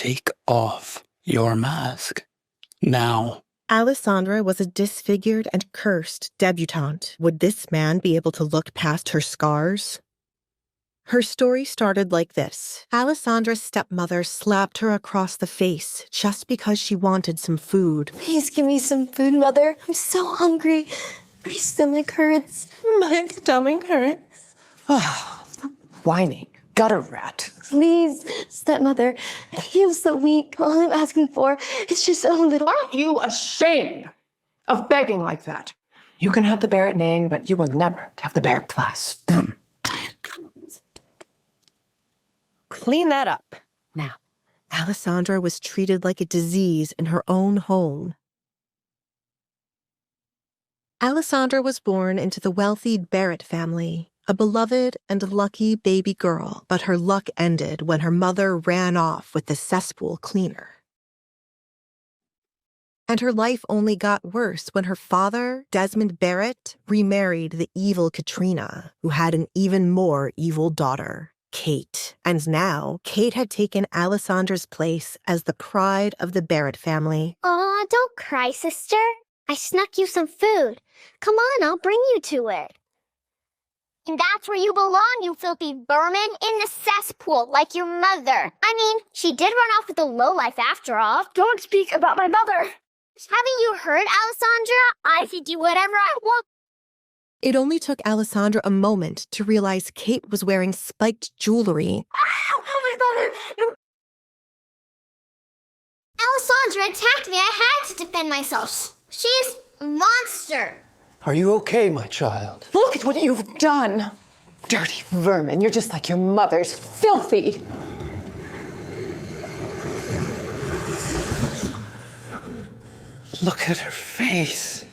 Take off your mask. Now. Alisandre was a disfigured and cursed debutante. Would this man be able to look past her scars? Her story started like this. Alisandre's stepmother slapped her across the face just because she wanted some food. Please give me some food, Mother. I'm so hungry. My stomach hurts. My stomach hurts. Stop whining. Gutter rat. Please, stepmother. I feel so weak. All I'm asking for is just a little... Aren't you ashamed of begging like that? You can have the Barrett name, but you will never have the Barrett class. Clean that up. Now. Alisandre was treated like a disease in her own home. Alisandre was born into the wealthy Barrett family, a beloved and lucky baby girl, but her luck ended when her mother ran off with the cesspool cleaner. And her life only got worse when her father, Desmond Barrett, remarried the evil Katrina, who had an even more evil daughter, Kate. And now, Kate had taken Alisandre's place as the pride of the Barrett family. Aw, don't cry, sister. I snuck you some food. Come on, I'll bring you to it. And that's where you belong, you filthy vermin, in the cesspool, like your mother. I mean, she did run off with a lowlife after all. Don't speak about my mother. Haven't you heard, Alisandre? I can do whatever I want. It only took Alisandre a moment to realize Kate was wearing spiked jewelry. Ow, my mother! Alisandre attacked me. I had to defend myself. She's a monster. Are you okay, my child? Look at what you've done. Dirty vermin. You're just like your mother's. Filthy. Look at her face.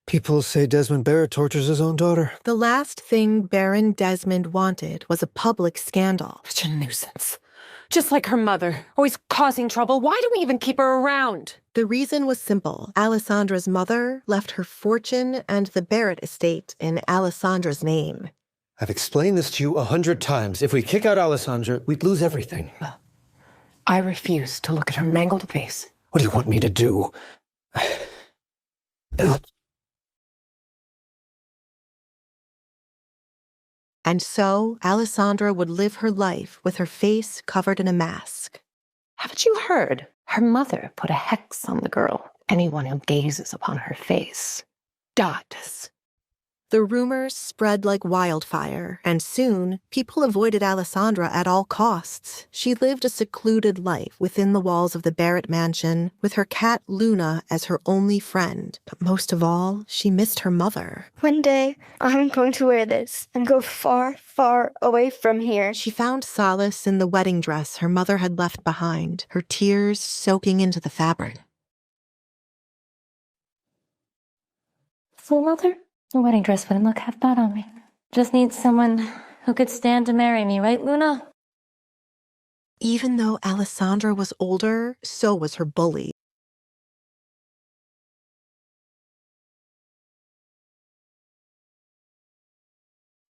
People say Desmond Barrett tortures his own daughter. The last thing Baron Desmond wanted was a public scandal. Such a nuisance. Just like her mother, always causing trouble. Why do we even keep her around? The reason was simple. Alisandre's mother left her fortune and the Barrett estate in Alisandre's name. I've explained this to you 100 times. If we kick out Alisandre, we'd lose everything. I refuse to look at her mangled face. What do you want me to do? And so, Alisandre would live her life with her face covered in a mask. Haven't you heard? Her mother put a hex on the girl. Anyone who gazes upon her face dies. The rumors spread like wildfire, and soon, people avoided Alisandre at all costs. She lived a secluded life within the walls of the Barrett mansion, with her cat Luna as her only friend. But most of all, she missed her mother. One day, I'm going to wear this and go far, far away from here. She found solace in the wedding dress her mother had left behind, her tears soaking into the fabric. So, Mother? The wedding dress wouldn't look half bad on me. Just need someone who could stand to marry me, right, Luna? Even though Alisandre was older, so was her bully.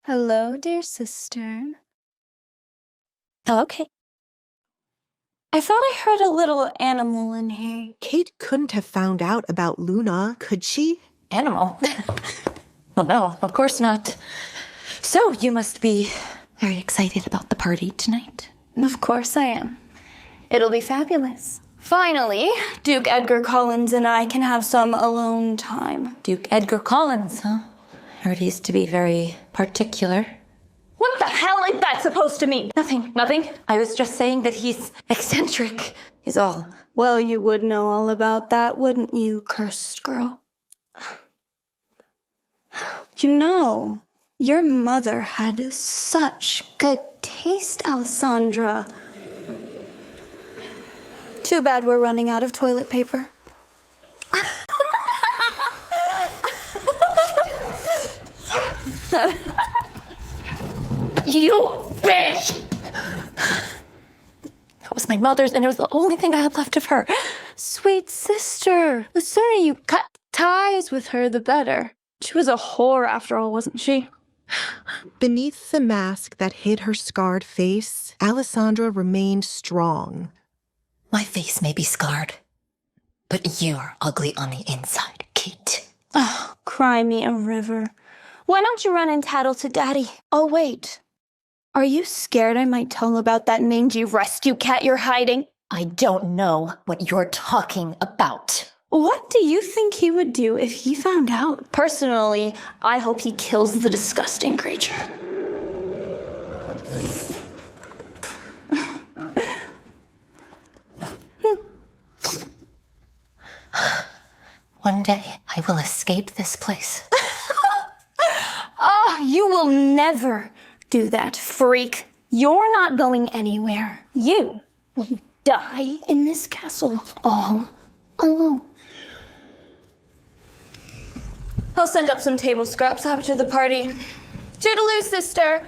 Hello, dear sister. Oh, okay. I thought I heard a little animal in here. Kate couldn't have found out about Luna, could she? Animal? Well, no, of course not. So, you must be very excited about the party tonight. Of course I am. It'll be fabulous. Finally, Duke Edgar Collins and I can have some alone time. Duke Edgar Collins, huh? Heard he used to be very particular. What the hell is that supposed to mean? Nothing. Nothing? I was just saying that he's eccentric, is all. Well, you would know all about that, wouldn't you, cursed girl? You know, your mother had such good taste, Alisandre. Too bad we're running out of toilet paper. You bitch! That was my mother's, and it was the only thing I had left of her. Sweet sister, the sooner you cut ties with her, the better. She was a whore after all, wasn't she? Beneath the mask that hid her scarred face, Alisandra remained strong. My face may be scarred, but you're ugly on the inside, Kate. Oh, cry me a river. Why don't you run and tattle to Daddy? Oh, wait. Are you scared I might tell about that mangy rescue cat you're hiding? I don't know what you're talking about. What do you think he would do if he found out? Personally, I hope he kills the disgusting creature. One day, I will escape this place. Oh, you will never do that, freak. You're not going anywhere. You will die in this castle all alone. I'll send up some table scraps after the party. Toodaloo, sister.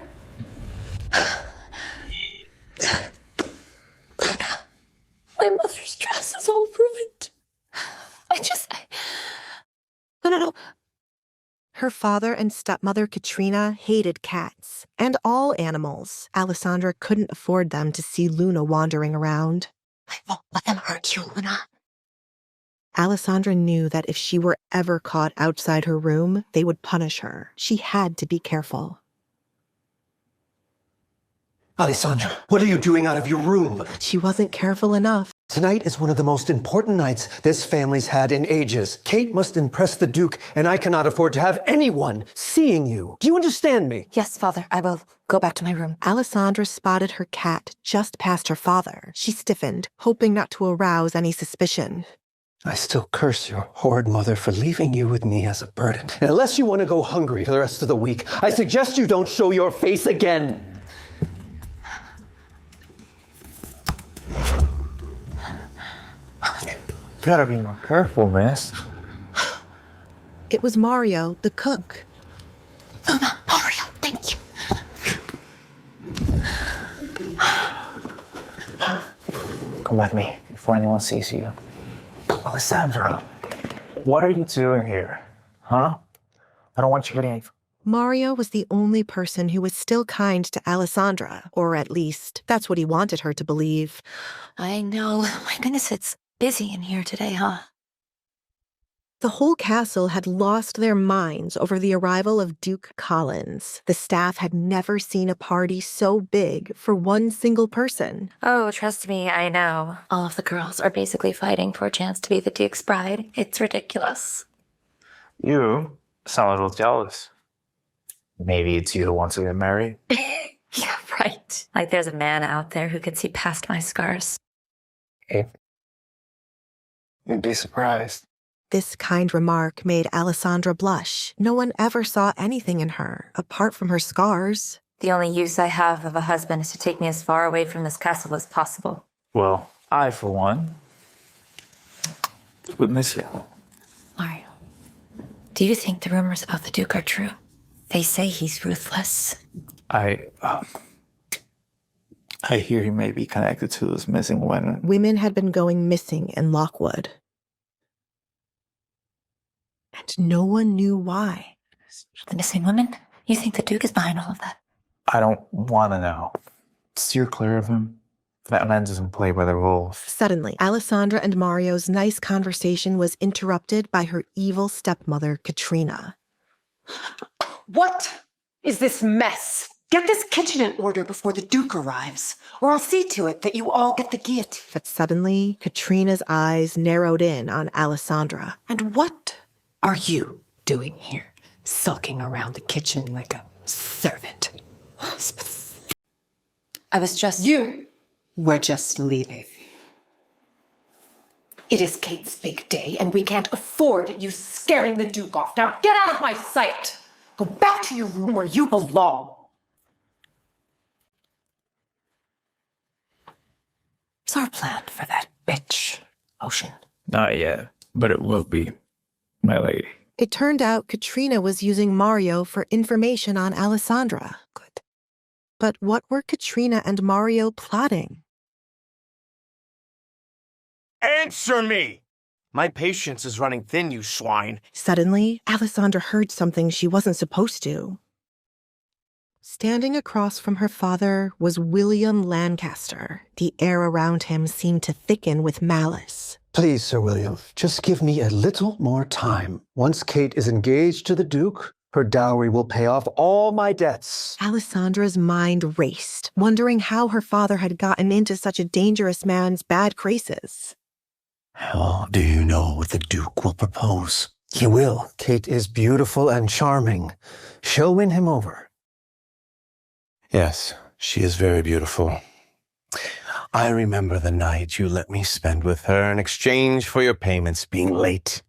My mother's dress is all ruined. No. Her father and stepmother Katrina hated cats and all animals. Alisandra couldn't afford them to see Luna wandering around. I won't let them hurt you, Luna. Alisandra knew that if she were ever caught outside her room, they would punish her. She had to be careful. Alisandra, what are you doing out of your room? She wasn't careful enough. Tonight is one of the most important nights this family's had in ages. Kate must impress the Duke, and I cannot afford to have anyone seeing you. Do you understand me? Yes, Father, I will go back to my room. Alisandra spotted her cat just past her father. She stiffened, hoping not to arouse any suspicion. I still curse your horrid mother for leaving you with me as a burden. And unless you want to go hungry for the rest of the week, I suggest you don't show your face again. Gotta be more careful, miss. It was Mario, the cook. Mario, thank you. Come with me before anyone sees you. Alisandra, what are you doing here? Huh? I don't want you getting... Mario was the only person who was still kind to Alisandra, or at least that's what he wanted her to believe. I know. My goodness, it's busy in here today, huh? The whole castle had lost their minds over the arrival of Duke Collins. The staff had never seen a party so big for one single person. Oh, trust me, I know. All of the girls are basically fighting for a chance to be the Duke's bride. It's ridiculous. You sound a little jealous. Maybe it's you who wants to get married? Yeah, right. Like there's a man out there who can see past my scars. Hey. You'd be surprised. This kind remark made Alisandra blush. No one ever saw anything in her, apart from her scars. The only use I have of a husband is to take me as far away from this castle as possible. Well, I, for one, would miss you. Mario, do you think the rumors about the Duke are true? They say he's ruthless. I hear he may be connected to those missing women. Women had been going missing in Lockwood. And no one knew why. The missing women? You think the Duke is behind all of that? I don't want to know. Steer clear of him. That man doesn't play by the rules. Suddenly, Alisandra and Mario's nice conversation was interrupted by her evil stepmother, Katrina. What is this mess? Get this kitchen in order before the Duke arrives, or I'll see to it that you all get the guillotine. But suddenly, Katrina's eyes narrowed in on Alisandra. And what are you doing here, sulking around the kitchen like a servant? I was just... You were just leaving. It is Kate's big day, and we can't afford you scaring the Duke off. Now get out of my sight! Go back to your room where you belong. What's our plan for that bitch, Ocean? Not yet, but it will be, my lady. It turned out Katrina was using Mario for information on Alisandra. Good. But what were Katrina and Mario plotting? Answer me! My patience is running thin, you swine. Suddenly, Alisandra heard something she wasn't supposed to. Standing across from her father was William Lancaster. The air around him seemed to thicken with malice. Please, Sir William, just give me a little more time. Once Kate is engaged to the Duke, her dowry will pay off all my debts. Alisandra's mind raced, wondering how her father had gotten into such a dangerous man's bad graces. How do you know the Duke will propose? He will. Kate is beautiful and charming. She'll win him over. Yes, she is very beautiful. I remember the night you let me spend with her in exchange for your payments being late.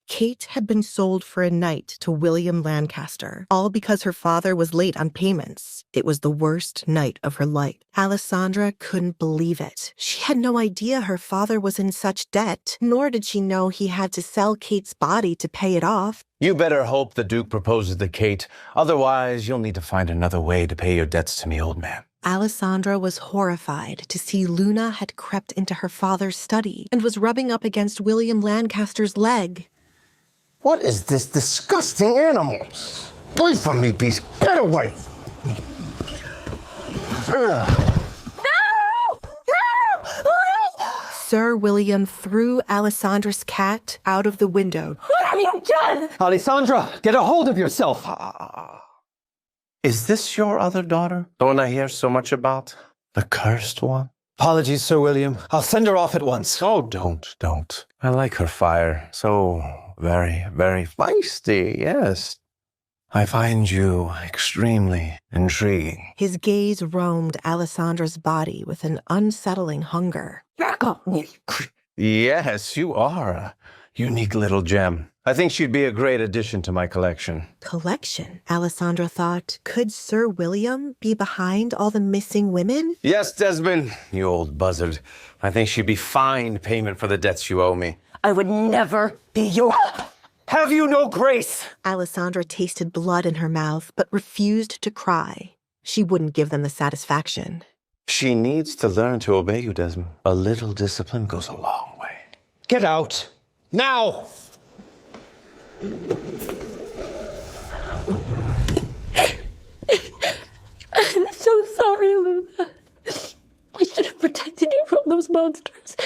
Kate had been sold for a night to William Lancaster, all because her father was late on payments. It was the worst night of her life. Alisandra couldn't believe it. She had no idea her father was in such debt, nor did she know he had to sell Kate's body to pay it off. You better hope the Duke proposes to Kate. Otherwise, you'll need to find another way to pay your debts to me, old man. Alisandra was horrified to see Luna had crept into her father's study and was rubbing up against William Lancaster's leg. What is this disgusting animal? Away from me, beast. Get away. No! Sir William threw Alisandra's cat out of the window. What have you done? Alisandra, get a hold of yourself. Is this your other daughter? The one I hear so much about? The cursed one? Apologies, Sir William. I'll send her off at once. Oh, don't. I like her fire. So very, very feisty, yes. I find you extremely intriguing. His gaze roamed Alisandra's body with an unsettling hunger. Back off me. Yes, you are a unique little gem. I think she'd be a great addition to my collection. Collection, Alisandra thought. Could Sir William be behind all the missing women? Yes, Desmond, you old buzzard. I think she'd be fine payment for the debts you owe me. I would never be your... Have you no grace? Alisandra tasted blood in her mouth, but refused to cry. She wouldn't give them the satisfaction. She needs to learn to obey you, Desmond. A little discipline goes a long way. Get out. Now! I'm so sorry, Luna. I should have protected you from those monsters.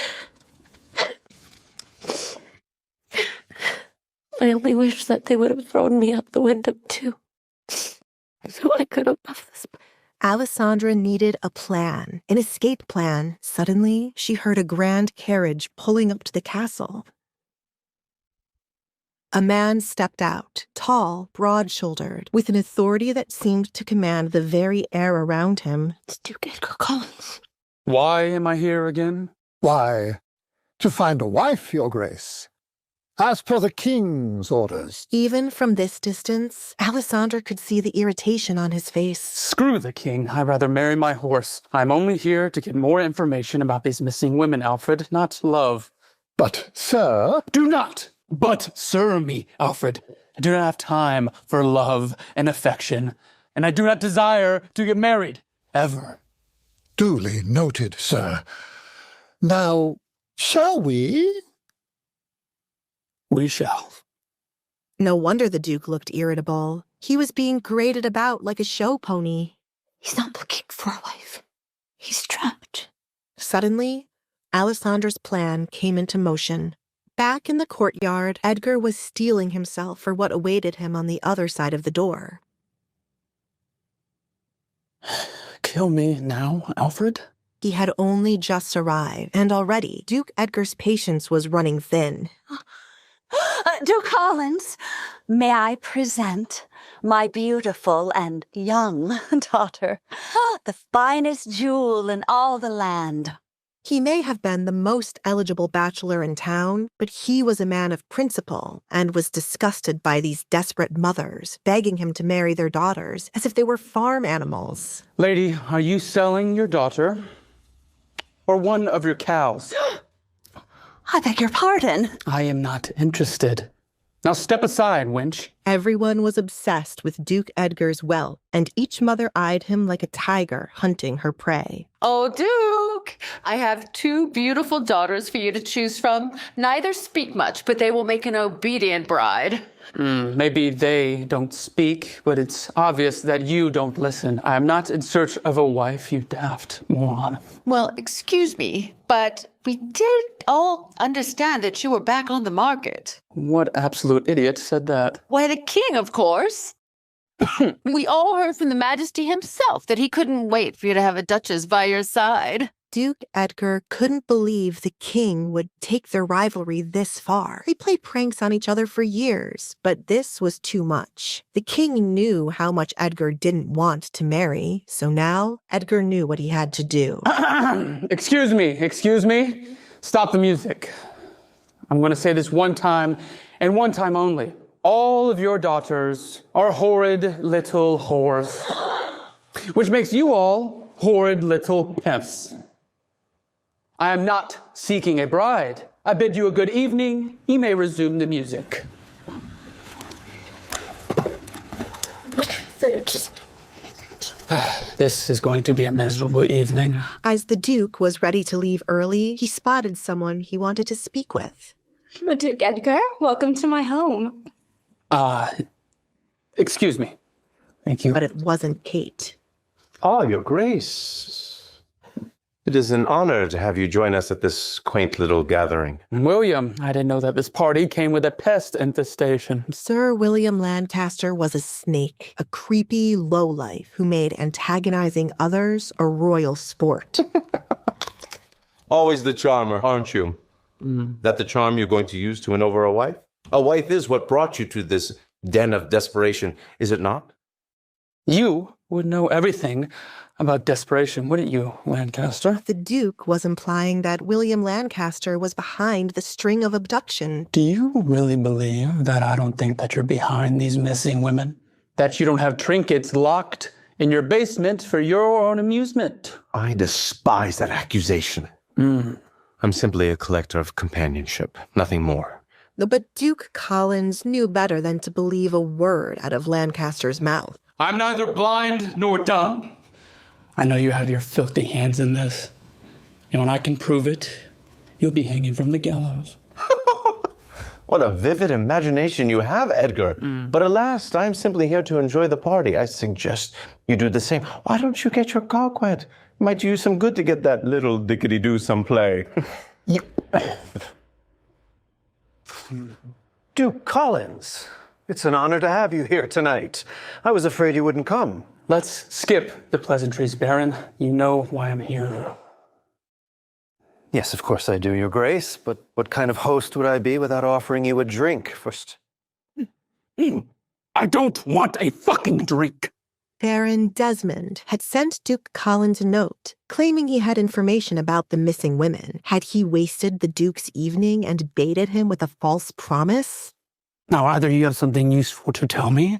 I only wish that they would have thrown me out the window, too. So I could have left this. Alisandra needed a plan, an escape plan. Suddenly, she heard a grand carriage pulling up to the castle. A man stepped out, tall, broad-shouldered, with an authority that seemed to command the very air around him. It's Duke Edgar Collins. Why am I here again? Why, to find a wife, Your Grace. As per the king's orders. Even from this distance, Alisandra could see the irritation on his face. Screw the king. I'd rather marry my horse. I'm only here to get more information about these missing women, Alfred, not love. But, sir... Do not but sir me, Alfred. I do not have time for love and affection, and I do not desire to get married, ever. Duly noted, sir. Now, shall we? We shall. No wonder the Duke looked irritable. He was being paraded about like a show pony. He's not looking for a wife. He's trapped. Suddenly, Alisandra's plan came into motion. Back in the courtyard, Edgar was steeling himself for what awaited him on the other side of the door. Kill me now, Alfred? He had only just arrived, and already Duke Edgar's patience was running thin. Duke Collins, may I present my beautiful and young daughter, the finest jewel in all the land. He may have been the most eligible bachelor in town, but he was a man of principle and was disgusted by these desperate mothers begging him to marry their daughters as if they were farm animals. Lady, are you selling your daughter or one of your cows? I beg your pardon. I am not interested. Now step aside, wench. Everyone was obsessed with Duke Edgar's wealth, and each mother eyed him like a tiger hunting her prey. Oh, Duke, I have 2 beautiful daughters for you to choose from. Neither speak much, but they will make an obedient bride. Maybe they don't speak, but it's obvious that you don't listen. I am not in search of a wife, you daft moron. Well, excuse me, but we did all understand that you were back on the market. What absolute idiot said that? Why, the king, of course. We all heard from the Majesty himself that he couldn't wait for you to have a duchess by your side. Duke Edgar couldn't believe the king would take their rivalry this far. They played pranks on each other for years, but this was too much. The king knew how much Edgar didn't want to marry, so now Edgar knew what he had to do. Excuse me. Stop the music. I'm going to say this one time, and one time only. All of your daughters are horrid little whores, which makes you all horrid little pimps. I am not seeking a bride. I bid you a good evening. You may resume the music. This is going to be a miserable evening. As the Duke was ready to leave early, he spotted someone he wanted to speak with. Duke Edgar, welcome to my home. Excuse me. Thank you. But it wasn't Kate. Ah, Your Grace. It is an honor to have you join us at this quaint little gathering. William, I didn't know that this party came with a pest infestation. Sir William Lancaster was a snake, a creepy lowlife who made antagonizing others a royal sport. Always the charmer, aren't you? That the charm you're going to use to win over a wife? A wife is what brought you to this den of desperation, is it not? You would know everything about desperation, wouldn't you, Lancaster? The Duke was implying that William Lancaster was behind the string of abduction. Do you really believe that I don't think that you're behind these missing women? That you don't have trinkets locked in your basement for your own amusement? I despise that accusation. I'm simply a collector of companionship, nothing more. But Duke Collins knew better than to believe a word out of Lancaster's mouth. I'm neither blind nor dumb. I know you have your filthy hands in this. And when I can prove it, you'll be hanging from the gallows. What a vivid imagination you have, Edgar. But alas, I'm simply here to enjoy the party. I suggest you do the same. Why don't you get your cock wet? Might do you some good to get that little dickety-do some play. Duke Collins, it's an honor to have you here tonight. I was afraid you wouldn't come. Let's skip the pleasantries, Baron. You know why I'm here. Yes, of course I do, Your Grace, but what kind of host would I be without offering you a drink first? I don't want a fucking drink. Baron Desmond had sent Duke Collins a note, claiming he had information about the missing women. Had he wasted the Duke's evening and baited him with a false promise? Now, either you have something useful to tell me,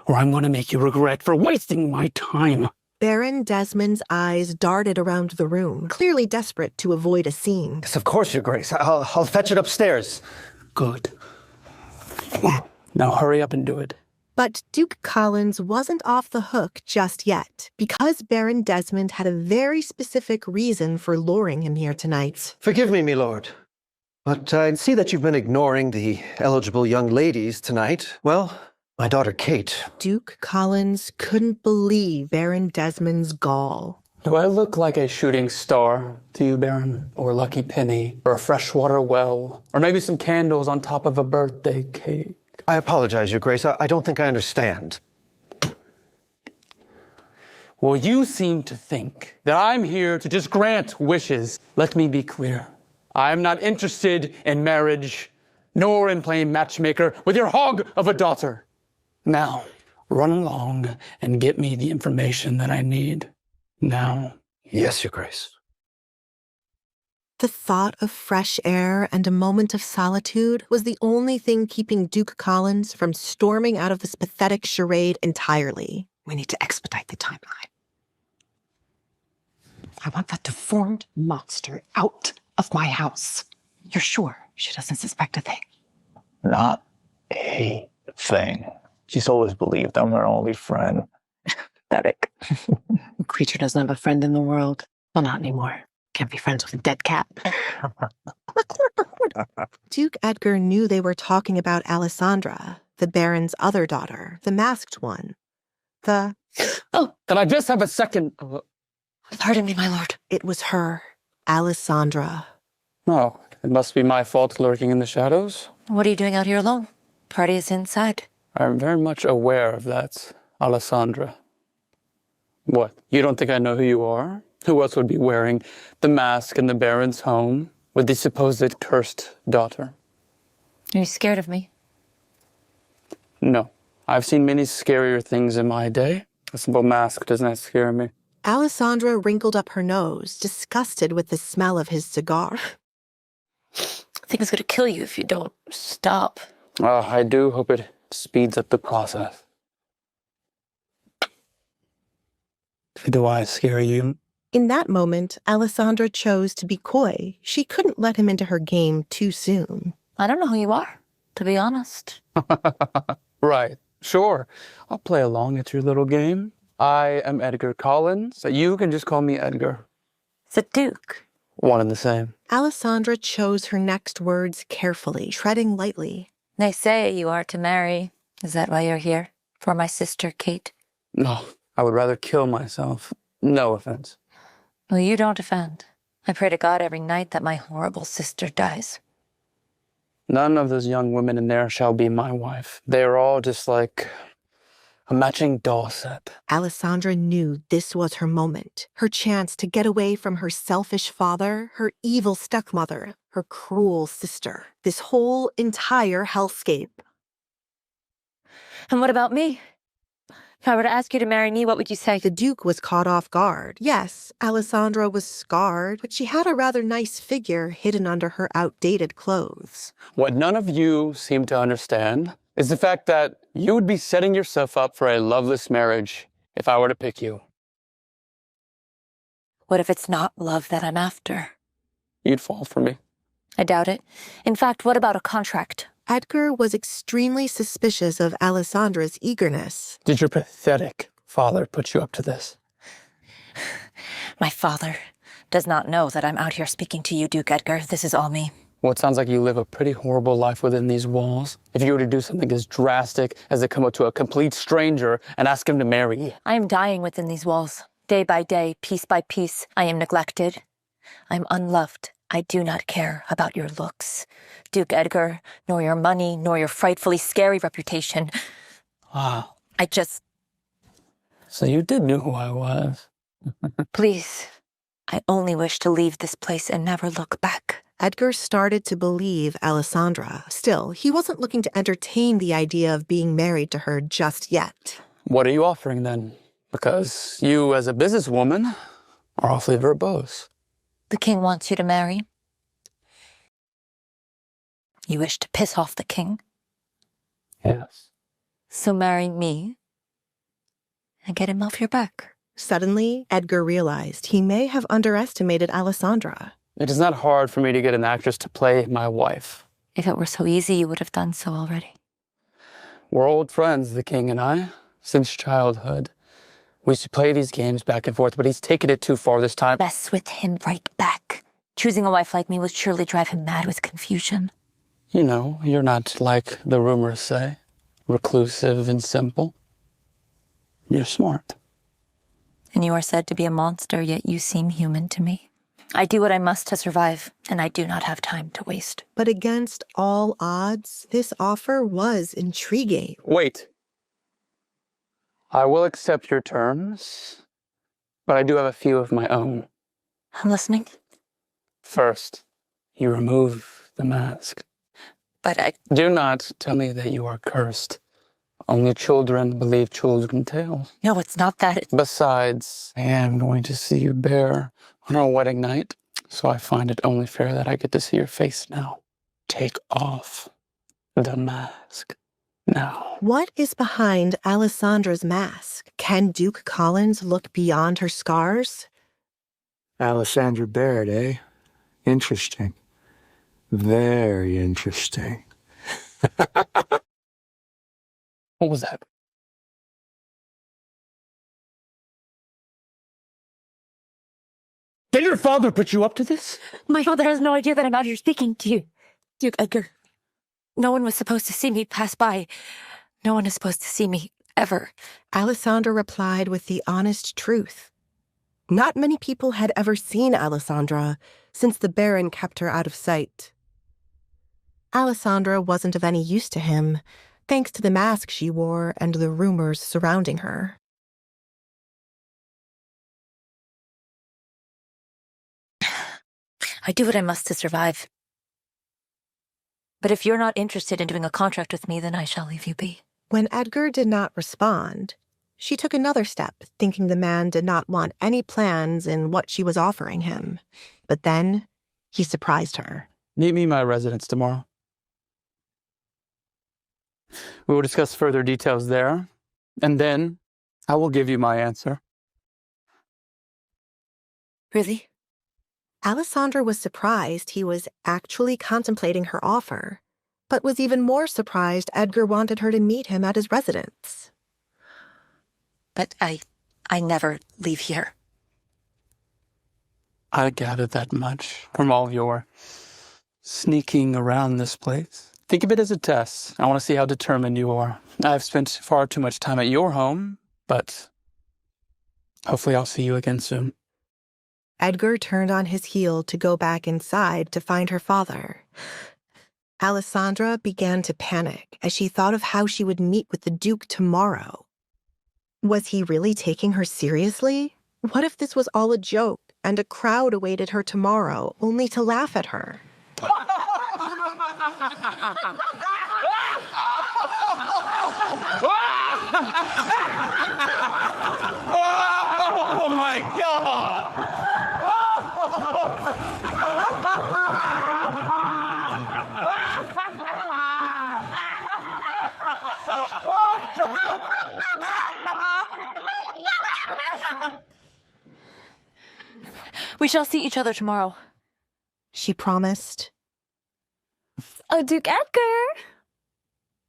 or I'm going to make you regret for wasting my time. Baron Desmond's eyes darted around the room, clearly desperate to avoid a scene. Yes, of course, Your Grace. I'll fetch it upstairs. Good. Now hurry up and do it. But Duke Collins wasn't off the hook just yet, because Baron Desmond had a very specific reason for luring him here tonight. Forgive me, milord, but I see that you've been ignoring the eligible young ladies tonight. Well, my daughter Kate. Duke Collins couldn't believe Baron Desmond's gall. Do I look like a shooting star to you, Baron? Or a lucky penny? Or a freshwater well? Or maybe some candles on top of a birthday cake? I apologize, Your Grace. I don't think I understand. Well, you seem to think that I'm here to just grant wishes. Let me be clear. I am not interested in marriage, nor in playing matchmaker with your hog of a daughter. Now, run along and get me the information that I need. Now. Yes, Your Grace. The thought of fresh air and a moment of solitude was the only thing keeping Duke Collins from storming out of this pathetic charade entirely. We need to expedite the timeline. I want that deformed monster out of my house. You're sure she doesn't suspect a thing? Not a thing. She's always believed I'm her only friend. Pathetic. A creature doesn't have a friend in the world. Well, not anymore. Can't be friends with a dead cat. Duke Edgar knew they were talking about Alisandre, the Baron's other daughter, the masked one. Oh, can I just have a second? Pardon me, my lord. It was her, Alisandre. Oh, it must be my fault lurking in the shadows. What are you doing out here alone? Party is inside. I'm very much aware of that, Alisandre. What, you don't think I know who you are? Who else would be wearing the mask in the Baron's home with the supposed cursed daughter? Are you scared of me? No. I've seen many scarier things in my day. A simple mask does not scare me. Alisandre wrinkled up her nose, disgusted with the smell of his cigar. I think it's going to kill you if you don't stop. I do hope it speeds up the process. Do I scare you? In that moment, Alisandre chose to be coy. She couldn't let him into her game too soon. I don't know who you are, to be honest. Right. Sure. I'll play along at your little game. I am Edgar Collins. You can just call me Edgar. The Duke. One and the same. Alisandre chose her next words carefully, treading lightly. They say you are to marry. Is that why you're here? For my sister, Kate? No, I would rather kill myself. No offense. Well, you don't offend. I pray to God every night that my horrible sister dies. None of those young women in there shall be my wife. They are all just like a matching doll set. Alisandre knew this was her moment, her chance to get away from her selfish father, her evil stepmother, her cruel sister, this whole entire hellscape. And what about me? If I were to ask you to marry me, what would you say? The Duke was caught off guard. Yes, Alisandre was scarred, but she had a rather nice figure hidden under her outdated clothes. What none of you seem to understand is the fact that you would be setting yourself up for a loveless marriage if I were to pick you. What if it's not love that I'm after? You'd fall for me. I doubt it. In fact, what about a contract? Edgar was extremely suspicious of Alisandre's eagerness. Did your pathetic father put you up to this? My father does not know that I'm out here speaking to you, Duke Edgar. This is all me. Well, it sounds like you live a pretty horrible life within these walls. If you were to do something as drastic as to come up to a complete stranger and ask him to marry. I am dying within these walls. Day by day, piece by piece, I am neglected. I am unloved. I do not care about your looks, Duke Edgar, nor your money, nor your frightfully scary reputation. Wow. I just... So you did know who I was. Please, I only wish to leave this place and never look back. Edgar started to believe Alisandre. Still, he wasn't looking to entertain the idea of being married to her just yet. What are you offering then? Because you, as a businesswoman, are awfully verbose. The king wants you to marry. You wish to piss off the king? Yes. So marry me and get him off your back. Suddenly, Edgar realized he may have underestimated Alisandre. It is not hard for me to get an actress to play my wife. If it were so easy, you would have done so already. We're old friends, the king and I, since childhood. We used to play these games back and forth, but he's taken it too far this time. Mess with him right back. Choosing a wife like me would surely drive him mad with confusion. You know, you're not like the rumors say, reclusive and simple. You're smart. And you are said to be a monster, yet you seem human to me. I do what I must to survive, and I do not have time to waste. But against all odds, this offer was intriguing. Wait. I will accept your terms, but I do have a few of my own. I'm listening. First, you remove the mask. But I... Do not tell me that you are cursed. Only children believe children's tales. No, it's not that. Besides, I am going to see you bare on our wedding night, so I find it only fair that I get to see your face now. Take off the mask now. What is behind Alisandre's mask? Can Duke Collins look beyond her scars? Alisandre Baird, eh? Interesting. Very interesting. What was that? Did your father put you up to this? My father has no idea that I'm out here speaking to you, Duke Edgar. No one was supposed to see me pass by. No one is supposed to see me, ever. Alisandre replied with the honest truth. Not many people had ever seen Alisandre since the Baron kept her out of sight. Alisandre wasn't of any use to him, thanks to the mask she wore and the rumors surrounding her. I do what I must to survive. But if you're not interested in doing a contract with me, then I shall leave you be. When Edgar did not respond, she took another step, thinking the man did not want any plans in what she was offering him. But then, he surprised her. Meet me in my residence tomorrow. We will discuss further details there, and then I will give you my answer. Really? Alisandre was surprised he was actually contemplating her offer, but was even more surprised Edgar wanted her to meet him at his residence. But I never leave here. I gathered that much from all your sneaking around this place. Think of it as a test. I want to see how determined you are. I've spent far too much time at your home, but hopefully I'll see you again soon. Edgar turned on his heel to go back inside to find her father. Alisandre began to panic as she thought of how she would meet with the Duke tomorrow. Was he really taking her seriously? What if this was all a joke and a crowd awaited her tomorrow only to laugh at her? Oh my God! We shall see each other tomorrow. She promised. Oh, Duke Edgar!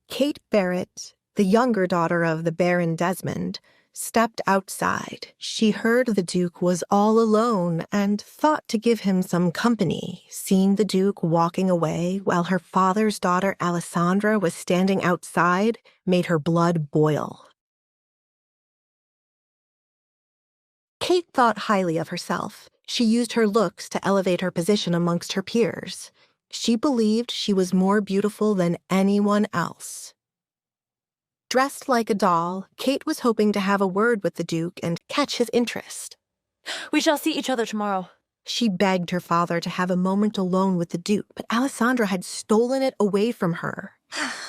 Kate Barrett, the younger daughter of the Baron Desmond, stepped outside. She heard the Duke was all alone and thought to give him some company. Seeing the Duke walking away while her father's daughter Alisandre was standing outside made her blood boil. Kate thought highly of herself. She used her looks to elevate her position amongst her peers. She believed she was more beautiful than anyone else. Dressed like a doll, Kate was hoping to have a word with the Duke and catch his interest. We shall see each other tomorrow. She begged her father to have a moment alone with the Duke, but Alisandre had stolen it away from her.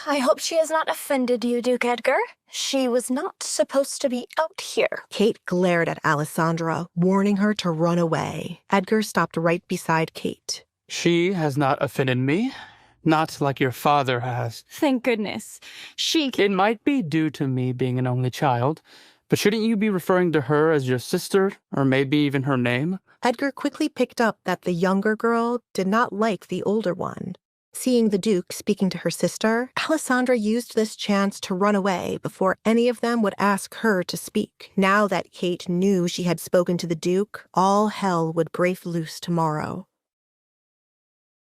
I hope she has not offended you, Duke Edgar. She was not supposed to be out here. Kate glared at Alisandre, warning her to run away. Edgar stopped right beside Kate. She has not offended me. Not like your father has. Thank goodness. It might be due to me being an only child, but shouldn't you be referring to her as your sister, or maybe even her name? Edgar quickly picked up that the younger girl did not like the older one. Seeing the Duke speaking to her sister, Alisandre used this chance to run away before any of them would ask her to speak. Now that Kate knew she had spoken to the Duke, all hell would break loose tomorrow.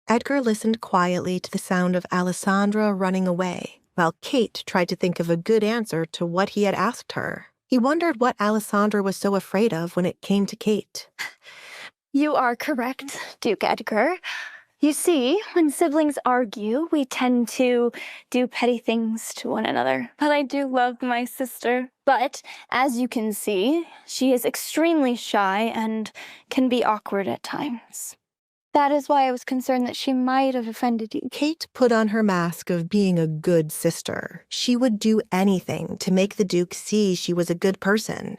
Edgar listened quietly to the sound of Alisandre running away, while Kate tried to think of a good answer to what he had asked her. He wondered what Alisandre was so afraid of when it came to Kate. You are correct, Duke Edgar. You see, when siblings argue, we tend to do petty things to one another. But I do love my sister. But, as you can see, she is extremely shy and can be awkward at times. That is why I was concerned that she might have offended you. Kate put on her mask of being a good sister. She would do anything to make the Duke see she was a good person.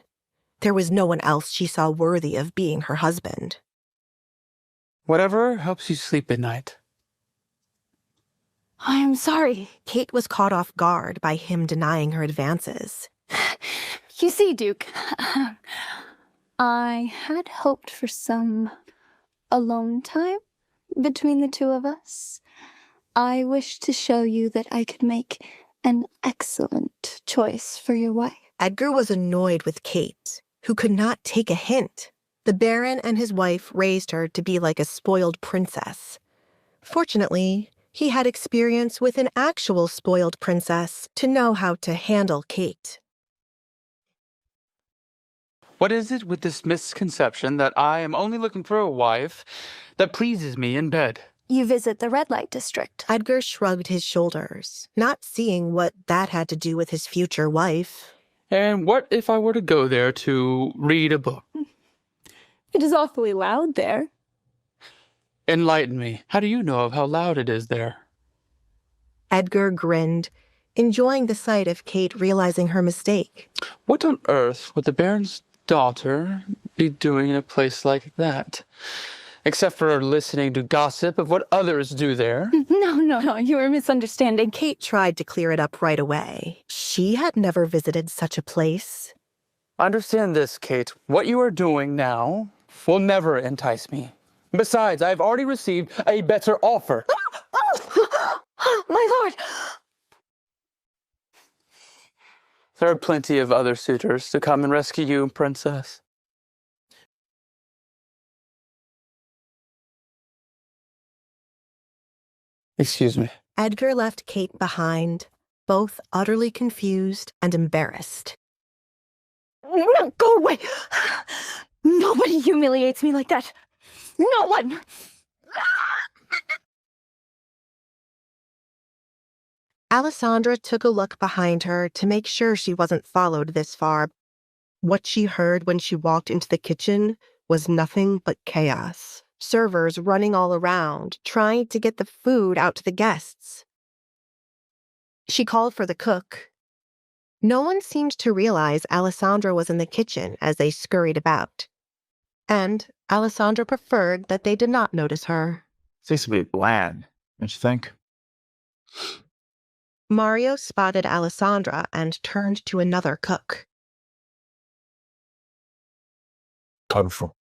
There was no one else she saw worthy of being her husband. Whatever helps you sleep at night. I am sorry. Kate was caught off guard by him denying her advances. You see, Duke, I had hoped for some alone time between the two of us. I wish to show you that I could make an excellent choice for your wife. Edgar was annoyed with Kate, who could not take a hint. The Baron and his wife raised her to be like a spoiled princess. Fortunately, he had experience with an actual spoiled princess to know how to handle Kate. What is it with this misconception that I am only looking for a wife that pleases me in bed? You visit the red light district. Edgar shrugged his shoulders, not seeing what that had to do with his future wife. And what if I were to go there to read a book? It is awfully loud there. Enlighten me. How do you know of how loud it is there? Edgar grinned, enjoying the sight of Kate realizing her mistake. What on earth would the Baron's daughter be doing in a place like that? Except for listening to gossip of what others do there. No, you are misunderstanding. Kate tried to clear it up right away. She had never visited such a place. Understand this, Kate. What you are doing now will never entice me. Besides, I've already received a better offer. My lord! There are plenty of other suitors to come and rescue you, princess. Excuse me. Edgar left Kate behind, both utterly confused and embarrassed. Go away! Nobody humiliates me like that. No one! Alisandre took a look behind her to make sure she wasn't followed this far. What she heard when she walked into the kitchen was nothing but chaos. Servers running all around, trying to get the food out to the guests. She called for the cook. No one seemed to realize Alisandre was in the kitchen as they scurried about. And Alisandre preferred that they did not notice her. Seems to be bland, don't you think? Mario spotted Alisandre and turned to another cook. Colorful.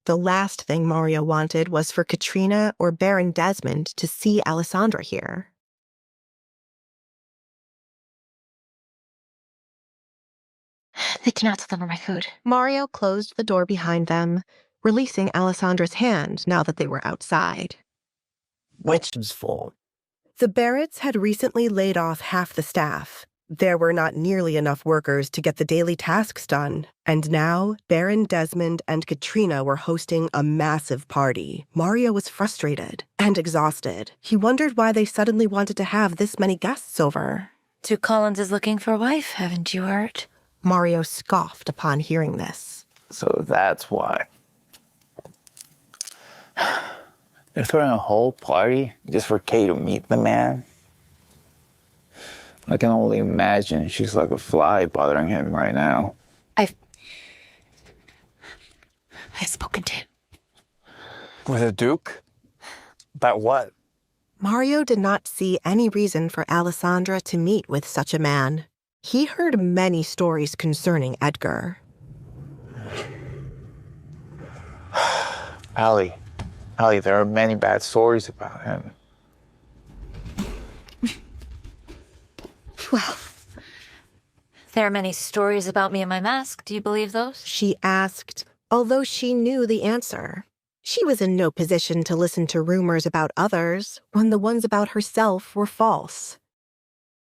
The last thing Mario wanted was for Katrina or Baron Desmond to see Alisandre here. They cannot deliver my food. Mario closed the door behind them, releasing Alisandre's hand now that they were outside. Which is full? The Barretts had recently laid off half the staff. There were not nearly enough workers to get the daily tasks done, and now Baron Desmond and Katrina were hosting a massive party. Mario was frustrated and exhausted. He wondered why they suddenly wanted to have this many guests over. Duke Collins is looking for a wife, haven't you heard? Mario scoffed upon hearing this. So that's why. They're throwing a whole party just for Kay to meet the man? I can only imagine she's like a fly bothering him right now. I've spoken to him. With a Duke? About what? Mario did not see any reason for Alisandre to meet with such a man. He heard many stories concerning Edgar. Allie, there are many bad stories about him. Well, there are many stories about me and my mask. Do you believe those? She asked, although she knew the answer. She was in no position to listen to rumors about others when the ones about herself were false.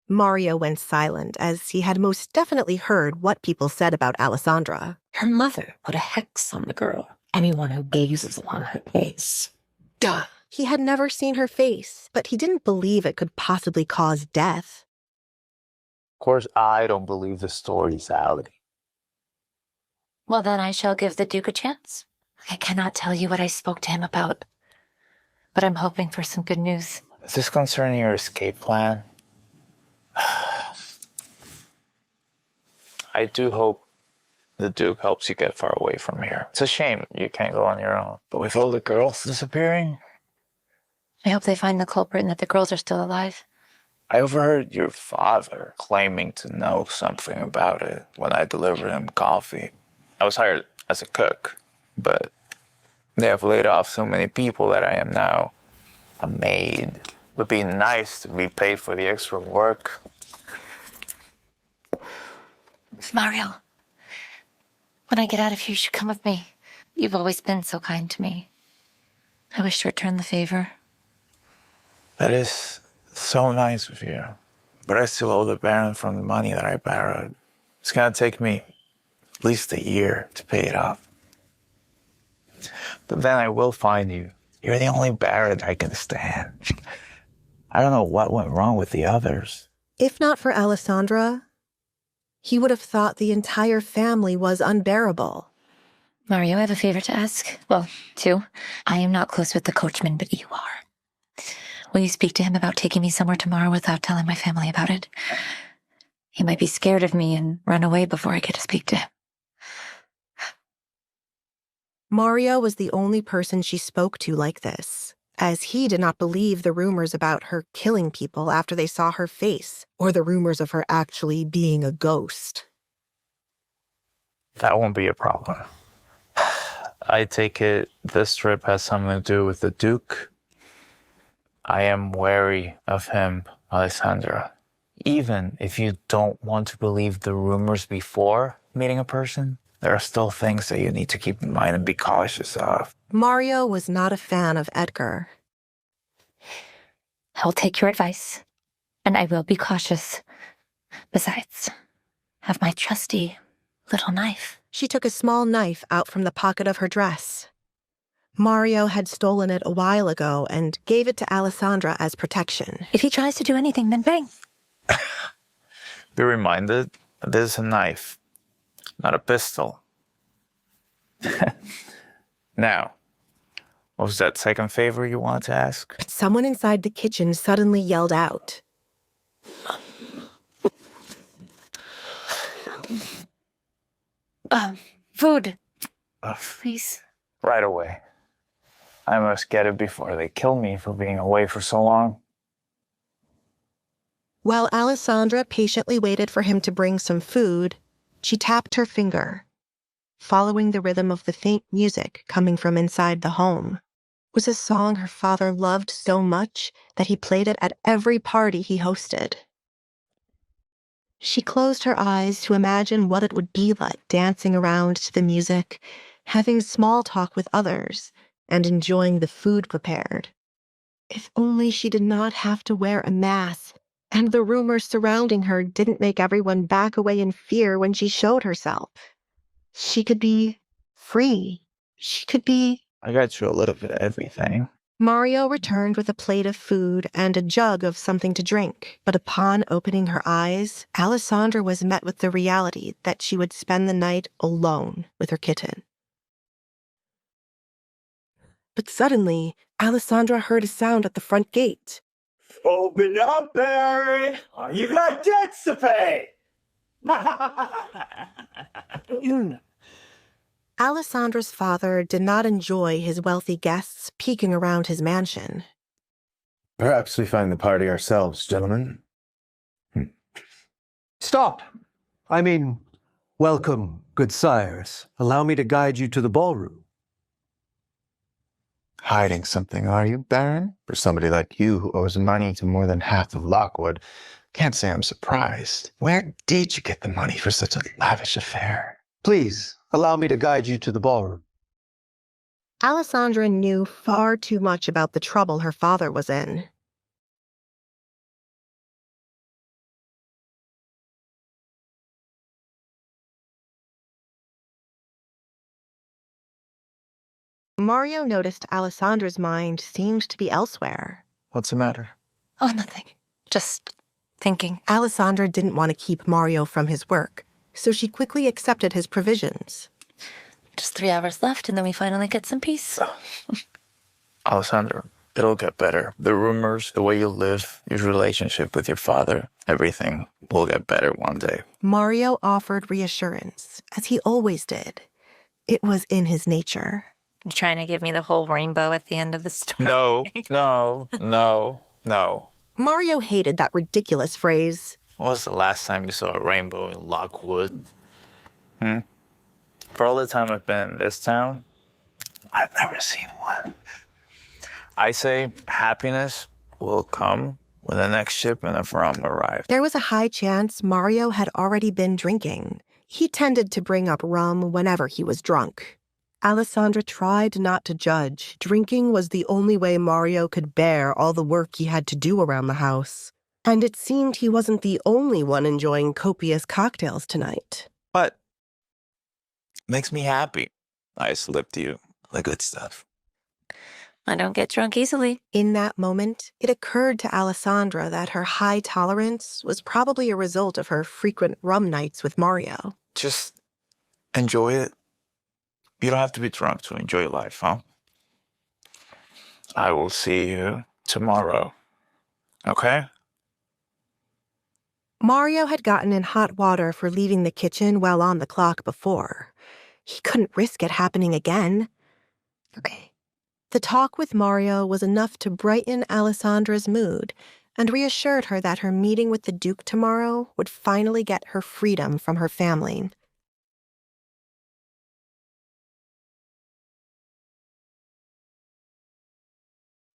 Mario went silent, as he had most definitely heard what people said about Alisandre. Her mother put a hex on the girl. Anyone who gazes upon her face. Duh. He had never seen her face, but he didn't believe it could possibly cause death. Of course, I don't believe the stories, Allie. Well, then I shall give the Duke a chance. I cannot tell you what I spoke to him about, but I'm hoping for some good news. Is this concerning your escape plan? I do hope the Duke helps you get far away from here. It's a shame you can't go on your own. But with all the girls disappearing... I hope they find the culprit and that the girls are still alive. I overheard your father claiming to know something about it when I delivered him coffee. I was hired as a cook, but they have laid off so many people that I am now a maid. would be nice to be paid for the extra work. Mario, when I get out of here, you should come with me. You've always been so kind to me. I wish to return the favor. That is so nice of you. But I still owe the Baron from the money that I borrowed. It's gonna take me at least a year to pay it off. But then I will find you. You're the only Baron I can stand. I don't know what went wrong with the others. If not for Alessandra, he would have thought the entire family was unbearable. Mario, I have a favor to ask. Well, two. I am not close with the coachman, but you are. Will you speak to him about taking me somewhere tomorrow without telling my family about it? He might be scared of me and run away before I get to speak to him. Mario was the only person she spoke to like this, as he did not believe the rumors about her killing people after they saw her face, or the rumors of her actually being a ghost. That won't be a problem. I take it this trip has something to do with the Duke. I am wary of him, Alisandre. Even if you don't want to believe the rumors before meeting a person, there are still things that you need to keep in mind and be cautious of. Mario was not a fan of Edgar. I will take your advice, and I will be cautious. Besides, have my trusty little knife. She took a small knife out from the pocket of her dress. Mario had stolen it a while ago and gave it to Alessandra as protection. If he tries to do anything, then bang. Be reminded that this is a knife, not a pistol. Now, what was that second favor you wanted to ask? Someone inside the kitchen suddenly yelled out. Food. Please. Right away. I must get it before they kill me for being away for so long. While Alessandra patiently waited for him to bring some food, she tapped her finger, following the rhythm of the faint music coming from inside the home. It was a song her father loved so much that he played it at every party he hosted. She closed her eyes to imagine what it would be like dancing around to the music, having small talk with others, and enjoying the food prepared. If only she did not have to wear a mask, and the rumors surrounding her didn't make everyone back away in fear when she showed herself. She could be free. She could be... I got you a little bit of everything. Mario returned with a plate of food and a jug of something to drink, but upon opening her eyes, Alessandra was met with the reality that she would spend the night alone with her kitten. But suddenly, Alessandra heard a sound at the front gate. Open up, Barry! You got debts to pay! Alessandra's father did not enjoy his wealthy guests peeking around his mansion. Perhaps we find the party ourselves, gentlemen. Stop! I mean, welcome, good sires. Allow me to guide you to the ballroom. Hiding something, are you, Baron? For somebody like you who owes money to more than half of Lockwood, can't say I'm surprised. Where did you get the money for such a lavish affair? Please, allow me to guide you to the ballroom. Alessandra knew far too much about the trouble her father was in. Mario noticed Alessandra's mind seemed to be elsewhere. What's the matter? Oh, nothing. Just thinking. Alessandra didn't want to keep Mario from his work, so she quickly accepted his provisions. Just 3 hours left, and then we finally get some peace. Alisandre, it'll get better. The rumors, the way you live, your relationship with your father, everything will get better one day. Mario offered reassurance, as he always did. It was in his nature. You're trying to give me the whole rainbow at the end of the story. No. Mario hated that ridiculous phrase. When was the last time you saw a rainbow in Lockwood? For all the time I've been in this town, I've never seen one. I say happiness will come when the next shipment of rum arrives. There was a high chance Mario had already been drinking. He tended to bring up rum whenever he was drunk. Alisandre tried not to judge. Drinking was the only way Mario could bear all the work he had to do around the house. And it seemed he wasn't the only one enjoying copious cocktails tonight. But makes me happy. I slipped you the good stuff. I don't get drunk easily. In that moment, it occurred to Alessandra that her high tolerance was probably a result of her frequent rum nights with Mario. Just enjoy it. You don't have to be drunk to enjoy life, huh? I will see you tomorrow. Okay? Mario had gotten in hot water for leaving the kitchen well on the clock before. He couldn't risk it happening again. Okay. The talk with Mario was enough to brighten Alisandra's mood and reassured her that her meeting with the Duke tomorrow would finally get her freedom from her family.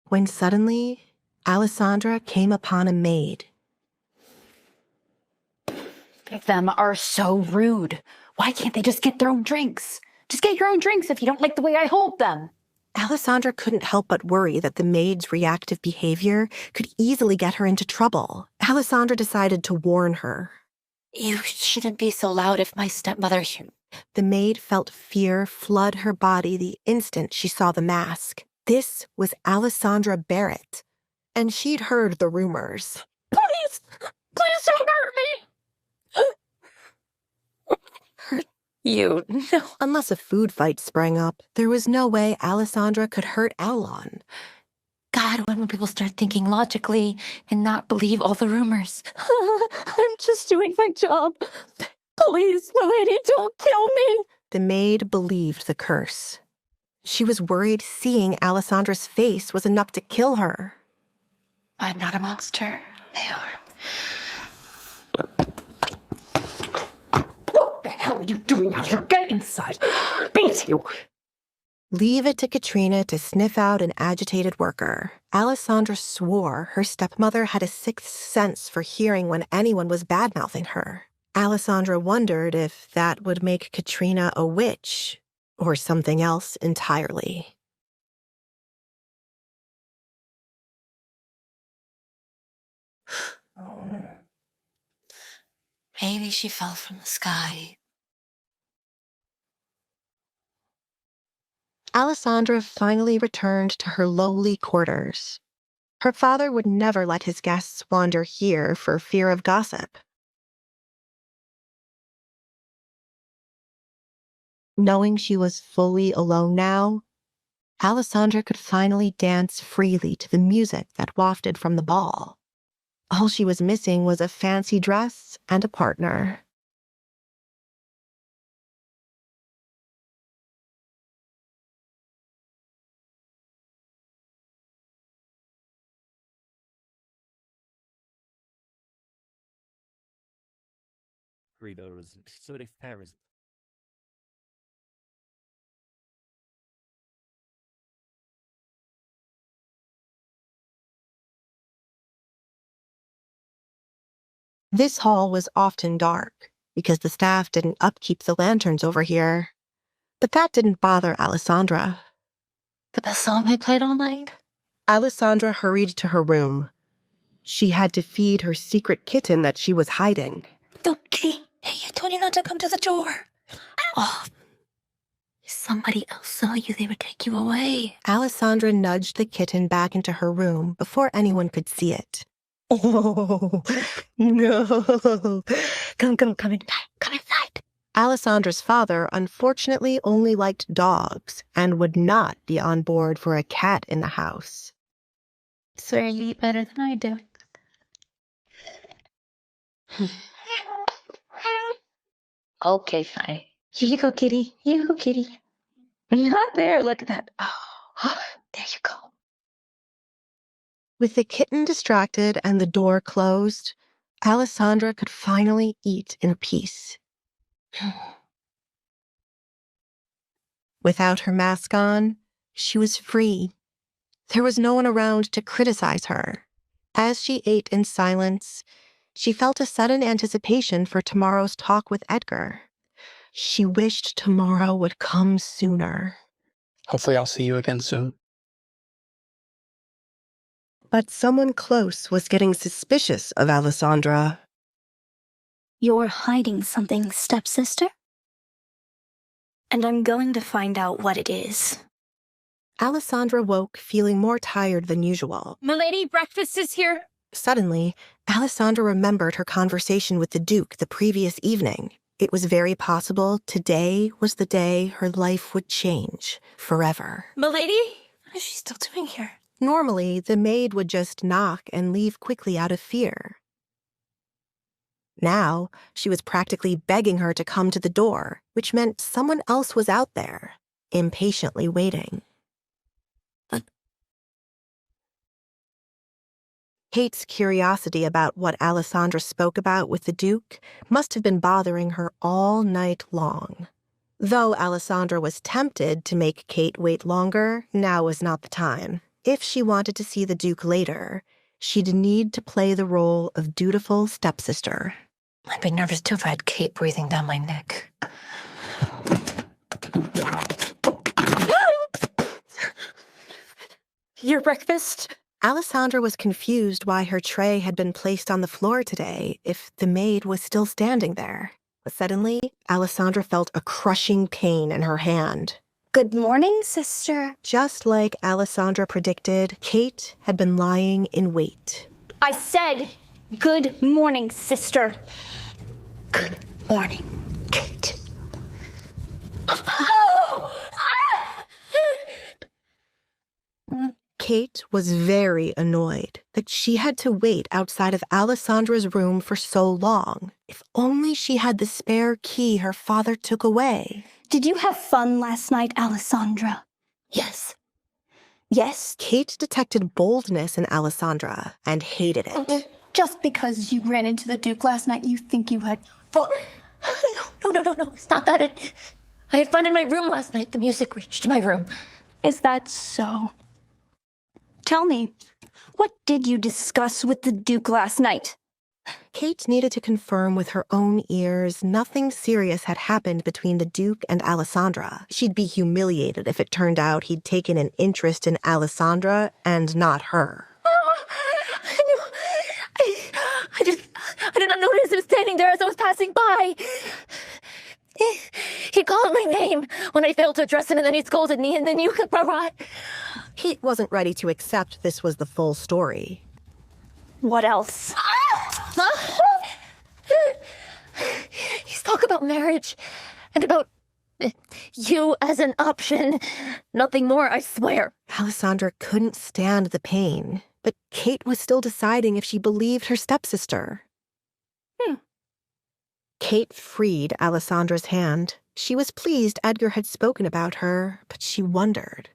When suddenly, Alisandra came upon a maid. Them are so rude. Why can't they just get their own drinks? Just get your own drinks if you don't like the way I hold them. Alisandra couldn't help but worry that the maid's reactive behavior could easily get her into trouble. Alisandra decided to warn her. You shouldn't be so loud if my stepmother here. The maid felt fear flood her body the instant she saw the mask. This was Alisandra Barrett, and she'd heard the rumors. Please don't hurt me. Hurt you? No. Unless a food fight sprang up, there was no way Alisandra could hurt Aulon. God, when will people start thinking logically and not believe all the rumors? I'm just doing my job. Please, lady, don't kill me. The maid believed the curse. She was worried seeing Alisandra's face was enough to kill her. I'm not a monster. They are. What the hell are you doing out here? Get inside. Beat you. Leave it to Katrina to sniff out an agitated worker. Alisandra swore her stepmother had a sixth sense for hearing when anyone was bad-mouthing her. Alisandra wondered if that would make Katrina a witch or something else entirely. Maybe she fell from the sky. Alisandra finally returned to her lowly quarters. Her father would never let his guests wander here for fear of gossip. Knowing she was fully alone now, Alisandra could finally dance freely to the music that wafted from the ball. All she was missing was a fancy dress and a partner. This hall was often dark because the staff didn't upkeep the lanterns over here. But that didn't bother Alisandra. The best song they played all night? Alisandra hurried to her room. She had to feed her secret kitten that she was hiding. Don't, Kitty. Hey, I told you not to come to the door. Oh, if somebody else saw you, they would take you away. Alisandra nudged the kitten back into her room before anyone could see it. Oh, no. Come inside. Alisandra's father unfortunately only liked dogs and would not be on board for a cat in the house. I swear you eat better than I do. Okay, fine. Here you go, kitty. Here you go, kitty. Not there. Look at that. Oh, there you go. With the kitten distracted and the door closed, Alisandra could finally eat in peace. Without her mask on, she was free. There was no one around to criticize her. As she ate in silence, she felt a sudden anticipation for tomorrow's talk with Edgar. She wished tomorrow would come sooner. Hopefully I'll see you again soon. But someone close was getting suspicious of Alisandre. You're hiding something, stepsister? And I'm going to find out what it is. Alisandre woke, feeling more tired than usual. Milady, breakfast is here. Suddenly, Alisandre remembered her conversation with the Duke the previous evening. It was very possible today was the day her life would change forever. Milady? What is she still doing here? Normally, the maid would just knock and leave quickly out of fear. Now, she was practically begging her to come to the door, which meant someone else was out there, impatiently waiting. Kate's curiosity about what Alisandre spoke about with the Duke must have been bothering her all night long. Though Alisandre was tempted to make Kate wait longer, now was not the time. If she wanted to see the Duke later, she'd need to play the role of dutiful stepsister. I'd be nervous too if I had Kate breathing down my neck. Your breakfast? Alisandre was confused why her tray had been placed on the floor today if the maid was still standing there. But suddenly, Alisandre felt a crushing pain in her hand. Good morning, sister. Just like Alisandre predicted, Kate had been lying in wait. I said, good morning, sister. Good morning, Kate. Kate was very annoyed that she had to wait outside of Alisandre's room for so long. If only she had the spare key her father took away. Did you have fun last night, Alisandre? Yes. Yes? Kate detected boldness in Alisandre and hated it. Just because you ran into the Duke last night, you think you had fun? No, it's not that. I had fun in my room last night. The music reached my room. Is that so? Tell me, what did you discuss with the Duke last night? Kate needed to confirm with her own ears nothing serious had happened between the Duke and Alisandre. She'd be humiliated if it turned out he'd taken an interest in Alisandre and not her. I did not notice him standing there as I was passing by. He called my name when I failed to address him, and then he scolded me, and then you could provide. Kate wasn't ready to accept this was the full story. What else? He's talk about marriage and about you as an option. Nothing more, I swear. Alisandre couldn't stand the pain, but Kate was still deciding if she believed her stepsister. Kate freed Alisandre's hand. She was pleased Edgar had spoken about her, but she wondered.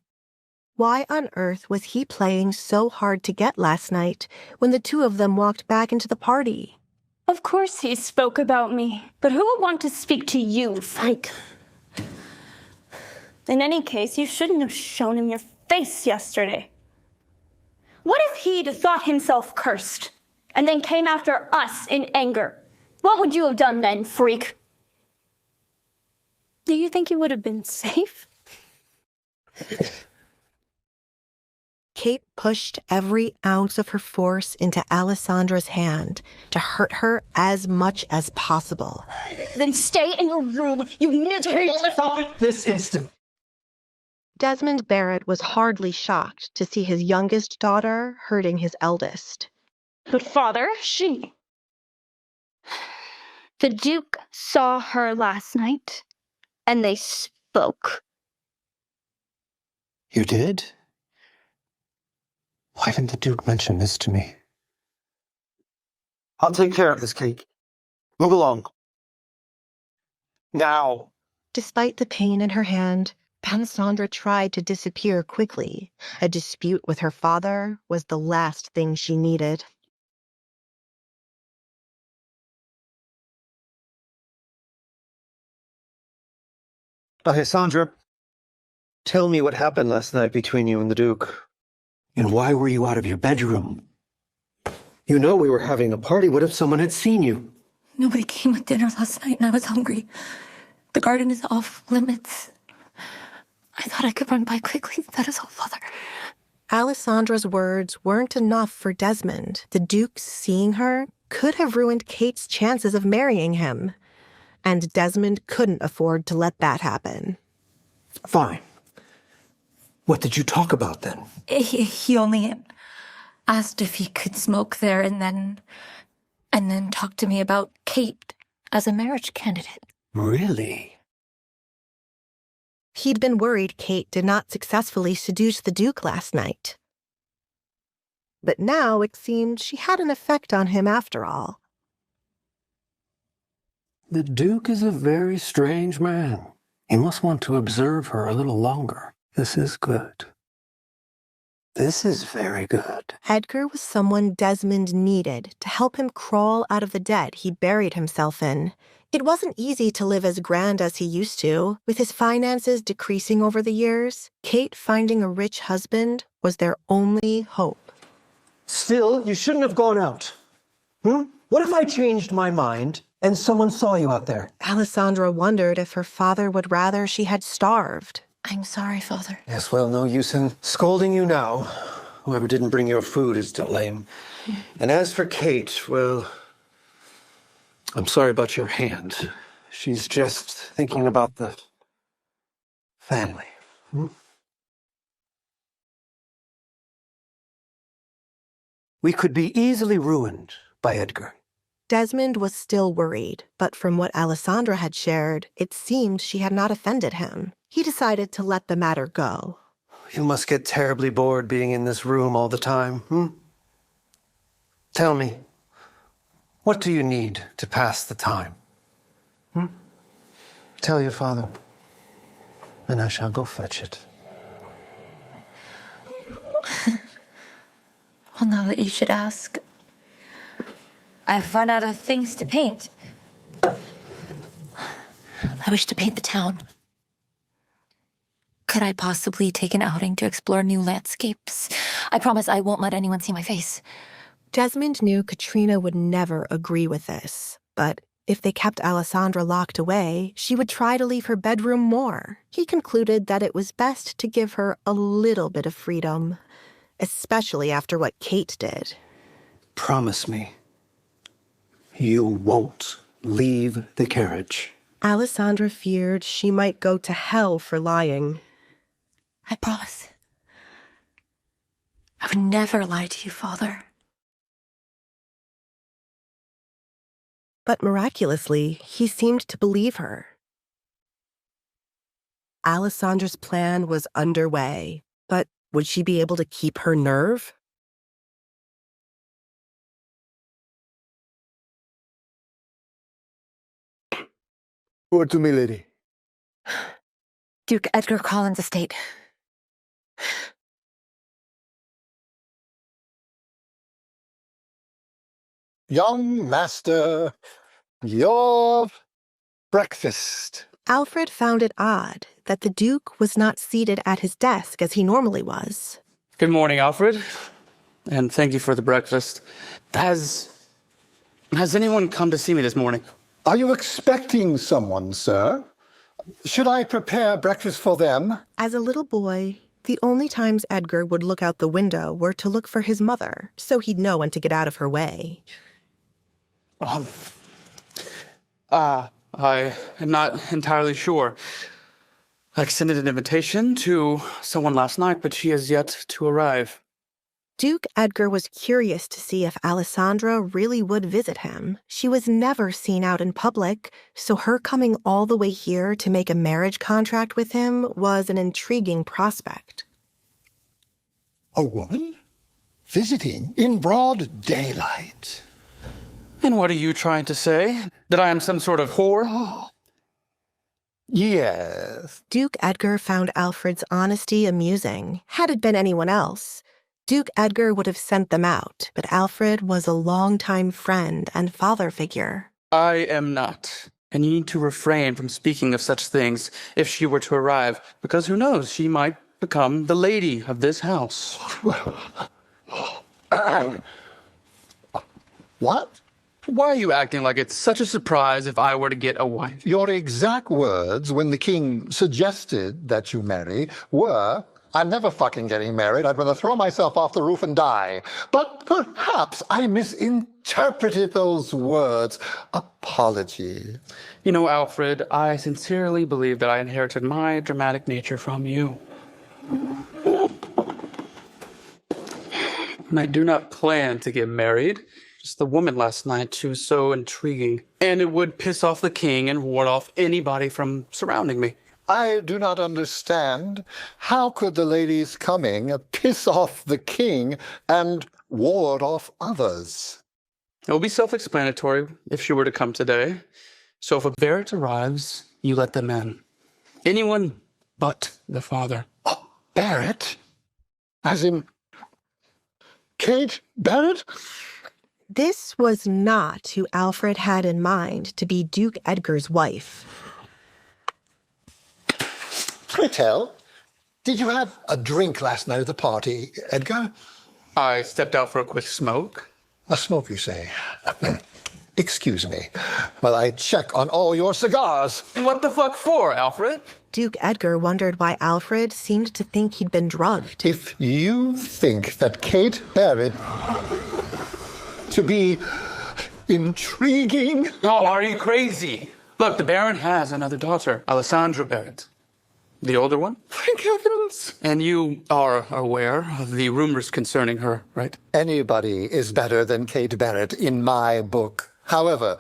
Why on earth was he playing so hard to get last night when the two of them walked back into the party? Of course he spoke about me, but who would want to speak to you, Frank? In any case, you shouldn't have shown him your face yesterday. What if he'd thought himself cursed and then came after us in anger? What would you have done then, freak? Do you think you would have been safe? Kate pushed every ounce of her force into Alisandre's hand to hurt her as much as possible. Then stay in your room, you miserable little... This instant. Desmond Barrett was hardly shocked to see his youngest daughter hurting his eldest. But father, she... The Duke saw her last night, and they spoke. You did? Why didn't the Duke mention this to me? I'll take care of this, Kate. Move along. Now. Despite the pain in her hand, Alisandre tried to disappear quickly. A dispute with her father was the last thing she needed. Alisandre, tell me what happened last night between you and the Duke. And why were you out of your bedroom? You know we were having a party. What if someone had seen you? Nobody came with dinner last night and I was hungry. The garden is off limits. I thought I could run by quickly. That is all, Father. Alisandra's words weren't enough for Desmond. The Duke seeing her could have ruined Kate's chances of marrying him. And Desmond couldn't afford to let that happen. Fine. What did you talk about then? He only asked if he could smoke there and then talk to me about Kate as a marriage candidate. Really? He'd been worried Kate did not successfully seduce the Duke last night. But now it seemed she had an effect on him after all. The Duke is a very strange man. He must want to observe her a little longer. This is good. This is very good. Edgar was someone Desmond needed to help him crawl out of the debt he buried himself in. It wasn't easy to live as grand as he used to. With his finances decreasing over the years, Kate finding a rich husband was their only hope. Still, you shouldn't have gone out. What if I changed my mind and someone saw you out there? Alisandra wondered if her father would rather she had starved. I'm sorry, Father. Yes, well, no use in scolding you now. Whoever didn't bring your food is to blame. And as for Kate, well, I'm sorry about your hand. She's just thinking about the family. We could be easily ruined by Edgar. Desmond was still worried, but from what Alisandra had shared, it seemed she had not offended him. He decided to let the matter go. You must get terribly bored being in this room all the time, Tell me, what do you need to pass the time? Tell your father, and I shall go fetch it. Well, now that you should ask, I've run out of things to paint. I wish to paint the town. Could I possibly take an outing to explore new landscapes? I promise I won't let anyone see my face. Desmond knew Katrina would never agree with this, but if they kept Alisandra locked away, she would try to leave her bedroom more. He concluded that it was best to give her a little bit of freedom, especially after what Kate did. Promise me, you won't leave the carriage. Alisandra feared she might go to hell for lying. I promise. I would never lie to you, Father. But miraculously, he seemed to believe her. Alisandra's plan was underway, but would she be able to keep her nerve? Word to me, lady. Duke Edgar Collins' estate. Young master, your breakfast. Alfred found it odd that the Duke was not seated at his desk as he normally was. Good morning, Alfred. And thank you for the breakfast. Has anyone come to see me this morning? Are you expecting someone, sir? Should I prepare breakfast for them? As a little boy, the only times Edgar would look out the window were to look for his mother, so he'd know when to get out of her way. I am not entirely sure. I extended an invitation to someone last night, but she has yet to arrive. Duke Edgar was curious to see if Alisandra really would visit him. She was never seen out in public, so her coming all the way here to make a marriage contract with him was an intriguing prospect. A woman? Visiting in broad daylight. And what are you trying to say? That I am some sort of whore? Yes. Duke Edgar found Alfred's honesty amusing. Had it been anyone else, Duke Edgar would have sent them out, but Alfred was a longtime friend and father figure. I am not. And you need to refrain from speaking of such things if she were to arrive, because who knows, she might become the lady of this house. What? Why are you acting like it's such a surprise if I were to get a wife? Your exact words when the king suggested that you marry were, I'm never fucking getting married. I'd rather throw myself off the roof and die. But perhaps I misinterpreted those words. Apology. You know, Alfred, I sincerely believe that I inherited my dramatic nature from you. And I do not plan to get married. Just the woman last night, she was so intriguing. And it would piss off the king and ward off anybody from surrounding me. I do not understand. How could the lady's coming piss off the king and ward off others? It will be self-explanatory if she were to come today. So if a Barrett arrives, you let them in. Anyone but the father. Oh, Barrett? As in Kate Barrett? This was not who Alfred had in mind to be Duke Edgar's wife. Pray tell, did you have a drink last night at the party, Edgar? I stepped out for a quick smoke. A smoke, you say? Excuse me while I check on all your cigars. What the fuck for, Alfred? Duke Edgar wondered why Alfred seemed to think he'd been drugged. If you think that Kate Barrett to be intriguing... Oh, are you crazy? Look, the Baron has another daughter, Alisandre Barrett. The older one? Thank heavens! And you are aware of the rumors concerning her, right? Anybody is better than Kate Barrett in my book. However,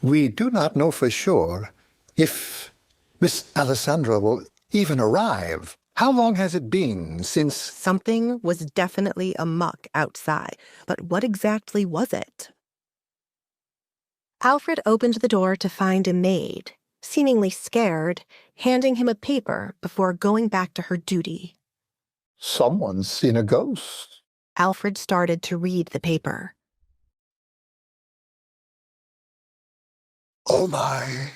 we do not know for sure if Miss Alisandre will even arrive. How long has it been since... Something was definitely amuck outside, but what exactly was it? Alfred opened the door to find a maid, seemingly scared, handing him a paper before going back to her duty. Someone's seen a ghost. Alfred started to read the paper. Oh my.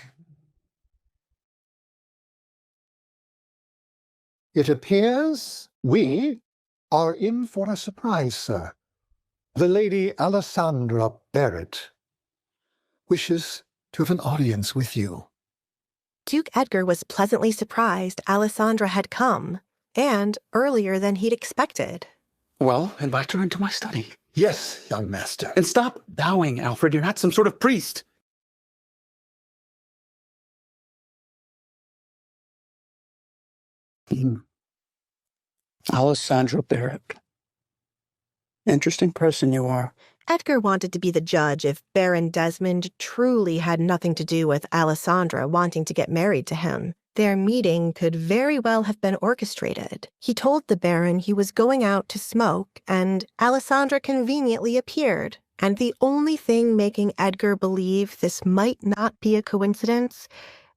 It appears we are in for a surprise, sir. The Lady Alisandre Barrett wishes to have an audience with you. Duke Edgar was pleasantly surprised Alisandre had come, and earlier than he'd expected. Well, invite her into my study. Yes, young master. And stop bowing, Alfred. You're not some sort of priest. Alisandre Barrett. Interesting person you are. Edgar wanted to be the judge if Baron Desmond truly had nothing to do with Alisandre wanting to get married to him. Their meeting could very well have been orchestrated. He told the Baron he was going out to smoke, and Alisandre conveniently appeared. And the only thing making Edgar believe this might not be a coincidence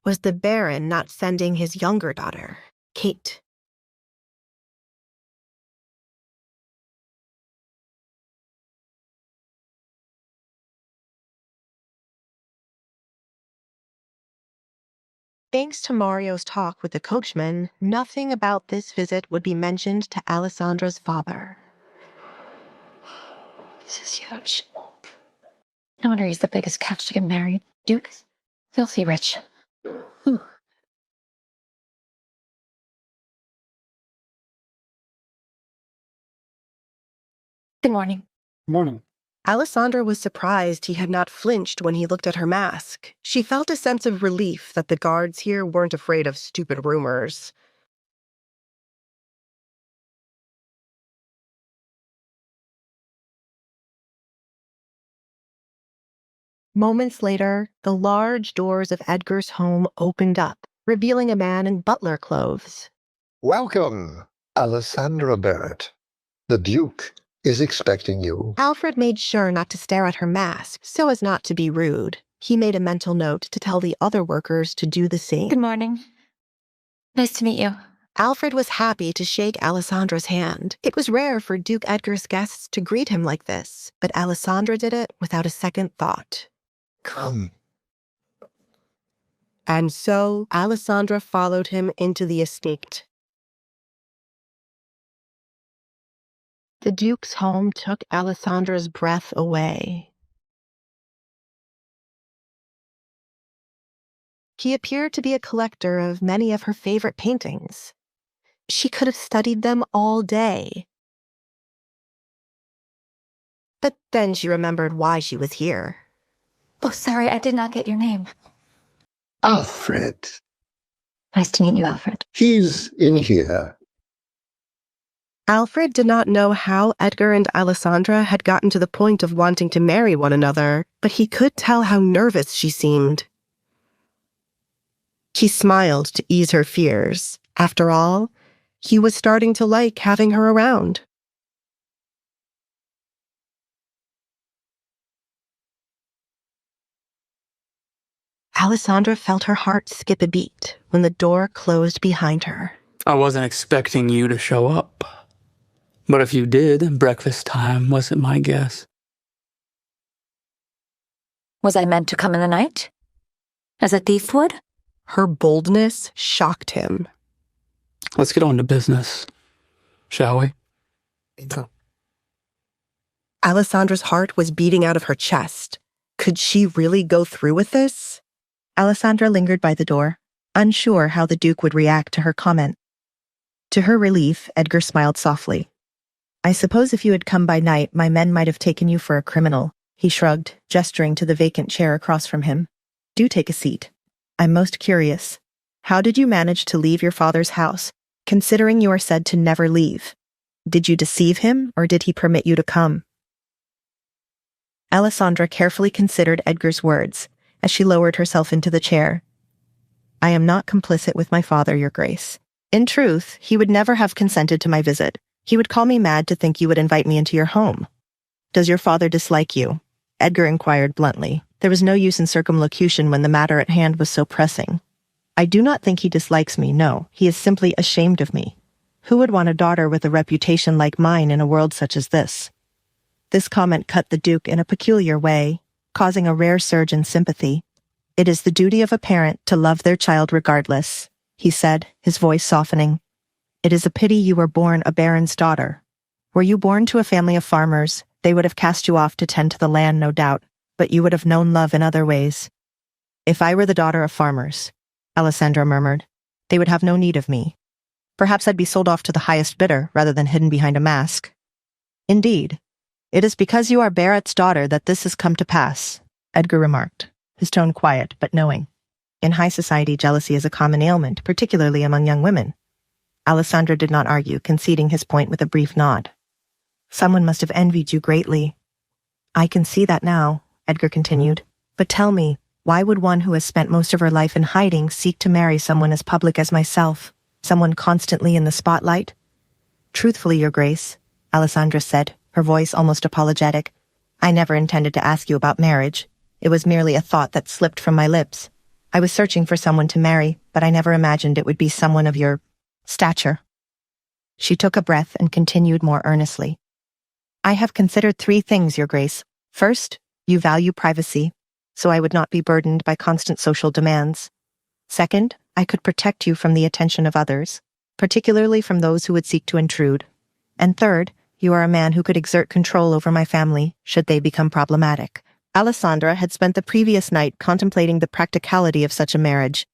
was the Baron not sending his younger daughter, Kate. Thanks to Mario's talk with the coachman, nothing about this visit would be mentioned to Alisandre's father. This is huge. No wonder he's the biggest catch to get married. Duke, filthy rich. Whew. Good morning. Morning. Alisandre was surprised he had not flinched when he looked at her mask. She felt a sense of relief that the guards here weren't afraid of stupid rumors. Moments later, the large doors of Edgar's home opened up, revealing a man in butler clothes. Welcome, Alisandre Barrett. The Duke is expecting you. Alfred made sure not to stare at her mask, so as not to be rude. He made a mental note to tell the other workers to do the same. Good morning. Nice to meet you. Alfred was happy to shake Alisandre's hand. It was rare for Duke Edgar's guests to greet him like this, but Alisandre did it without a second thought. Come. And so Alisandre followed him into the estate. The Duke's home took Alisandra's breath away. He appeared to be a collector of many of her favorite paintings. She could have studied them all day. But then she remembered why she was here. Oh, sorry, I did not get your name. Alfred. Nice to meet you, Alfred. He's in here. Alfred did not know how Edgar and Alisandra had gotten to the point of wanting to marry one another, but he could tell how nervous she seemed. He smiled to ease her fears. After all, he was starting to like having her around. Alisandra felt her heart skip a beat when the door closed behind her. I wasn't expecting you to show up. But if you did, breakfast time wasn't my guess. Was I meant to come in the night? As a thief would? Her boldness shocked him. Let's get on to business, shall we? Alisandra's heart was beating out of her chest. Could she really go through with this? Alisandra lingered by the door, unsure how the Duke would react to her comment. To her relief, Edgar smiled softly. I suppose if you had come by night, my men might have taken you for a criminal, he shrugged, gesturing to the vacant chair across from him. Do take a seat. I'm most curious. How did you manage to leave your father's house, considering you are said to never leave? Did you deceive him, or did he permit you to come? Alisandra carefully considered Edgar's words as she lowered herself into the chair. I am not complicit with my father, Your Grace. In truth, he would never have consented to my visit. He would call me mad to think you would invite me into your home. Does your father dislike you? Edgar inquired bluntly. There was no use in circumlocution when the matter at hand was so pressing. I do not think he dislikes me, no. He is simply ashamed of me. Who would want a daughter with a reputation like mine in a world such as this? This comment cut the Duke in a peculiar way, causing a rare surge in sympathy. It is the duty of a parent to love their child regardless, he said, his voice softening. It is a pity you were born a baron's daughter. Were you born to a family of farmers, they would have cast you off to tend to the land, no doubt, but you would have known love in other ways. If I were the daughter of farmers, Alisandra murmured, they would have no need of me. Perhaps I'd be sold off to the highest bidder rather than hidden behind a mask. Indeed, it is because you are Barrett's daughter that this has come to pass, Edgar remarked, his tone quiet but knowing. In high society, jealousy is a common ailment, particularly among young women. Alisandra did not argue, conceding his point with a brief nod. Someone must have envied you greatly. I can see that now, Edgar continued. But tell me, why would one who has spent most of her life in hiding seek to marry someone as public as myself, someone constantly in the spotlight? Truthfully, Your Grace, Alisandra said, her voice almost apologetic, I never intended to ask you about marriage. It was merely a thought that slipped from my lips. I was searching for someone to marry, but I never imagined it would be someone of your stature. She took a breath and continued more earnestly. I have considered 3 things, Your Grace. First, you value privacy, so I would not be burdened by constant social demands. Second, I could protect you from the attention of others, particularly from those who would seek to intrude. And third, you are a man who could exert control over my family, should they become problematic. Alisandra had spent the previous night contemplating the practicality of such a marriage.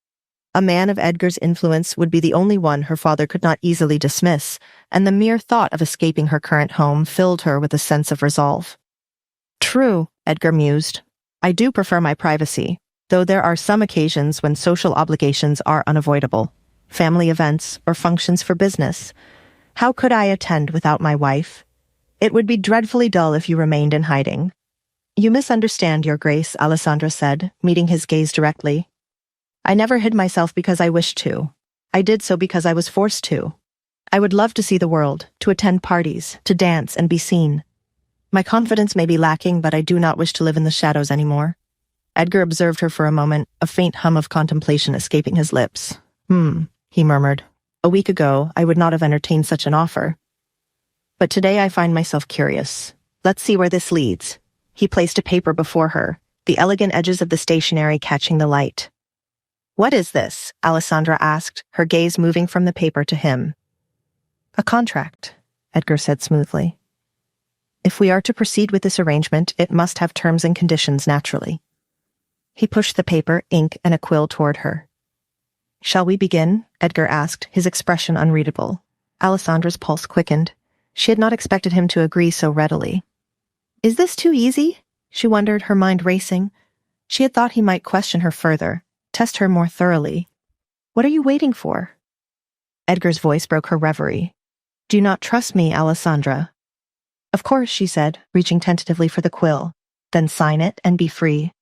A man of Edgar's influence would be the only one her father could not easily dismiss, and the mere thought of escaping her current home filled her with a sense of resolve. True, Edgar mused. I do prefer my privacy, though there are some occasions when social obligations are unavoidable. Family events or functions for business. How could I attend without my wife? It would be dreadfully dull if you remained in hiding. You misunderstand, Your Grace, Alisandra said, meeting his gaze directly. I never hid myself because I wished to. I did so because I was forced to. I would love to see the world, to attend parties, to dance and be seen. My confidence may be lacking, but I do not wish to live in the shadows anymore. Edgar observed her for a moment, a faint hum of contemplation escaping his lips. He murmured. A week ago, I would not have entertained such an offer. But today I find myself curious. Let's see where this leads. He placed a paper before her, the elegant edges of the stationery catching the light. What is this? Alisandra asked, her gaze moving from the paper to him. A contract, Edgar said smoothly. If we are to proceed with this arrangement, it must have terms and conditions naturally. He pushed the paper, ink, and a quill toward her. Shall we begin? Edgar asked, his expression unreadable. Alisandra's pulse quickened. She had not expected him to agree so readily. Is this too easy? She wondered, her mind racing. She had thought he might question her further, test her more thoroughly. What are you waiting for? Edgar's voice broke her reverie. Do you not trust me, Alisandra? Of course, she said, reaching tentatively for the quill. Then sign it and be free.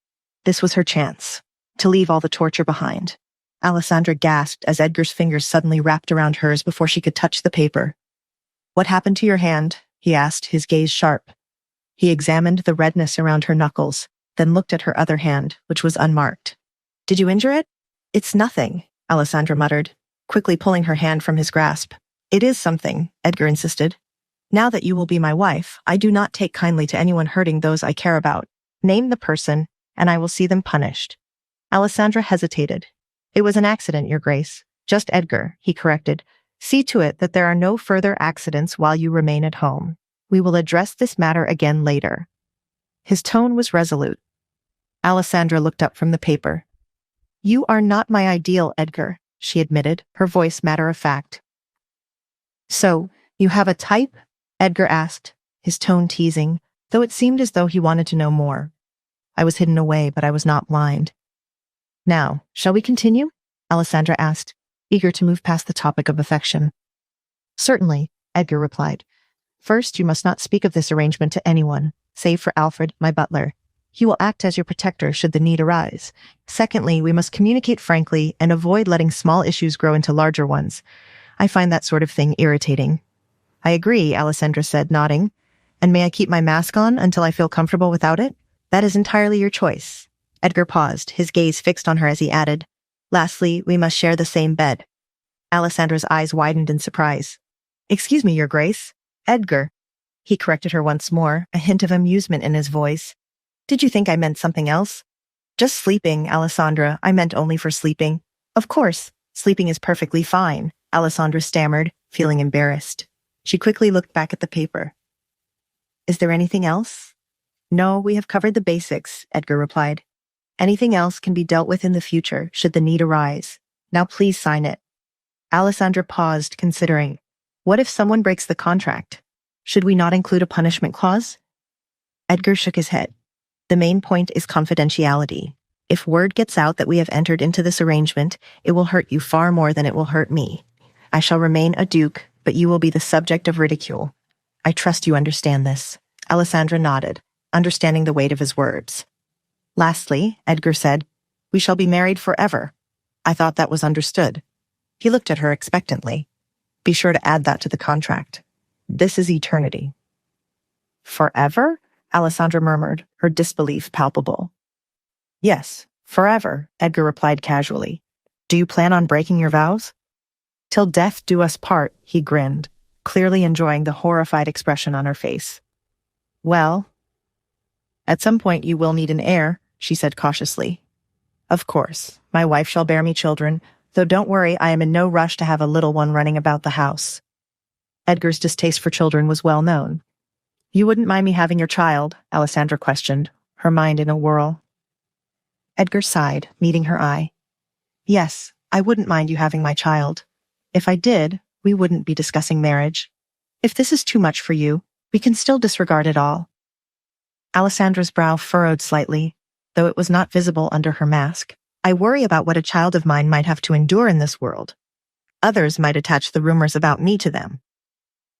This was her chance, to leave all the torture behind. Alisandra gasped as Edgar's fingers suddenly wrapped around hers before she could touch the paper. What happened to your hand? He asked, his gaze sharp. He examined the redness around her knuckles, then looked at her other hand, which was unmarked. Did you injure it? It's nothing, Alisandra muttered, quickly pulling her hand from his grasp. It is something, Edgar insisted. Now that you will be my wife, I do not take kindly to anyone hurting those I care about. Name the person, and I will see them punished. Alisandra hesitated. It was an accident, Your Grace. Just Edgar, he corrected. See to it that there are no further accidents while you remain at home. We will address this matter again later. His tone was resolute. Alisandra looked up from the paper. You are not my ideal, Edgar, she admitted, her voice matter-of-fact. So, you have a type? Edgar asked, his tone teasing, though it seemed as though he wanted to know more. I was hidden away, but I was not blind. Now, shall we continue? Alisandra asked, eager to move past the topic of affection. Certainly, Edgar replied. First, you must not speak of this arrangement to anyone, save for Alfred, my butler. He will act as your protector should the need arise. Secondly, we must communicate frankly and avoid letting small issues grow into larger ones. I find that sort of thing irritating. I agree, Alisandra said, nodding. And may I keep my mask on until I feel comfortable without it? That is entirely your choice. Edgar paused, his gaze fixed on her as he added, Lastly, we must share the same bed. Alisandra's eyes widened in surprise. Excuse me, Your Grace. Edgar. He corrected her once more, a hint of amusement in his voice. Did you think I meant something else? Just sleeping, Alisandra. I meant only for sleeping. Of course, sleeping is perfectly fine, Alisandra stammered, feeling embarrassed. She quickly looked back at the paper. Is there anything else? No, we have covered the basics, Edgar replied. Anything else can be dealt with in the future, should the need arise. Now please sign it. Alisandra paused, considering. What if someone breaks the contract? Should we not include a punishment clause? Edgar shook his head. The main point is confidentiality. If word gets out that we have entered into this arrangement, it will hurt you far more than it will hurt me. I shall remain a duke, but you will be the subject of ridicule. I trust you understand this. Alisandra nodded, understanding the weight of his words. Lastly, Edgar said, we shall be married forever. I thought that was understood. He looked at her expectantly. Be sure to add that to the contract. This is eternity. Forever? Alisandra murmured, her disbelief palpable. Yes, forever, Edgar replied casually. Do you plan on breaking your vows? Till death do us part, he grinned, clearly enjoying the horrified expression on her face. Well, at some point you will need an heir, she said cautiously. Of course, my wife shall bear me children, though don't worry, I am in no rush to have a little one running about the house. Edgar's distaste for children was well known. You wouldn't mind me having your child? Alisandra questioned, her mind in a whirl. Edgar sighed, meeting her eye. Yes, I wouldn't mind you having my child. If I did, we wouldn't be discussing marriage. If this is too much for you, we can still disregard it all. Alisandra's brow furrowed slightly, though it was not visible under her mask. I worry about what a child of mine might have to endure in this world. Others might attach the rumors about me to them.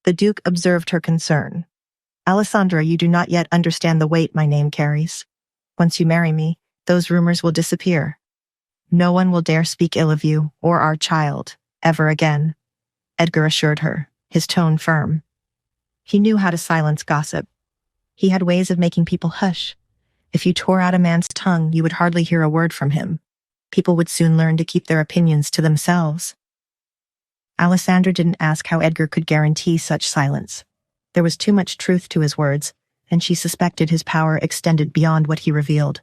The Duke observed her concern. Alisandra, you do not yet understand the weight my name carries. Once you marry me, those rumors will disappear. No one will dare speak ill of you or our child, ever again, Edgar assured her, his tone firm. He knew how to silence gossip. He had ways of making people hush. If you tore out a man's tongue, you would hardly hear a word from him. People would soon learn to keep their opinions to themselves. Alisandra didn't ask how Edgar could guarantee such silence. There was too much truth to his words, and she suspected his power extended beyond what he revealed.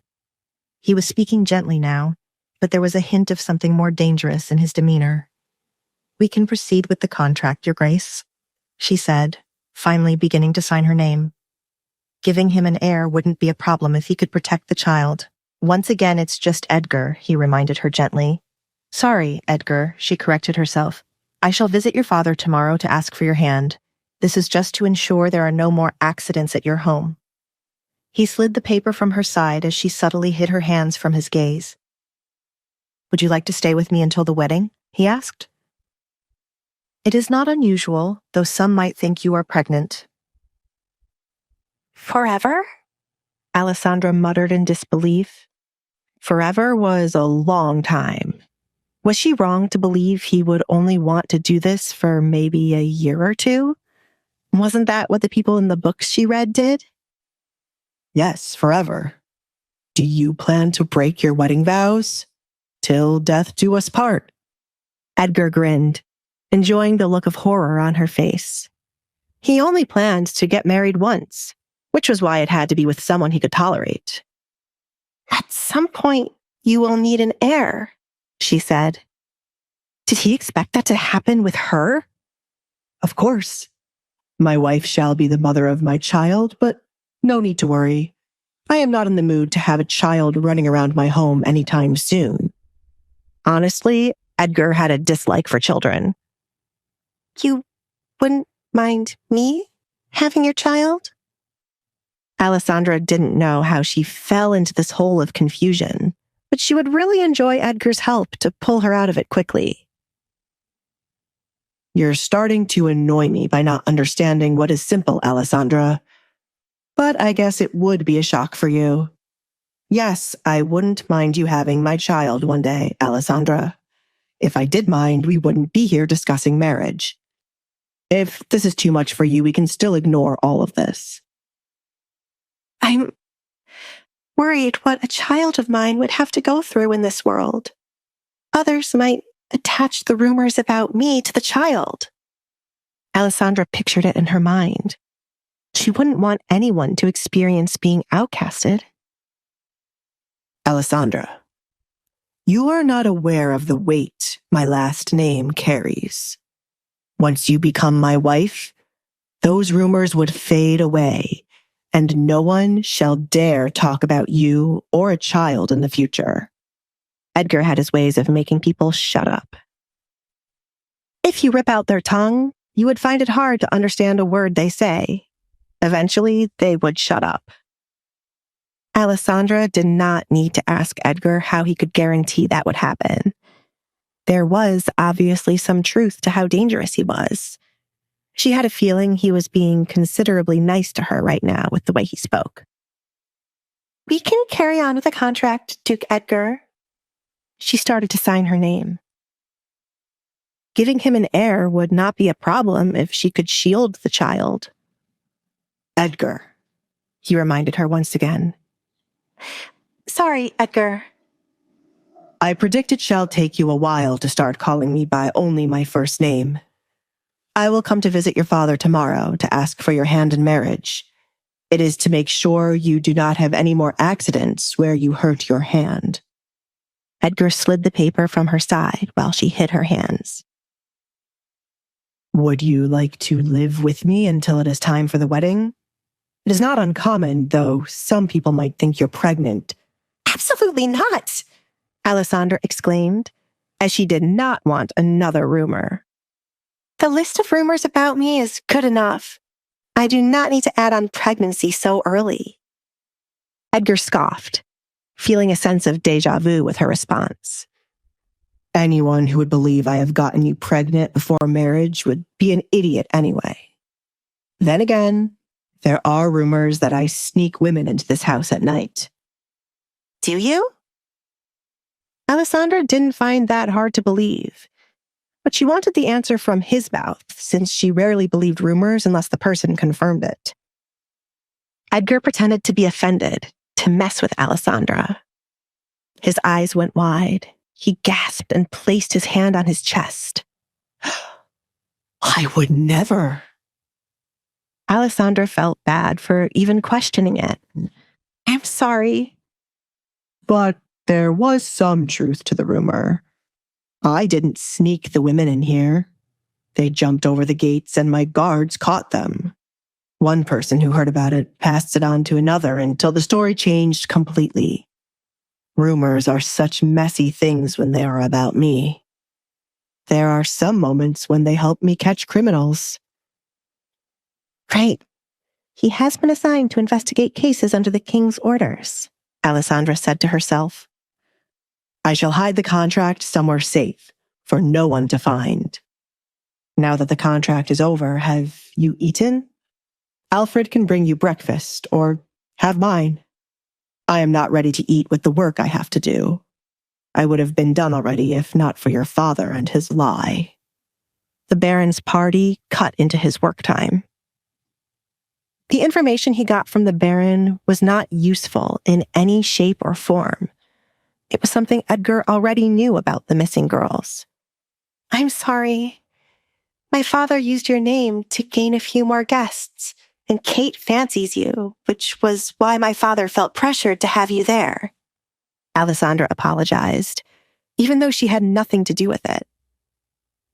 He was speaking gently now, but there was a hint of something more dangerous in his demeanor. We can proceed with the contract, Your Grace, she said, finally beginning to sign her name. Giving him an heir wouldn't be a problem if he could protect the child. Once again, it's just Edgar, he reminded her gently. Sorry, Edgar, she corrected herself. I shall visit your father tomorrow to ask for your hand. This is just to ensure there are no more accidents at your home. He slid the paper from her side as she subtly hid her hands from his gaze. Would you like to stay with me until the wedding? He asked. It is not unusual, though some might think you are pregnant. Forever? Alisandre muttered in disbelief. Forever was a long time. Was she wrong to believe he would only want to do this for maybe a year or two? Wasn't that what the people in the books she read did? Yes, forever. Do you plan to break your wedding vows? Till death do us part. Edgar grinned, enjoying the look of horror on her face. He only planned to get married once, which was why it had to be with someone he could tolerate. At some point, you will need an heir, she said. Did he expect that to happen with her? Of course. My wife shall be the mother of my child, but no need to worry. I am not in the mood to have a child running around my home anytime soon. Honestly, Edgar had a dislike for children. You wouldn't mind me having your child? Alisandre didn't know how she fell into this hole of confusion, but she would really enjoy Edgar's help to pull her out of it quickly. You're starting to annoy me by not understanding what is simple, Alisandre. But I guess it would be a shock for you. Yes, I wouldn't mind you having my child one day, Alisandre. If I did mind, we wouldn't be here discussing marriage. If this is too much for you, we can still ignore all of this. I'm worried what a child of mine would have to go through in this world. Others might attach the rumors about me to the child. Alisandre pictured it in her mind. She wouldn't want anyone to experience being outcasted. Alisandre, you are not aware of the weight my last name carries. Once you become my wife, those rumors would fade away, and no one shall dare talk about you or a child in the future. Edgar had his ways of making people shut up. If you rip out their tongue, you would find it hard to understand a word they say. Eventually, they would shut up. Alisandre did not need to ask Edgar how he could guarantee that would happen. There was obviously some truth to how dangerous he was. She had a feeling he was being considerably nice to her right now with the way he spoke. We can carry on with the contract, Duke Edgar. She started to sign her name. Giving him an heir would not be a problem if she could shield the child. Edgar, he reminded her once again. Sorry, Edgar. I predict it shall take you a while to start calling me by only my first name. I will come to visit your father tomorrow to ask for your hand in marriage. It is to make sure you do not have any more accidents where you hurt your hand. Edgar slid the paper from her side while she hid her hands. Would you like to live with me until it is time for the wedding? It is not uncommon, though some people might think you're pregnant. Absolutely not, Alisandre exclaimed, as she did not want another rumor. The list of rumors about me is good enough. I do not need to add on pregnancy so early. Edgar scoffed, feeling a sense of déjà vu with her response. Anyone who would believe I have gotten you pregnant before marriage would be an idiot anyway. Then again, there are rumors that I sneak women into this house at night. Do you? Alisandre didn't find that hard to believe, but she wanted the answer from his mouth since she rarely believed rumors unless the person confirmed it. Edgar pretended to be offended, to mess with Alisandre. His eyes went wide. He gasped and placed his hand on his chest. I would never. Alisandre felt bad for even questioning it. I'm sorry. But there was some truth to the rumor. I didn't sneak the women in here. They jumped over the gates and my guards caught them. One person who heard about it passed it on to another until the story changed completely. Rumors are such messy things when they are about me. There are some moments when they help me catch criminals. Right. He has been assigned to investigate cases under the king's orders, Alisandre said to herself. I shall hide the contract somewhere safe for no one to find. Now that the contract is over, have you eaten? Alfred can bring you breakfast, or have mine. I am not ready to eat with the work I have to do. I would have been done already if not for your father and his lie. The Baron's party cut into his work time. The information he got from the Baron was not useful in any shape or form. It was something Edgar already knew about the missing girls. I'm sorry. My father used your name to gain a few more guests, and Kate fancies you, which was why my father felt pressured to have you there. Alisandre apologized, even though she had nothing to do with it.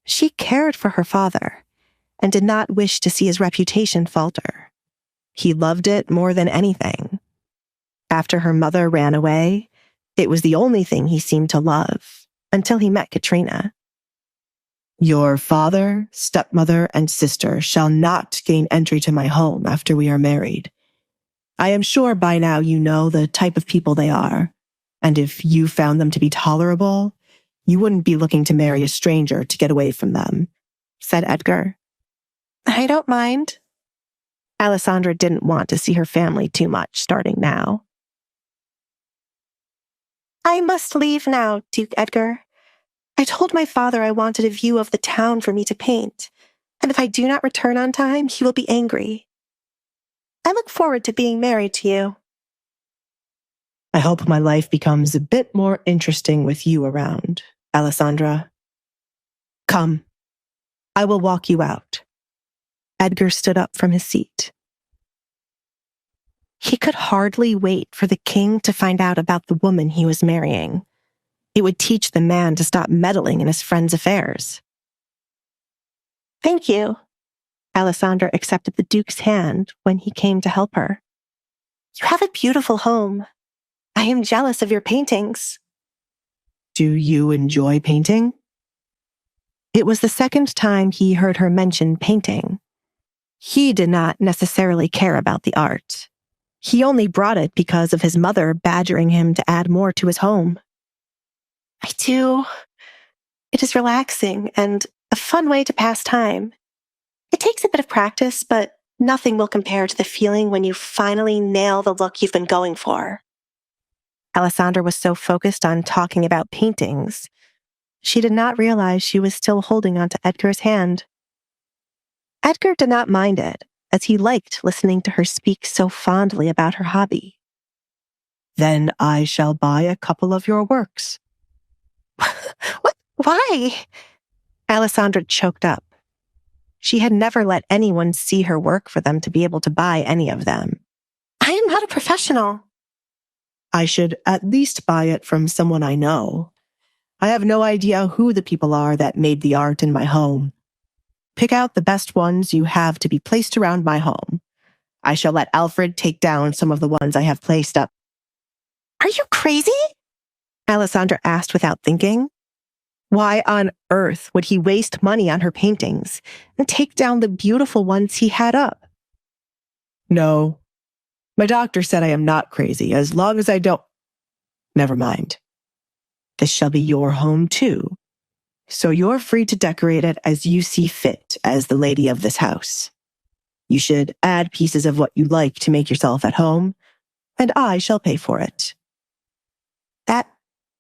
She cared for her father and did not wish to see his reputation falter. He loved it more than anything. After her mother ran away, it was the only thing he seemed to love, until he met Katrina. Your father, stepmother, and sister shall not gain entry to my home after we are married. I am sure by now you know the type of people they are, and if you found them to be tolerable, you wouldn't be looking to marry a stranger to get away from them, said Edgar. I don't mind. Alisandre didn't want to see her family too much starting now. I must leave now, Duke Edgar. I told my father I wanted a view of the town for me to paint, and if I do not return on time, he will be angry. I look forward to being married to you. I hope my life becomes a bit more interesting with you around, Alisandre. Come, I will walk you out. Edgar stood up from his seat. He could hardly wait for the king to find out about the woman he was marrying. It would teach the man to stop meddling in his friend's affairs. Thank you. Alisandre accepted the Duke's hand when he came to help her. You have a beautiful home. I am jealous of your paintings. Do you enjoy painting? It was the second time he heard her mention painting. He did not necessarily care about the art. He only brought it because of his mother badgering him to add more to his home. I do. It is relaxing and a fun way to pass time. It takes a bit of practice, but nothing will compare to the feeling when you finally nail the look you've been going for. Alisandre was so focused on talking about paintings, she did not realize she was still holding onto Edgar's hand. Edgar did not mind it, as he liked listening to her speak so fondly about her hobby. Then I shall buy a couple of your works. What? Why? Alisandre choked up. She had never let anyone see her work for them to be able to buy any of them. I am not a professional. I should at least buy it from someone I know. I have no idea who the people are that made the art in my home. Pick out the best ones you have to be placed around my home. I shall let Alfred take down some of the ones I have placed up. Are you crazy? Alisandre asked without thinking. Why on earth would he waste money on her paintings and take down the beautiful ones he had up? No. My doctor said I am not crazy as long as I don't... Never mind. This shall be your home too. So you're free to decorate it as you see fit as the lady of this house. You should add pieces of what you like to make yourself at home, and I shall pay for it. That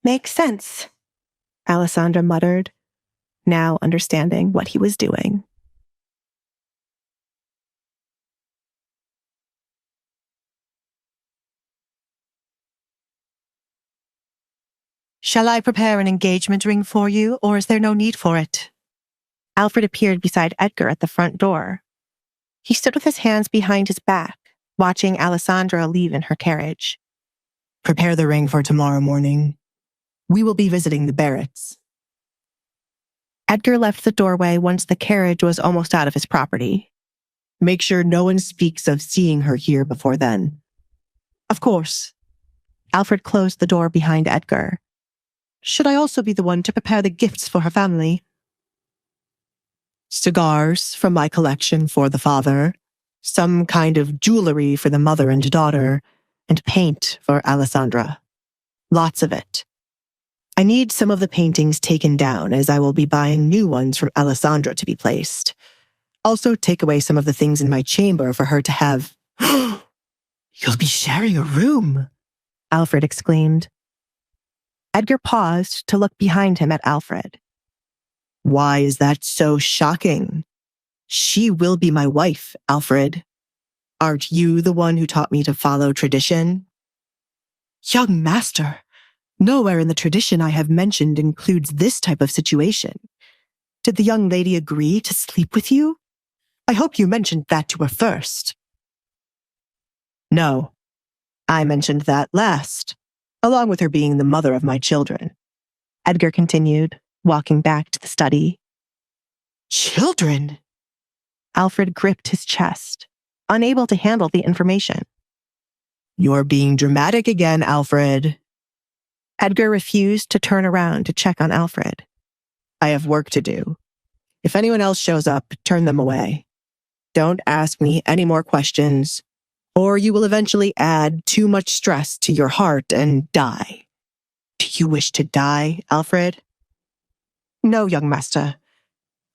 makes sense, Alisandre muttered, now understanding what he was doing. Shall I prepare an engagement ring for you, or is there no need for it? Alfred appeared beside Edgar at the front door. He stood with his hands behind his back, watching Alisandre leave in her carriage. Prepare the ring for tomorrow morning. We will be visiting the Barretts. Edgar left the doorway once the carriage was almost out of his property. Make sure no one speaks of seeing her here before then. Of course. Alfred closed the door behind Edgar. Should I also be the one to prepare the gifts for her family? Cigars from my collection for the father, some kind of jewelry for the mother and daughter, and paint for Alisandra. Lots of it. I need some of the paintings taken down, as I will be buying new ones from Alisandra to be placed. Also take away some of the things in my chamber for her to have. You'll be sharing a room, Alfred exclaimed. Edgar paused to look behind him at Alfred. Why is that so shocking? She will be my wife, Alfred. Aren't you the one who taught me to follow tradition? Young master, nowhere in the tradition I have mentioned includes this type of situation. Did the young lady agree to sleep with you? I hope you mentioned that to her first. No, I mentioned that last, along with her being the mother of my children. Edgar continued, walking back to the study. Children? Alfred gripped his chest, unable to handle the information. You're being dramatic again, Alfred. Edgar refused to turn around to check on Alfred. I have work to do. If anyone else shows up, turn them away. Don't ask me any more questions, or you will eventually add too much stress to your heart and die. Do you wish to die, Alfred? No, young master.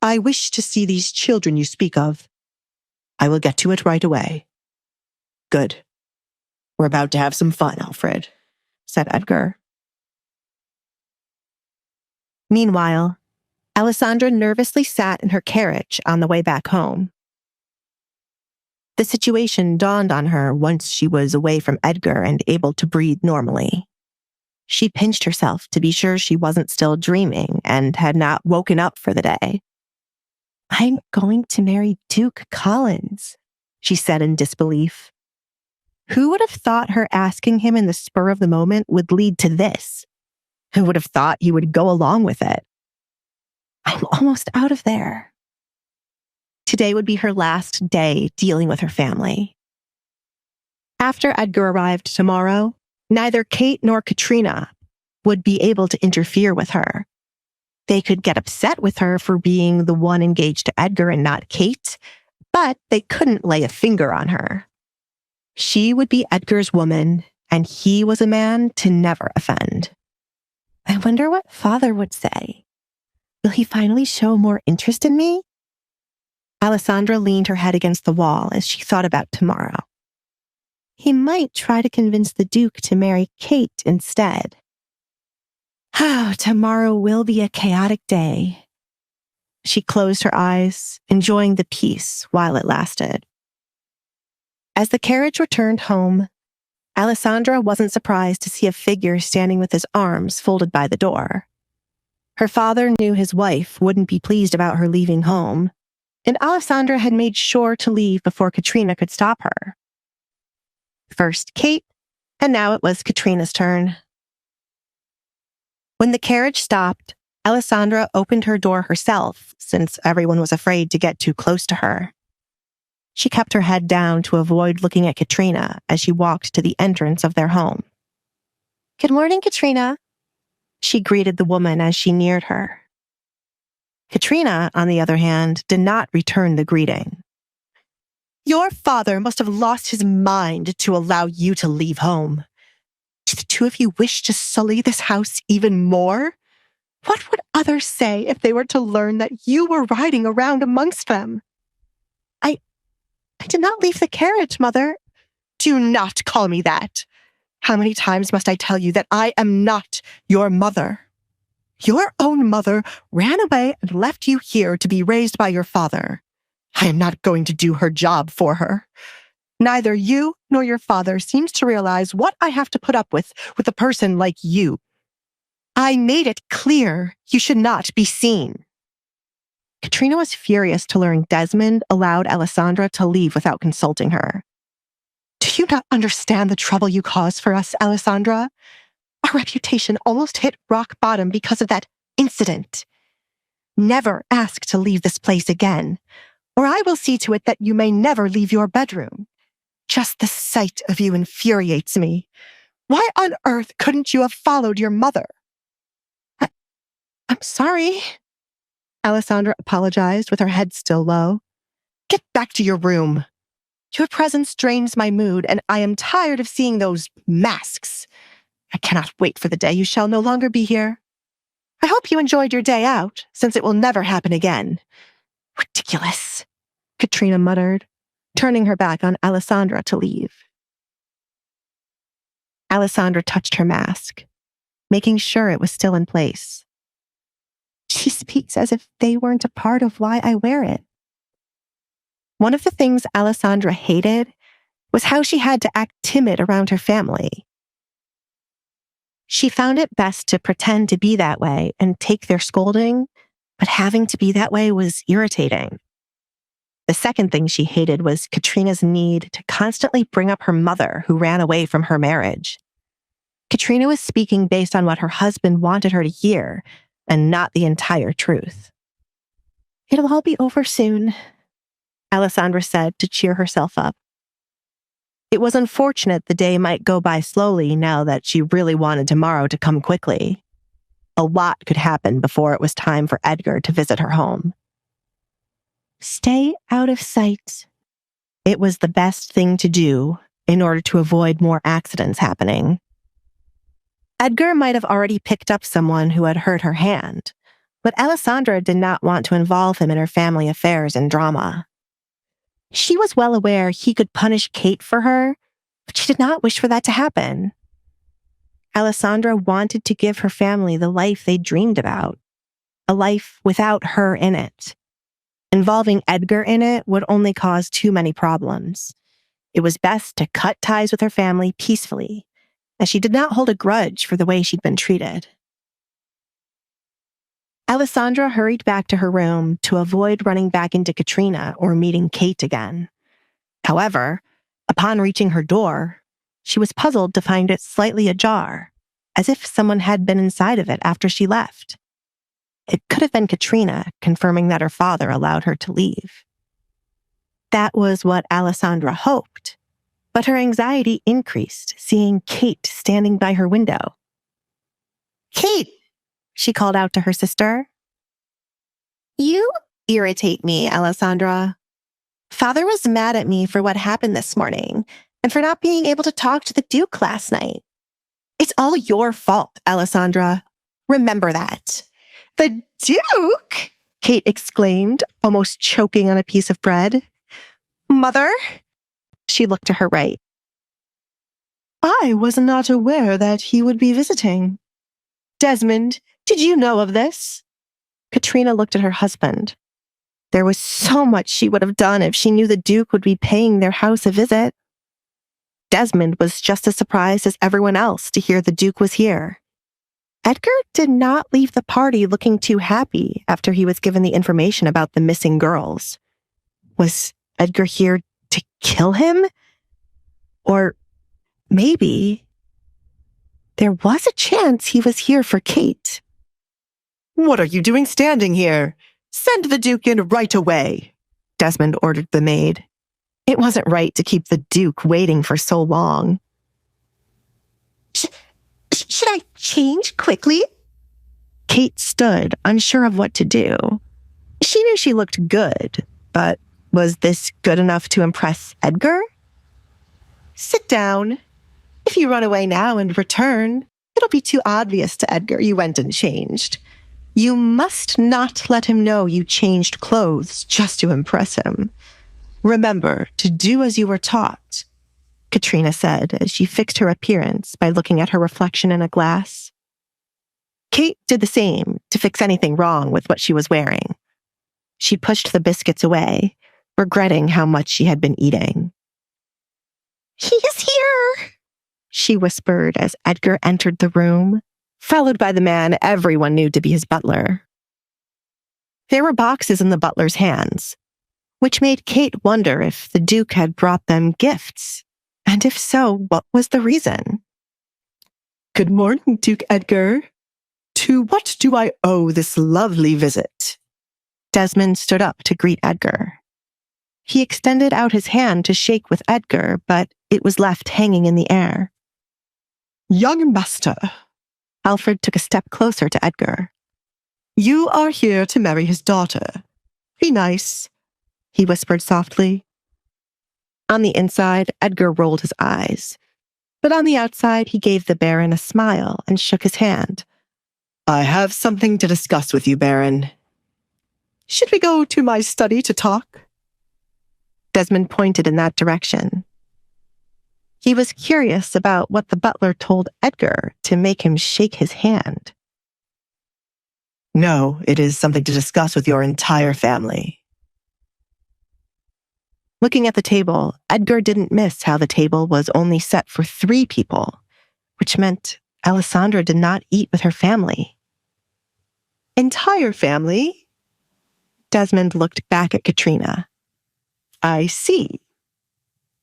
I wish to see these children you speak of. I will get to it right away. Good. We're about to have some fun, Alfred, said Edgar. Meanwhile, Alisandra nervously sat in her carriage on the way back home. The situation dawned on her once she was away from Edgar and able to breathe normally. She pinched herself to be sure she wasn't still dreaming and had not woken up for the day. I'm going to marry Duke Collins, she said in disbelief. Who would have thought her asking him in the spur of the moment would lead to this? Who would have thought he would go along with it? I'm almost out of there. Today would be her last day dealing with her family. After Edgar arrived tomorrow, neither Kate nor Katrina would be able to interfere with her. They could get upset with her for being the one engaged to Edgar and not Kate, but they couldn't lay a finger on her. She would be Edgar's woman, and he was a man to never offend. I wonder what father would say. Will he finally show more interest in me? Alisandra leaned her head against the wall as she thought about tomorrow. He might try to convince the Duke to marry Kate instead. Oh, tomorrow will be a chaotic day. She closed her eyes, enjoying the peace while it lasted. As the carriage returned home, Alisandra wasn't surprised to see a figure standing with his arms folded by the door. Her father knew his wife wouldn't be pleased about her leaving home, and Alisandra had made sure to leave before Katrina could stop her. First Kate, and now it was Katrina's turn. When the carriage stopped, Alisandra opened her door herself, since everyone was afraid to get too close to her. She kept her head down to avoid looking at Katrina as she walked to the entrance of their home. Good morning, Katrina, she greeted the woman as she neared her. Katrina, on the other hand, did not return the greeting. Your father must have lost his mind to allow you to leave home. Do the two of you wish to sully this house even more? What would others say if they were to learn that you were riding around amongst them? I did not leave the carriage, Mother. Do not call me that. How many times must I tell you that I am not your mother? Your own mother ran away and left you here to be raised by your father. I am not going to do her job for her. Neither you nor your father seems to realize what I have to put up with a person like you. I made it clear you should not be seen. Katrina was furious to learn Desmond allowed Alisandra to leave without consulting her. Do you not understand the trouble you caused for us, Alisandra? Our reputation almost hit rock bottom because of that incident. Never ask to leave this place again. or I will see to it that you may never leave your bedroom. Just the sight of you infuriates me. Why on earth couldn't you have followed your mother? I'm sorry. Alisandre apologized with her head still low. Get back to your room. Your presence drains my mood, and I am tired of seeing those masks. I cannot wait for the day you shall no longer be here. I hope you enjoyed your day out, since it will never happen again. Ridiculous, Katrina muttered, turning her back on Alisandre to leave. Alisandre touched her mask, making sure it was still in place. She speaks as if they weren't a part of why I wear it. One of the things Alisandre hated was how she had to act timid around her family. She found it best to pretend to be that way and take their scolding, but having to be that way was irritating. The second thing she hated was Katrina's need to constantly bring up her mother who ran away from her marriage. Katrina was speaking based on what her husband wanted her to hear, and not the entire truth. It'll all be over soon, Alisandre said to cheer herself up. It was unfortunate the day might go by slowly now that she really wanted tomorrow to come quickly. A lot could happen before it was time for Edgar to visit her home. Stay out of sight. It was the best thing to do in order to avoid more accidents happening. Edgar might have already picked up someone who had hurt her hand, but Alisandre did not want to involve him in her family affairs and drama. She was well aware he could punish Kate for her, but she did not wish for that to happen. Alisandre wanted to give her family the life they dreamed about, a life without her in it. Involving Edgar in it would only cause too many problems. It was best to cut ties with her family peacefully, as she did not hold a grudge for the way she'd been treated. Alisandre hurried back to her room to avoid running back into Katrina or meeting Kate again. However, upon reaching her door, she was puzzled to find it slightly ajar, as if someone had been inside of it after she left. It could have been Katrina confirming that her father allowed her to leave. That was what Alisandre hoped, but her anxiety increased seeing Kate standing by her window. Kate! She called out to her sister. You irritate me, Alisandre. Father was mad at me for what happened this morning and for not being able to talk to the Duke last night. It's all your fault, Alisandre. Remember that. The Duke? Kate exclaimed, almost choking on a piece of bread. Mother? She looked to her right. I was not aware that he would be visiting. Desmond, did you know of this? Katrina looked at her husband. There was so much she would have done if she knew the Duke would be paying their house a visit. Desmond was just as surprised as everyone else to hear the Duke was here. Edgar did not leave the party looking too happy after he was given the information about the missing girls. Was Edgar here to kill him? Or maybe there was a chance he was here for Kate. What are you doing standing here? Send the Duke in right away, Desmond ordered the maid. It wasn't right to keep the Duke waiting for so long. Should I change quickly? Kate stood, unsure of what to do. She knew she looked good, but was this good enough to impress Edgar? Sit down. If you run away now and return, it'll be too obvious to Edgar you went and changed. You must not let him know you changed clothes just to impress him. Remember to do as you were taught, Katrina said as she fixed her appearance by looking at her reflection in a glass. Kate did the same to fix anything wrong with what she was wearing. She pushed the biscuits away, regretting how much she had been eating. He is here, she whispered as Edgar entered the room, followed by the man everyone knew to be his butler. There were boxes in the butler's hands, which made Kate wonder if the Duke had brought them gifts, and if so, what was the reason? Good morning, Duke Edgar. To what do I owe this lovely visit? Desmond stood up to greet Edgar. He extended out his hand to shake with Edgar, but it was left hanging in the air. Young master, Alfred took a step closer to Edgar. you are here to marry his daughter. Be nice, he whispered softly. On the inside, Edgar rolled his eyes, but on the outside, he gave the Baron a smile and shook his hand. I have something to discuss with you, Baron. Should we go to my study to talk? Desmond pointed in that direction. He was curious about what the butler told Edgar to make him shake his hand. No, it is something to discuss with your entire family. Looking at the table, Edgar didn't miss how the table was only set for 3 people, which meant Alisandre did not eat with her family. Entire family? Desmond looked back at Katrina. I see.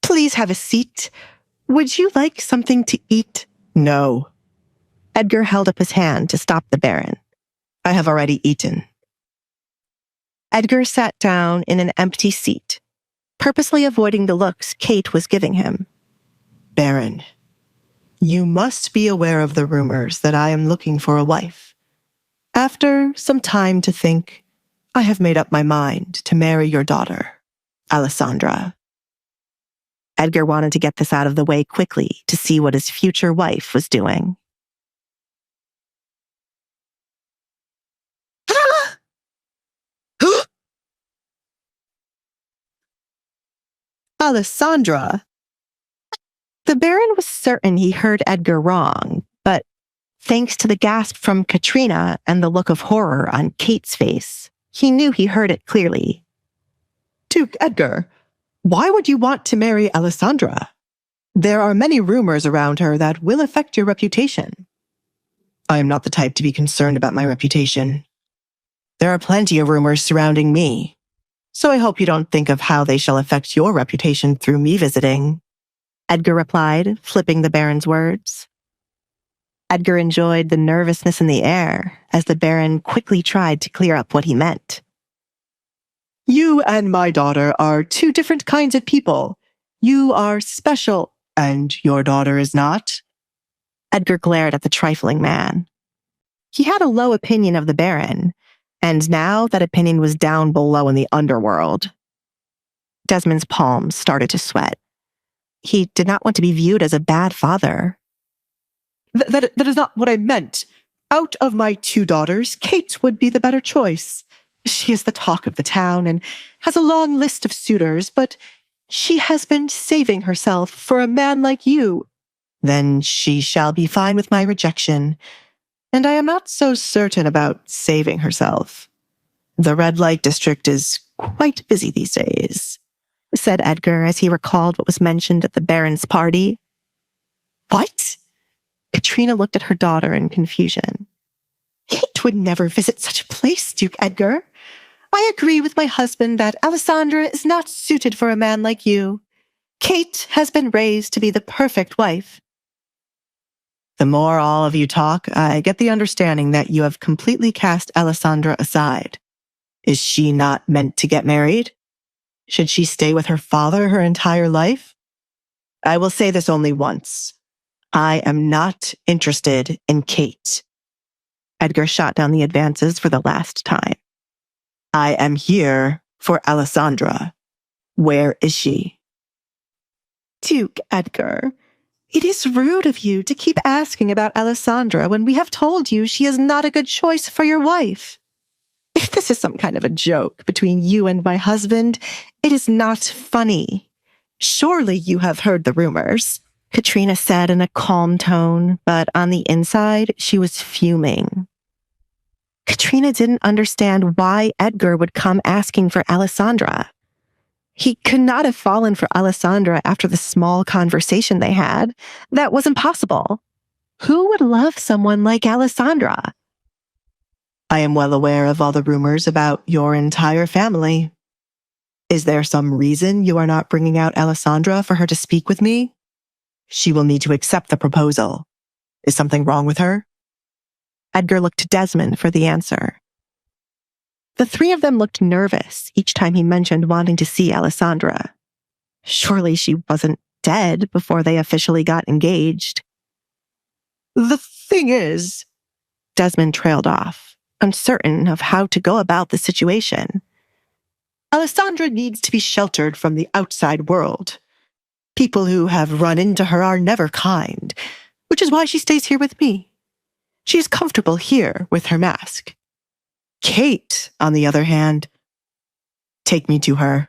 Please have a seat. Would you like something to eat? No. Edgar held up his hand to stop the Baron. I have already eaten. Edgar sat down in an empty seat, purposely avoiding the looks Kate was giving him. Baron, you must be aware of the rumors that I am looking for a wife. After some time to think, I have made up my mind to marry your daughter, Alisandre. Edgar wanted to get this out of the way quickly to see what his future wife was doing. Alisandre! The Baron was certain he heard Edgar wrong, but thanks to the gasp from Katrina and the look of horror on Kate's face, he knew he heard it clearly. Duke Edgar, why would you want to marry Alisandre? There are many rumors around her that will affect your reputation. I am not the type to be concerned about my reputation. There are plenty of rumors surrounding me, so I hope you don't think of how they shall affect your reputation through me visiting. Edgar replied, flipping the Baron's words. Edgar enjoyed the nervousness in the air as the Baron quickly tried to clear up what he meant. You and my daughter are 2 different kinds of people. You are special, and your daughter is not. Edgar glared at the trifling man. He had a low opinion of the Baron, and now that opinion was down below in the underworld. Desmond's palms started to sweat. He did not want to be viewed as a bad father. That is not what I meant. Out of my 2 daughters, Kate would be the better choice. She is the talk of the town and has a long list of suitors, but she has been saving herself for a man like you. Then she shall be fine with my rejection. And I am not so certain about saving herself. The red light district is quite busy these days, said Edgar as he recalled what was mentioned at the Baron's party. What? Katrina looked at her daughter in confusion. Kate would never visit such a place, Duke Edgar. I agree with my husband that Alisandre is not suited for a man like you. Kate has been raised to be the perfect wife. The more all of you talk, I get the understanding that you have completely cast Alisandre aside. Is she not meant to get married? Should she stay with her father her entire life? I will say this only once. I am not interested in Kate. Edgar shot down the advances for the last time. I am here for Alisandre. Where is she? Duke Edgar, it is rude of you to keep asking about Alisandre when we have told you she is not a good choice for your wife. If this is some kind of a joke between you and my husband, it is not funny. Surely you have heard the rumors, Katrina said in a calm tone, but on the inside, she was fuming. Katrina didn't understand why Edgar would come asking for Alisandre. He could not have fallen for Alisandre after the small conversation they had. That was impossible. Who would love someone like Alisandre? I am well aware of all the rumors about your entire family. Is there some reason you are not bringing out Alisandre for her to speak with me? She will need to accept the proposal. Is something wrong with her? Edgar looked to Desmond for the answer. The three of them looked nervous each time he mentioned wanting to see Alisandra. Surely she wasn't dead before they officially got engaged. The thing is, Desmond trailed off, uncertain of how to go about the situation. Alisandra needs to be sheltered from the outside world. People who have run into her are never kind, which is why she stays here with me. She is comfortable here with her mask. Kate, on the other hand, take me to her.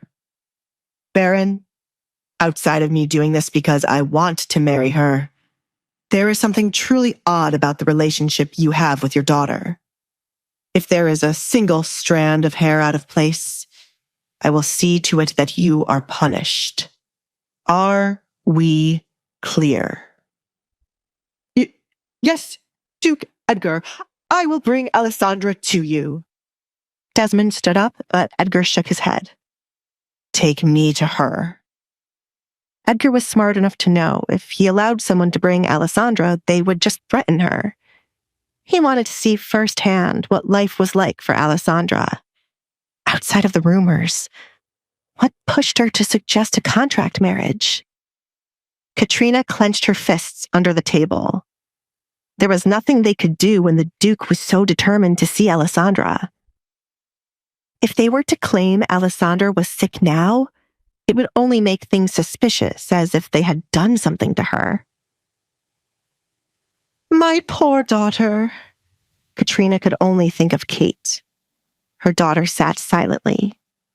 Baron, outside of me doing this because I want to marry her, there is something truly odd about the relationship you have with your daughter. If there is a single strand of hair out of place, I will see to it that you are punished. Are we clear? Yes, Duke Edgar. I will bring Alisandra to you. Desmond stood up, but Edgar shook his head. Take me to her. Edgar was smart enough to know if he allowed someone to bring Alisandra, they would just threaten her. He wanted to see firsthand what life was like for Alisandra. Outside of the rumors, what pushed her to suggest a contract marriage? Katrina clenched her fists under the table. There was nothing they could do when the Duke was so determined to see Alisandra. If they were to claim Alisandra was sick now, it would only make things suspicious, as if they had done something to her. My poor daughter. Katrina could only think of Kate. Her daughter sat silently,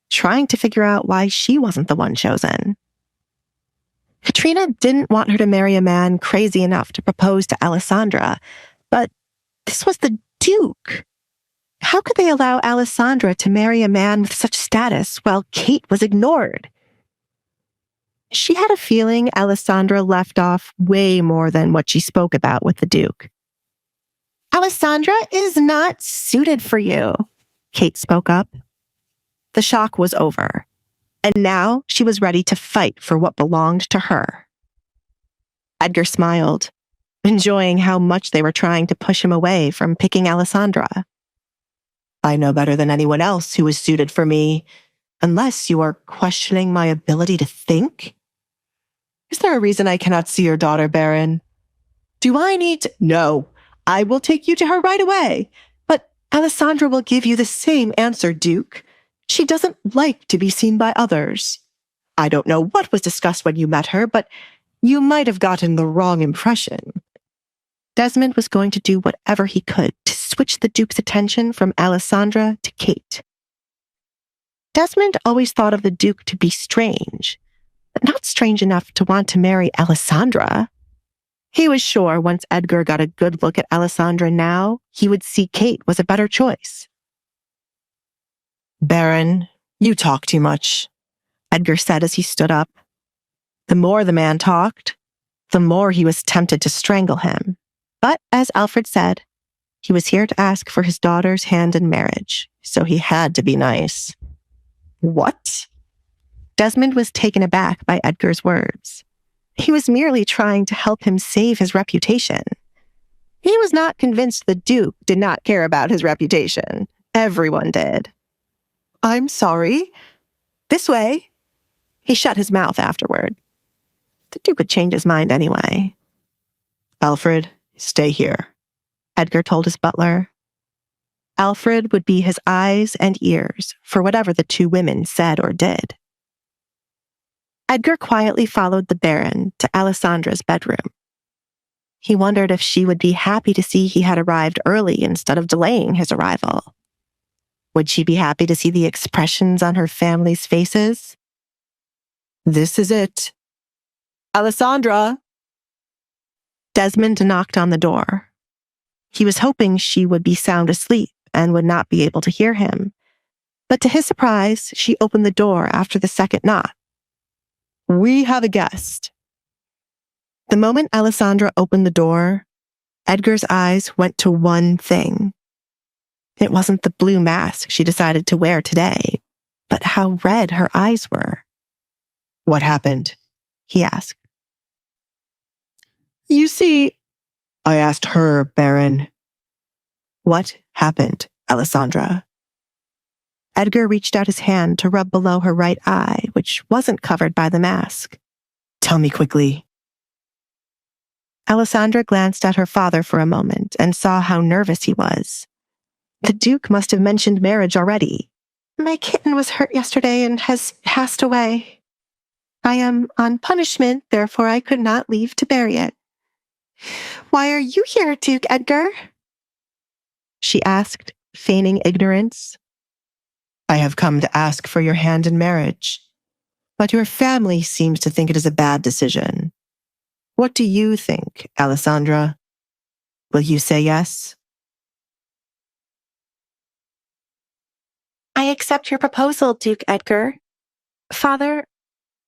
trying to figure out why she wasn't the one chosen. Katrina didn't want her to marry a man crazy enough to propose to Alisandra, but this was the Duke. How could they allow Alisandra to marry a man with such status while Kate was ignored? She had a feeling Alisandra left off way more than what she spoke about with the Duke. Alisandra is not suited for you, Kate spoke up. The shock was over, and now she was ready to fight for what belonged to her. Edgar smiled, enjoying how much they were trying to push him away from picking Alisandra. I know better than anyone else who is suited for me, unless you are questioning my ability to think. Is there a reason I cannot see your daughter, Baron? Do I need to? No, I will take you to her right away. But Alisandra will give you the same answer, Duke. She doesn't like to be seen by others. I don't know what was discussed when you met her, but you might have gotten the wrong impression. Desmond was going to do whatever he could to switch the Duke's attention from Alisandra to Kate. Desmond always thought of the Duke to be strange, but not strange enough to want to marry Alisandra. He was sure once Edgar got a good look at Alisandra now, he would see Kate was a better choice. Baron, you talk too much, Edgar said as he stood up. The more the man talked, the more he was tempted to strangle him. But as Alfred said, he was here to ask for his daughter's hand in marriage, so he had to be nice. What? Desmond was taken aback by Edgar's words. He was merely trying to help him save his reputation. He was not convinced the Duke did not care about his reputation. Everyone did. I'm sorry. This way. He shut his mouth afterward. The Duke would change his mind anyway. Alfred, stay here, Edgar told his butler. Alfred would be his eyes and ears for whatever the two women said or did. Edgar quietly followed the Baron to Alisandra's bedroom. He wondered if she would be happy to see he had arrived early instead of delaying his arrival. Would she be happy to see the expressions on her family's faces? This is it. Alisandra! Desmond knocked on the door. He was hoping she would be sound asleep and would not be able to hear him. But to his surprise, she opened the door after the second knock. We have a guest. The moment Alisandra opened the door, Edgar's eyes went to one thing. It wasn't the blue mask she decided to wear today, but how red her eyes were. What happened? He asked. You see, I asked her, Baron. What happened, Alisandra? Edgar reached out his hand to rub below her right eye, which wasn't covered by the mask. Tell me quickly. Alisandra glanced at her father for a moment and saw how nervous he was. The Duke must have mentioned marriage already. My kitten was hurt yesterday and has passed away. I am on punishment, therefore I could not leave to bury it. Why are you here, Duke Edgar? She asked, feigning ignorance. I have come to ask for your hand in marriage, but your family seems to think it is a bad decision. What do you think, Alisandra? Will you say yes? I accept your proposal, Duke Edgar. Father,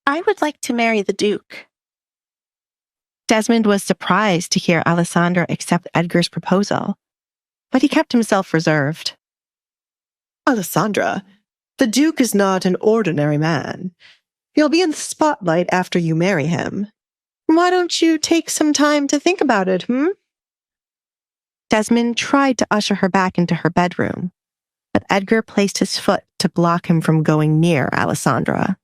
I would like to marry the Duke. Desmond was surprised to hear Alisandra accept Edgar's proposal, but he kept himself reserved. Alisandra, the Duke is not an ordinary man. He'll be in the spotlight after you marry him. Why don't you take some time to think about it, Desmond tried to usher her back into her bedroom, but Edgar placed his foot to block him from going near Alisandra.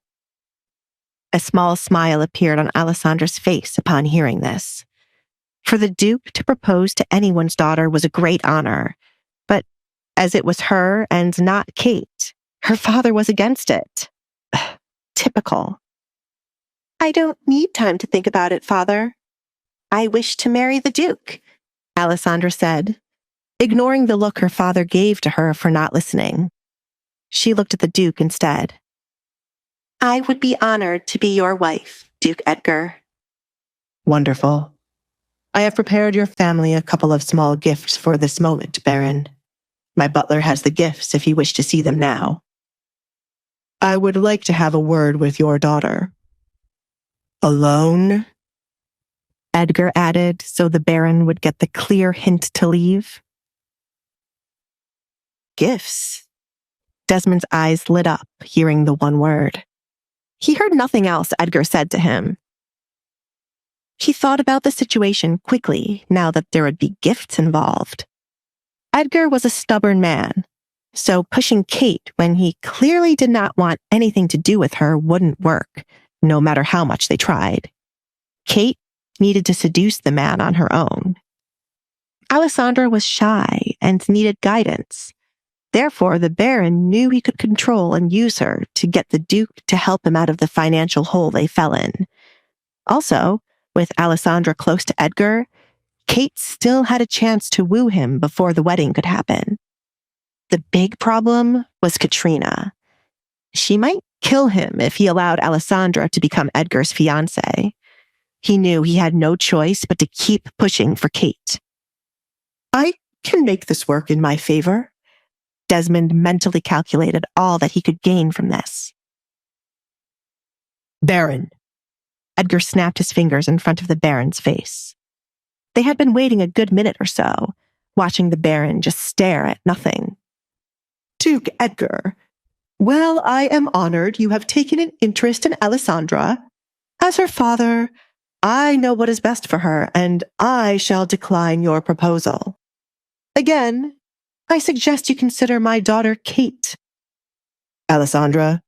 A small smile appeared on Alisandra's face upon hearing this. For the Duke to propose to anyone's daughter was a great honor, but as it was her and not Kate, her father was against it. Typical. I don't need time to think about it, Father. I wish to marry the Duke, Alisandra said, ignoring the look her father gave to her for not listening. She looked at the Duke instead. I would be honored to be your wife, Duke Edgar. Wonderful. I have prepared your family a couple of small gifts for this moment, Baron. My butler has the gifts if you wish to see them now. I would like to have a word with your daughter. Alone? Edgar added so the Baron would get the clear hint to leave. Gifts. Desmond's eyes lit up, hearing the one word. He heard nothing else Edgar said to him. He thought about the situation quickly now that there would be gifts involved. Edgar was a stubborn man, so pushing Kate when he clearly did not want anything to do with her wouldn't work, no matter how much they tried. Kate needed to seduce the man on her own. Alisandra was shy and needed guidance. Therefore, the Baron knew he could control and use her to get the Duke to help him out of the financial hole they fell in. Also, with Alisandra close to Edgar, Kate still had a chance to woo him before the wedding could happen. The big problem was Katrina. She might kill him if he allowed Alisandra to become Edgar's fiancée. He knew he had no choice but to keep pushing for Kate. I can make this work in my favor. Desmond mentally calculated all that he could gain from this. Baron. Edgar snapped his fingers in front of the Baron's face. They had been waiting a good minute or so, watching the Baron just stare at nothing. Duke Edgar, well, I am honored you have taken an interest in Alisandra. As her father, I know what is best for her, and I shall decline your proposal. Again, I suggest you consider my daughter Kate. Alisandra,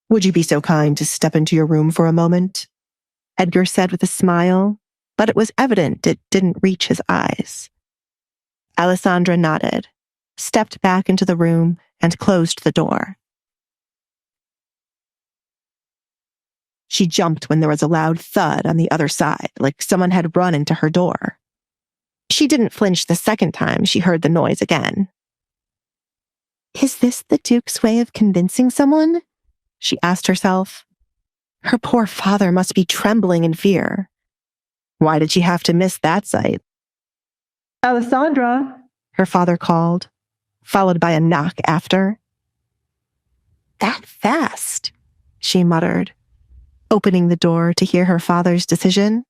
would you be so kind to step into your room for a moment? Edgar said with a smile, but it was evident it didn't reach his eyes. Alisandra nodded, stepped back into the room, and closed the door. She jumped when there was a loud thud on the other side, like someone had run into her door. She didn't flinch the second time she heard the noise again. Is this the Duke's way of convincing someone? She asked herself. Her poor father must be trembling in fear. Why did she have to miss that sight? Alisandra, her father called, followed by a knock after. That fast, she muttered, opening the door to hear her father's decision.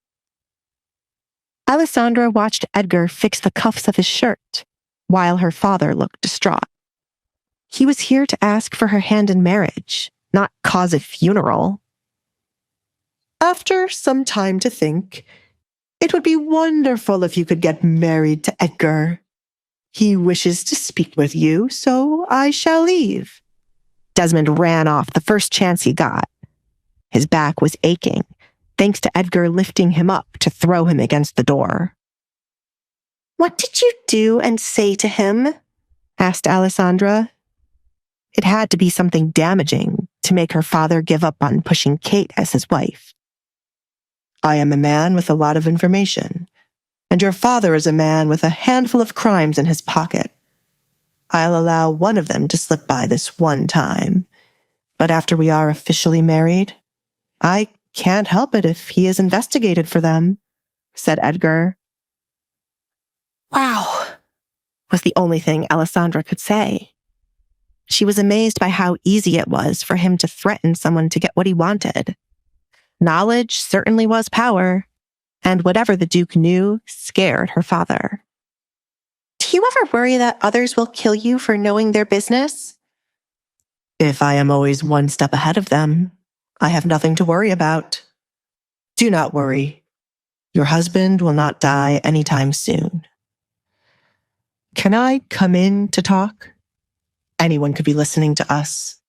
Alisandra watched Edgar fix the cuffs of his shirt, while her father looked distraught. He was here to ask for her hand in marriage, not cause a funeral. After some time to think, it would be wonderful if you could get married to Edgar. He wishes to speak with you, so I shall leave. Desmond ran off the first chance he got. His back was aching, thanks to Edgar lifting him up to throw him against the door. "What did you do and say to him?" asked Alisandre. It had to be something damaging to make her father give up on pushing Kate as his wife. "I am a man with a lot of information, and your father is a man with a handful of crimes in his pocket. I'll allow one of them to slip by this one time, but after we are officially married, I can't help it if he is investigated for them," said Edgar. "Wow," was the only thing Alisandre could say. She was amazed by how easy it was for him to threaten someone to get what he wanted. Knowledge certainly was power, and whatever the Duke knew scared her father. "Do you ever worry that others will kill you for knowing their business?" "If I am always one step ahead of them, I have nothing to worry about. Do not worry. Your husband will not die anytime soon. Can I come in to talk? Anyone could be listening to us."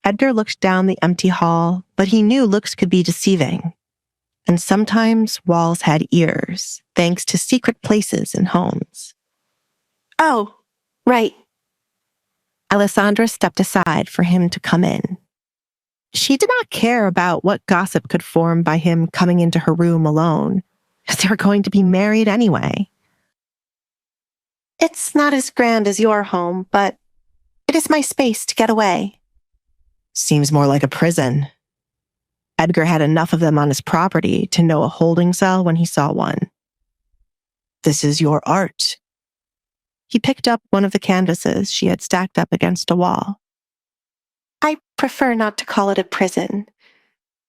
Edgar looked down the empty hall, but he knew looks could be deceiving. And sometimes walls had ears, thanks to secret places in homes. "Oh, right." Alisandre stepped aside for him to come in. She did not care about what gossip could form by him coming into her room alone, as they were going to be married anyway. "It's not as grand as your home, but it is my space to get away." "Seems more like a prison." Edgar had enough of them on his property to know a holding cell when he saw one. "This is your art." He picked up one of the canvases she had stacked up against a wall. "I prefer not to call it a prison.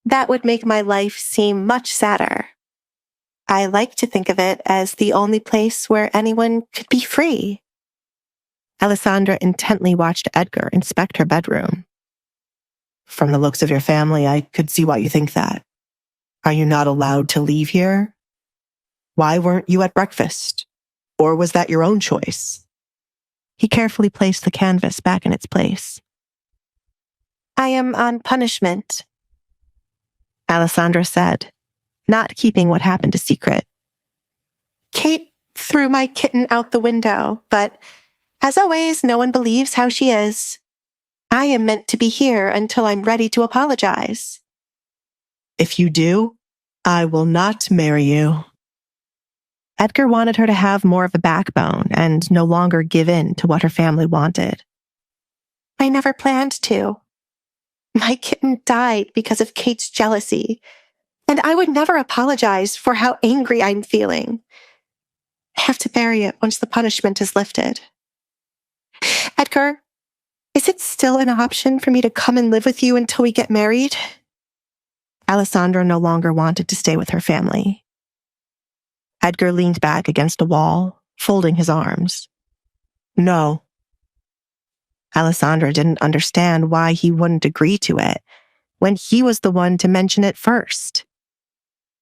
That would make my life seem much sadder. I like to think of it as the only place where anyone could be free." Alisandre intently watched Edgar inspect her bedroom. "From the looks of your family, I could see why you think that. Are you not allowed to leave here? Why weren't you at breakfast? Or was that your own choice?" He carefully placed the canvas back in its place. "I am on punishment," Alisandre said, not keeping what happened a secret. "Kate threw my kitten out the window, but as always, no one believes how she is. I am meant to be here until I'm ready to apologize." "If you do, I will not marry you." Edgar wanted her to have more of a backbone and no longer give in to what her family wanted. "I never planned to. My kitten died because of Kate's jealousy, and I would never apologize for how angry I'm feeling. I have to bury it once the punishment is lifted. Edgar, is it still an option for me to come and live with you until we get married?" Alisandre no longer wanted to stay with her family. Edgar leaned back against a wall, folding his arms. "No." Alisandre didn't understand why he wouldn't agree to it when he was the one to mention it first.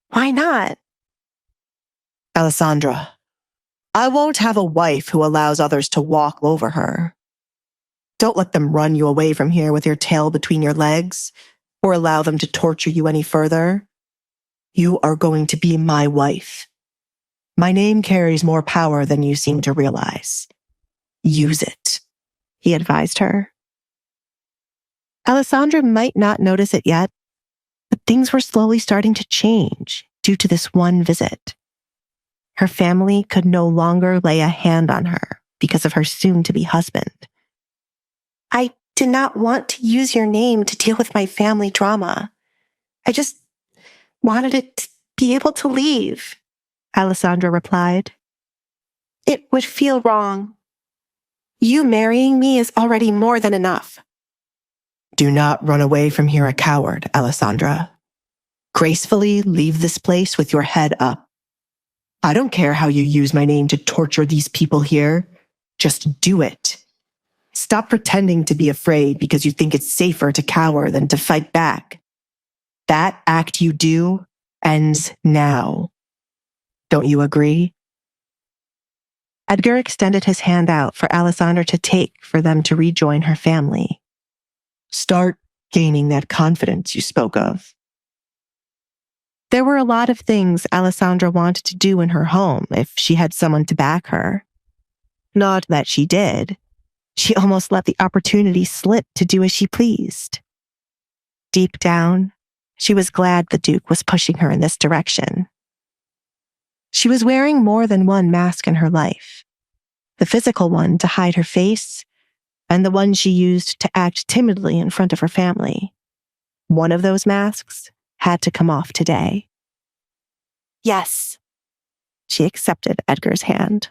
"Why not?" "Alisandre, I won't have a wife who allows others to walk over her. Don't let them run you away from here with your tail between your legs, or allow them to torture you any further. You are going to be my wife. My name carries more power than you seem to realize. Use it," he advised her. Alisandre might not notice it yet, but things were slowly starting to change due to this one visit. Her family could no longer lay a hand on her because of her soon-to-be husband. "I did not want to use your name to deal with my family drama. I just wanted it to be able to leave," Alisandre replied. "It would feel wrong. You marrying me is already more than enough." "Do not run away from here a coward, Alisandre. Gracefully leave this place with your head up. I don't care how you use my name to torture these people here. Just do it. Stop pretending to be afraid because you think it's safer to cower than to fight back. That act you do ends now. Don't you agree?" Edgar extended his hand out for Alisandre to take for them to rejoin her family. Start gaining that confidence you spoke of. There were a lot of things Alisandra wanted to do in her home if she had someone to back her. Not that she did. She almost let the opportunity slip to do as she pleased. Deep down, she was glad the Duke was pushing her in this direction. She was wearing more than one mask in her life. The physical one to hide her face, and the one she used to act timidly in front of her family. One of those masks had to come off today. Yes, she accepted Edgar's hand.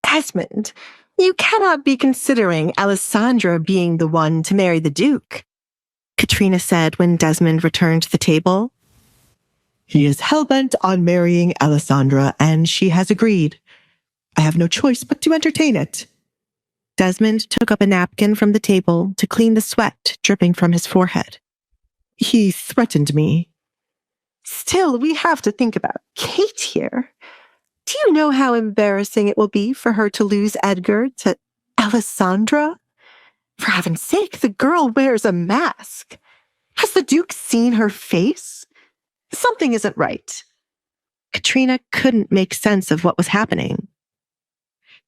Desmond, you cannot be considering Alisandra being the one to marry the Duke, Katrina said when Desmond returned to the table. He is hell-bent on marrying Alisandra, and she has agreed. I have no choice but to entertain it. Desmond took up a napkin from the table to clean the sweat dripping from his forehead. He threatened me. Still, we have to think about Kate here. Do you know how embarrassing it will be for her to lose Edgar to Alisandra? For heaven's sake, the girl wears a mask. Has the Duke seen her face? Something isn't right. Katrina couldn't make sense of what was happening.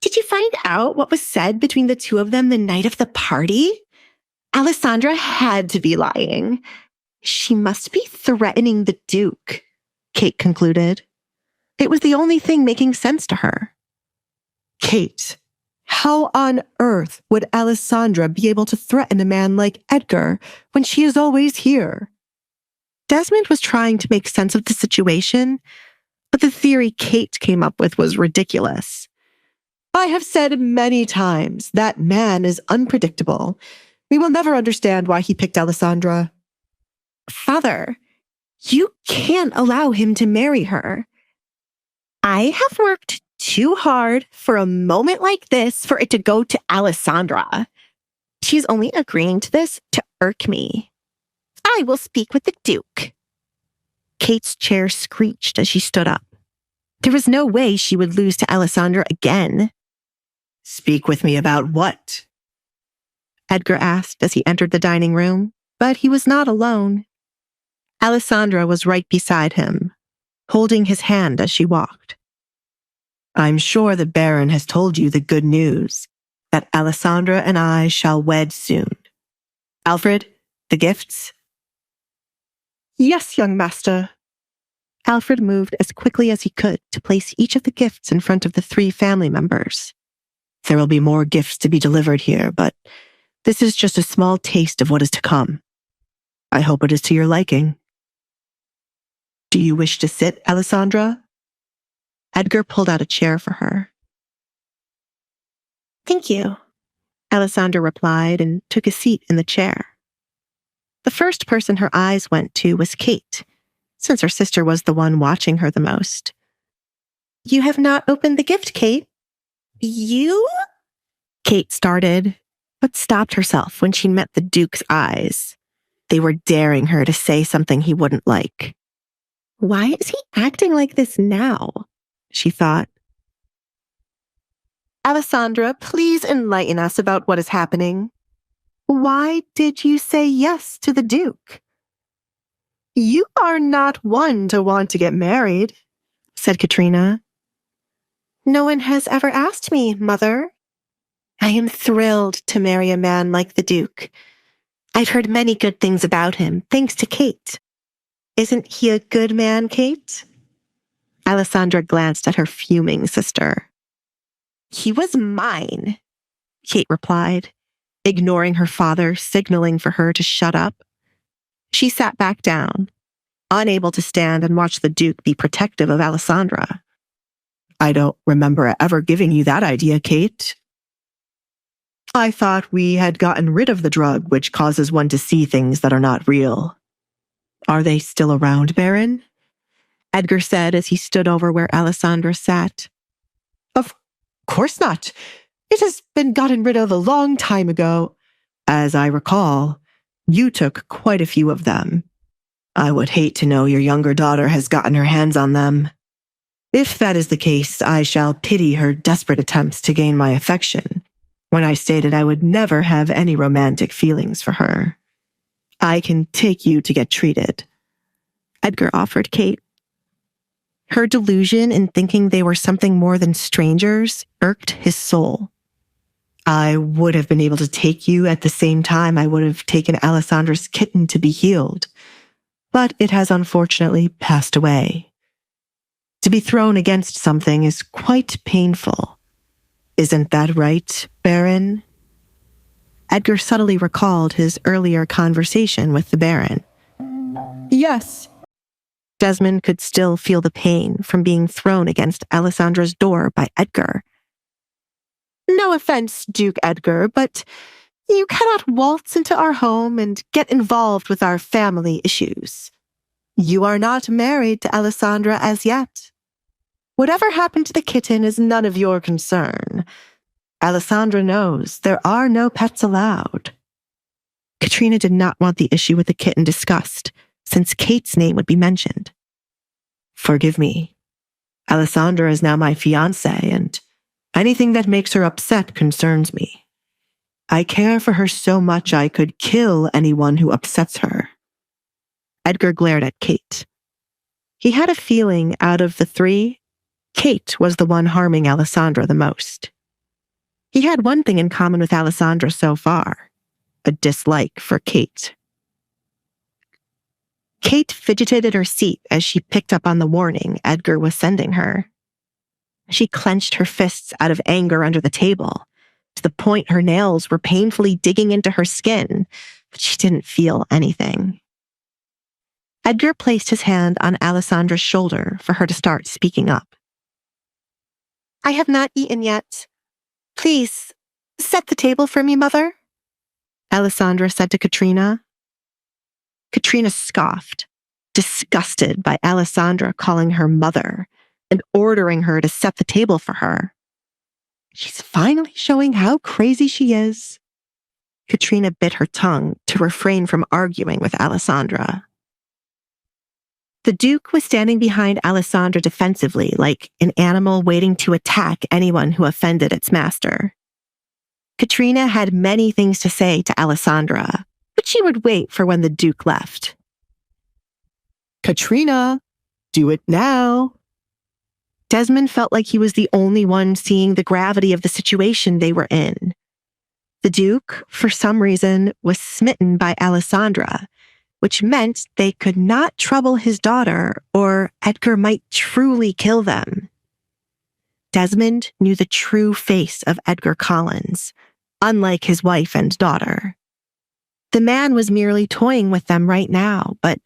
Did you find out what was said between the two of them the night of the party? Alisandra had to be lying. She must be threatening the Duke, Kate concluded. It was the only thing making sense to her. Kate, how on earth would Alisandra be able to threaten a man like Edgar when she is always here? Desmond was trying to make sense of the situation, but the theory Kate came up with was ridiculous. I have said many times that man is unpredictable. We will never understand why he picked Alisandra. Father, you can't allow him to marry her. I have worked too hard for a moment like this for it to go to Alisandra. She's only agreeing to this to irk me. I will speak with the Duke. Kate's chair screeched as she stood up. There was no way she would lose to Alisandra again. Speak with me about what? Edgar asked as he entered the dining room, but he was not alone. Alisandra was right beside him, holding his hand as she walked. I'm sure the Baron has told you the good news, that Alisandra and I shall wed soon. Alfred, the gifts? Yes, young master. Alfred moved as quickly as he could to place each of the gifts in front of the 3 family members. There will be more gifts to be delivered here, but this is just a small taste of what is to come. I hope it is to your liking. Do you wish to sit, Alisandra? Edgar pulled out a chair for her. Thank you, Alisandra replied and took a seat in the chair. The first person her eyes went to was Kate, since her sister was the one watching her the most. You have not opened the gift, Kate. You? Kate started, but stopped herself when she met the Duke's eyes. They were daring her to say something he wouldn't like. Why is he acting like this now? She thought. Alisandra, please enlighten us about what is happening. Why did you say yes to the Duke? You are not one to want to get married, said Katrina. No one has ever asked me, Mother. I am thrilled to marry a man like the Duke. I've heard many good things about him, thanks to Kate. Isn't he a good man, Kate? Alisandra glanced at her fuming sister. He was mine, Kate replied, ignoring her father, signaling for her to shut up. She sat back down, unable to stand and watch the Duke be protective of Alisandra. I don't remember ever giving you that idea, Kate. I thought we had gotten rid of the drug which causes one to see things that are not real. Are they still around, Baron? Edgar said as he stood over where Alisandra sat. Of course not. It has been gotten rid of a long time ago. As I recall, you took quite a few of them. I would hate to know your younger daughter has gotten her hands on them. If that is the case, I shall pity her desperate attempts to gain my affection when I stated I would never have any romantic feelings for her. I can take you to get treated, Edgar offered Kate. Her delusion in thinking they were something more than strangers irked his soul. I would have been able to take you at the same time I would have taken Alisandra's kitten to be healed, but it has unfortunately passed away. To be thrown against something is quite painful. Isn't that right, Baron? Edgar subtly recalled his earlier conversation with the Baron. Yes. Desmond could still feel the pain from being thrown against Alisandra's door by Edgar. No offense, Duke Edgar, but you cannot waltz into our home and get involved with our family issues. You are not married to Alisandra as yet. Whatever happened to the kitten is none of your concern. Alisandra knows there are no pets allowed. Katrina did not want the issue with the kitten discussed, since Kate's name would be mentioned. Forgive me. Alisandra is now my fiancée, and anything that makes her upset concerns me. I care for her so much I could kill anyone who upsets her. Edgar glared at Kate. He had a feeling out of the three, Kate was the one harming Alisandra the most. He had one thing in common with Alisandra so far, a dislike for Kate. Kate fidgeted in her seat as she picked up on the warning Edgar was sending her. She clenched her fists out of anger under the table, to the point her nails were painfully digging into her skin, but she didn't feel anything. Edgar placed his hand on Alisandra's shoulder for her to start speaking up. I have not eaten yet. Please, set the table for me, Mother, Alisandra said to Katrina. Katrina scoffed, disgusted by Alisandra calling her mother and ordering her to set the table for her. She's finally showing how crazy she is. Katrina bit her tongue to refrain from arguing with Alisandra. The Duke was standing behind Alisandra defensively, like an animal waiting to attack anyone who offended its master. Katrina had many things to say to Alisandra, but she would wait for when the Duke left. Katrina, do it now. Desmond felt like he was the only one seeing the gravity of the situation they were in. The Duke, for some reason, was smitten by Alisandra, which meant they could not trouble his daughter or Edgar might truly kill them. Desmond knew the true face of Edgar Collins, unlike his wife and daughter. The man was merely toying with them right now, but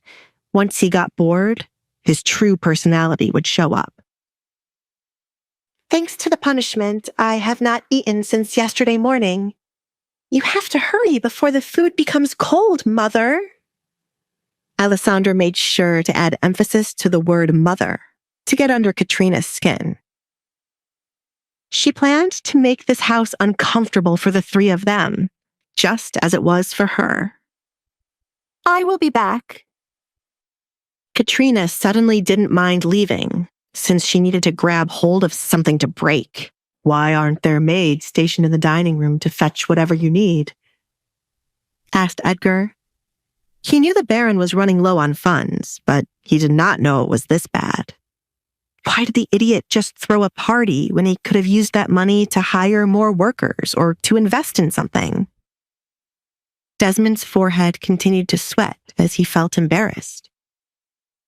once he got bored, his true personality would show up. Thanks to the punishment, I have not eaten since yesterday morning. You have to hurry before the food becomes cold, Mother. Alisandra made sure to add emphasis to the word mother to get under Katrina's skin. She planned to make this house uncomfortable for the three of them, just as it was for her. I will be back. Katrina suddenly didn't mind leaving, since she needed to grab hold of something to break. Why aren't there maids stationed in the dining room to fetch whatever you need? Asked Edgar. He knew the Baron was running low on funds, but he did not know it was this bad. Why did the idiot just throw a party when he could have used that money to hire more workers or to invest in something? Desmond's forehead continued to sweat as he felt embarrassed.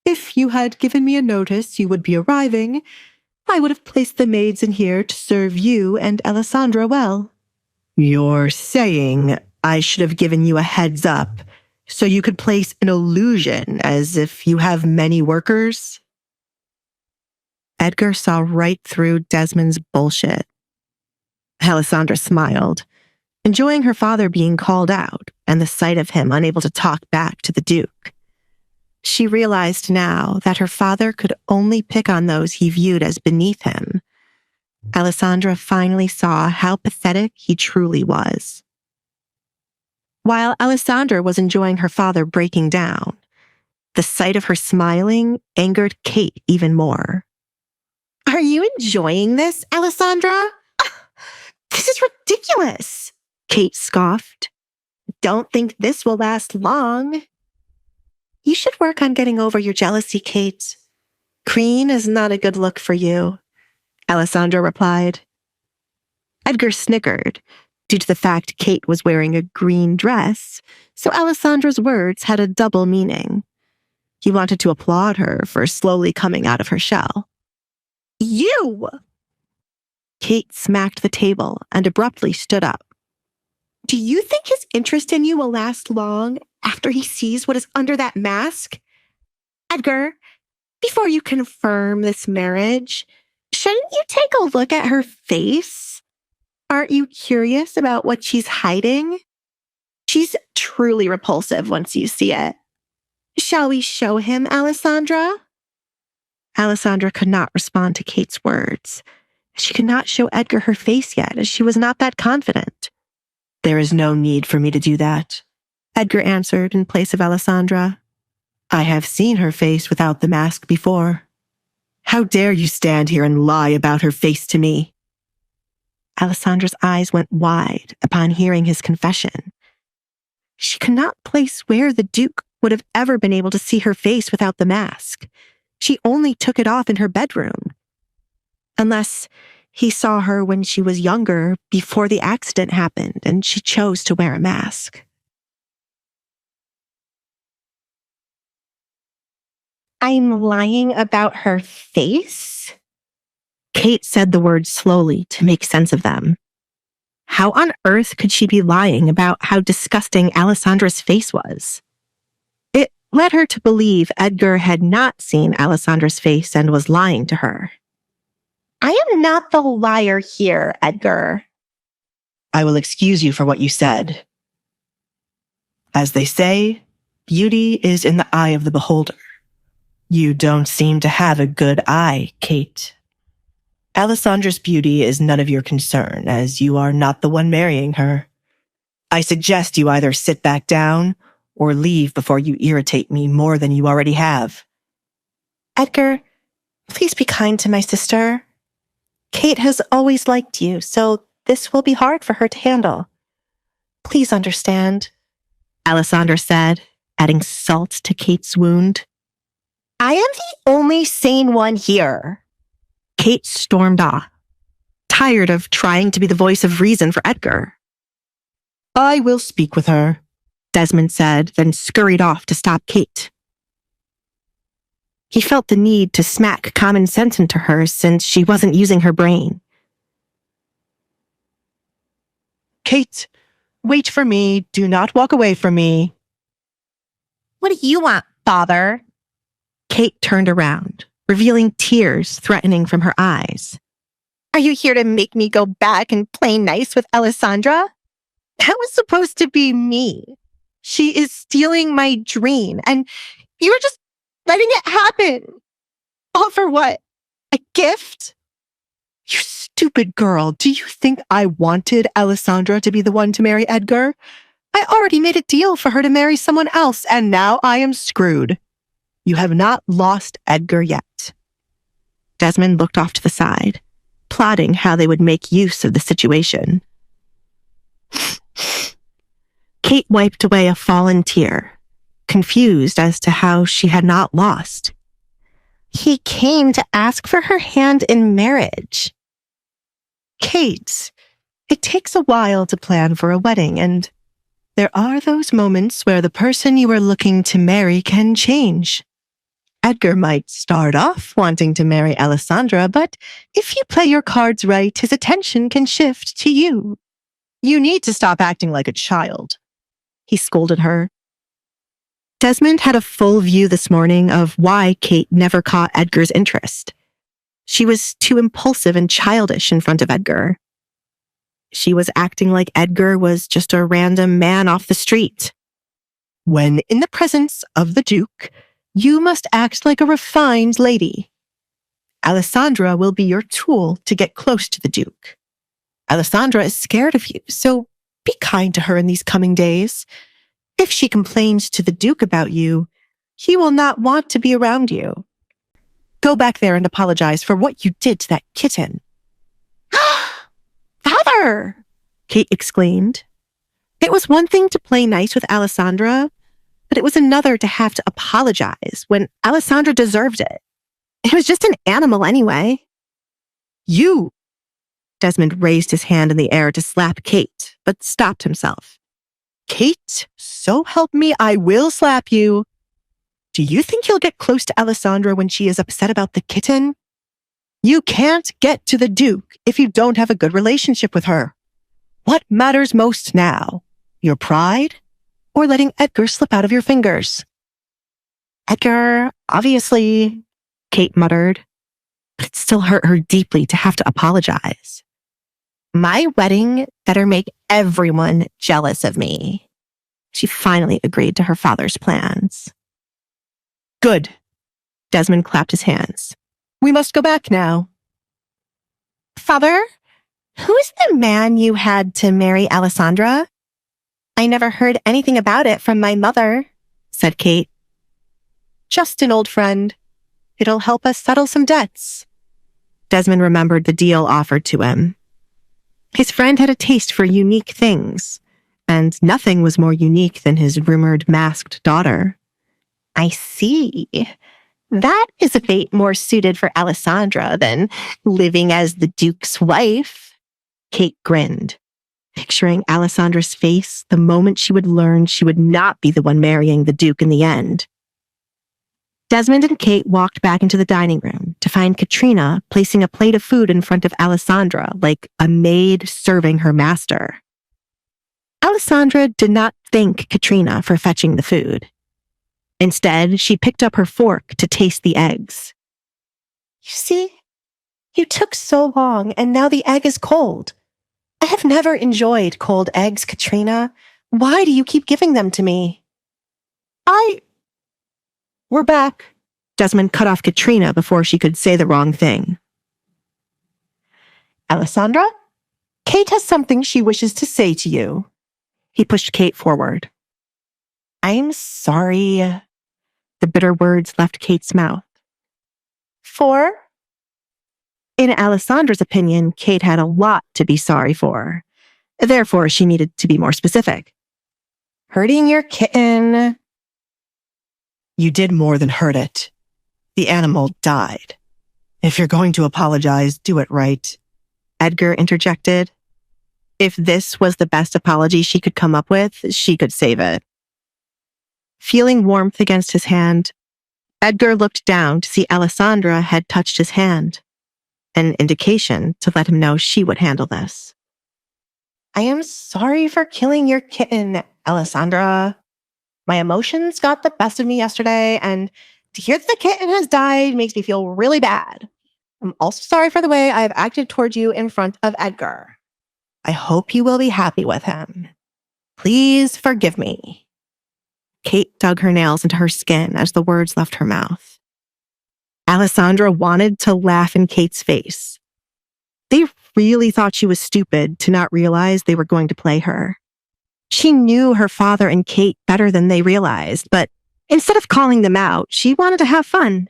If you had given me a notice you would be arriving, I would have placed the maids in here to serve you and Alisandra well. You're saying I should have given you a heads up so you could place an illusion as if you have many workers? Edgar saw right through Desmond's bullshit. Alisandra smiled, enjoying her father being called out and the sight of him unable to talk back to the Duke. She realized now that her father could only pick on those he viewed as beneath him. Alisandra finally saw how pathetic he truly was. While Alisandra was enjoying her father breaking down, the sight of her smiling angered Kate even more. Are you enjoying this, Alessandra? This is ridiculous, Kate scoffed. Don't think this will last long. You should work on getting over your jealousy, Kate. Green is not a good look for you, Alessandra replied. Edgar snickered due to the fact Kate was wearing a green dress, so Alessandra's words had a double meaning. He wanted to applaud her for slowly coming out of her shell. You! Kate smacked the table and abruptly stood up. Do you think his interest in you will last long after he sees what is under that mask? Edgar, before you confirm this marriage, shouldn't you take a look at her face? Aren't you curious about what she's hiding? She's truly repulsive once you see it. Shall we show him, Alessandra? Alessandra could not respond to Kate's words. She could not show Edgar her face yet, as she was not that confident. There is no need for me to do that, Edgar answered in place of Alessandra. I have seen her face without the mask before. How dare you stand here and lie about her face to me? Alessandra's eyes went wide upon hearing his confession. She could not place where the Duke would have ever been able to see her face without the mask. She only took it off in her bedroom. Unless he saw her when she was younger, before the accident happened, and she chose to wear a mask. I'm lying about her face? Kate said the words slowly to make sense of them. How on earth could she be lying about how disgusting Alessandra's face was? It led her to believe Edgar had not seen Alessandra's face and was lying to her. I am not the liar here, Edgar. I will excuse you for what you said. As they say, beauty is in the eye of the beholder. You don't seem to have a good eye, Kate. Alessandra's beauty is none of your concern, as you are not the one marrying her. I suggest you either sit back down or leave before you irritate me more than you already have. Edgar, please be kind to my sister. Kate has always liked you, so this will be hard for her to handle. Please understand, Alessandra said, adding salt to Kate's wound. I am the only sane one here. Kate stormed off, tired of trying to be the voice of reason for Edgar. I will speak with her, Desmond said, then scurried off to stop Kate. He felt the need to smack common sense into her since she wasn't using her brain. Kate, wait for me. Do not walk away from me. What do you want, father? Kate turned around, revealing tears threatening from her eyes. Are you here to make me go back and play nice with Alessandra? That was supposed to be me. She is stealing my dream, and you were just letting it happen. All for what? A gift? You stupid girl. Do you think I wanted Alessandra to be the one to marry Edgar? I already made a deal for her to marry someone else, and now I am screwed. You have not lost Edgar yet. Desmond looked off to the side, plotting how they would make use of the situation. Kate wiped away a fallen tear, confused as to how she had not lost. He came to ask for her hand in marriage. Kate, it takes a while to plan for a wedding, and there are those moments where the person you are looking to marry can change. Edgar might start off wanting to marry Alessandra, but if you play your cards right, his attention can shift to you. You need to stop acting like a child, he scolded her. Desmond had a full view this morning of why Kate never caught Edgar's interest. She was too impulsive and childish in front of Edgar. She was acting like Edgar was just a random man off the street. When in the presence of the Duke, you must act like a refined lady. Alessandra will be your tool to get close to the Duke. Alessandra is scared of you, so be kind to her in these coming days. If she complains to the Duke about you, he will not want to be around you. Go back there and apologize for what you did to that kitten. Father! Kate exclaimed. It was one thing to play nice with Alisandre, but it was another to have to apologize when Alisandre deserved it. It was just an animal anyway. You! Desmond raised his hand in the air to slap Kate, but stopped himself. Kate, so help me, I will slap you. Do you think you'll get close to Alisandre when she is upset about the kitten? You can't get to the Duke if you don't have a good relationship with her. What matters most now? Your pride or letting Edgar slip out of your fingers? Edgar, obviously, Kate muttered, but it still hurt her deeply to have to apologize. My wedding better make everyone jealous of me. She finally agreed to her father's plans. Good. Desmond clapped his hands. We must go back now. Father, who's the man you had to marry Alisandre? I never heard anything about it from my mother, said Kate. Just an old friend. It'll help us settle some debts. Desmond remembered the deal offered to him. His friend had a taste for unique things, and nothing was more unique than his rumored masked daughter. I see. That is a fate more suited for Alisandre than living as the Duke's wife. Kate grinned, picturing Alisandre's face the moment she would learn she would not be the one marrying the Duke in the end. Desmond and Kate walked back into the dining room to find Katrina placing a plate of food in front of Alisandre like a maid serving her master. Alisandre did not thank Katrina for fetching the food. Instead, she picked up her fork to taste the eggs. You see, you took so long and now the egg is cold. I have never enjoyed cold eggs, Katrina. Why do you keep giving them to me? We're back. Desmond cut off Katrina before she could say the wrong thing. Alisandre, Kate has something she wishes to say to you. He pushed Kate forward. I'm sorry. The bitter words left Kate's mouth. For? In Alisandre's opinion, Kate had a lot to be sorry for. Therefore, she needed to be more specific. Hurting your kitten. You did more than hurt it. The animal died. If you're going to apologize, do it right. Edgar interjected. If this was the best apology she could come up with, she could save it. Feeling warmth against his hand, Edgar looked down to see Alisandre had touched his hand, an indication to let him know she would handle this. I am sorry for killing your kitten, Alisandre. My emotions got the best of me yesterday, and to hear that the kitten has died makes me feel really bad. I'm also sorry for the way I have acted toward you in front of Edgar. I hope you will be happy with him. Please forgive me. Kate dug her nails into her skin as the words left her mouth. Alisandre wanted to laugh in Kate's face. They really thought she was stupid to not realize they were going to play her. She knew her father and Kate better than they realized, but instead of calling them out, she wanted to have fun.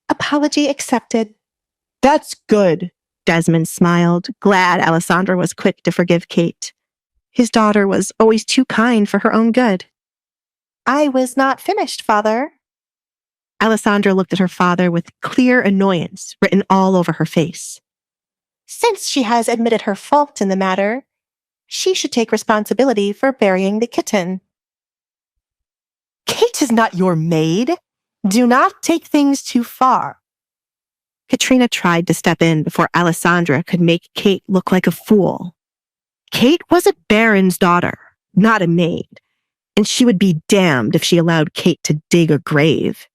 Apology accepted. That's good, Desmond smiled, glad Alisandre was quick to forgive Kate. His daughter was always too kind for her own good. I was not finished, father. Alisandre looked at her father with clear annoyance written all over her face. Since she has admitted her fault in the matter, she should take responsibility for burying the kitten. Kate is not your maid. Do not take things too far. Katrina tried to step in before Alisandre could make Kate look like a fool. Kate was a baron's daughter, not a maid, and she would be damned if she allowed Kate to dig a grave.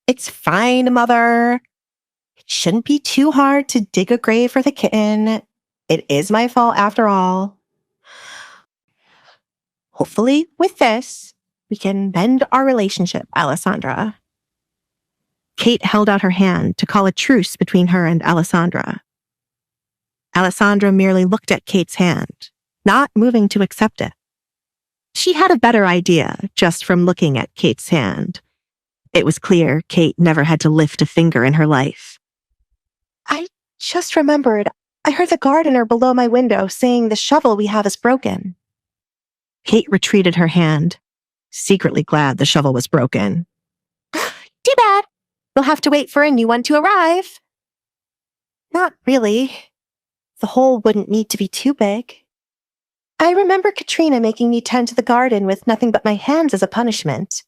It's fine, Mother. It shouldn't be too hard to dig a grave for the kitten. It is my fault after all. Hopefully, with this, we can mend our relationship, Alisandre. Kate held out her hand to call a truce between her and Alisandre. Alisandre merely looked at Kate's hand, not moving to accept it. She had a better idea just from looking at Kate's hand. It was clear Kate never had to lift a finger in her life. I just remembered. I heard the gardener below my window saying the shovel we have is broken. Kate retreated her hand, secretly glad the shovel was broken. Too bad. We'll have to wait for a new one to arrive. Not really. The hole wouldn't need to be too big. I remember Katrina making me tend to the garden with nothing but my hands as a punishment.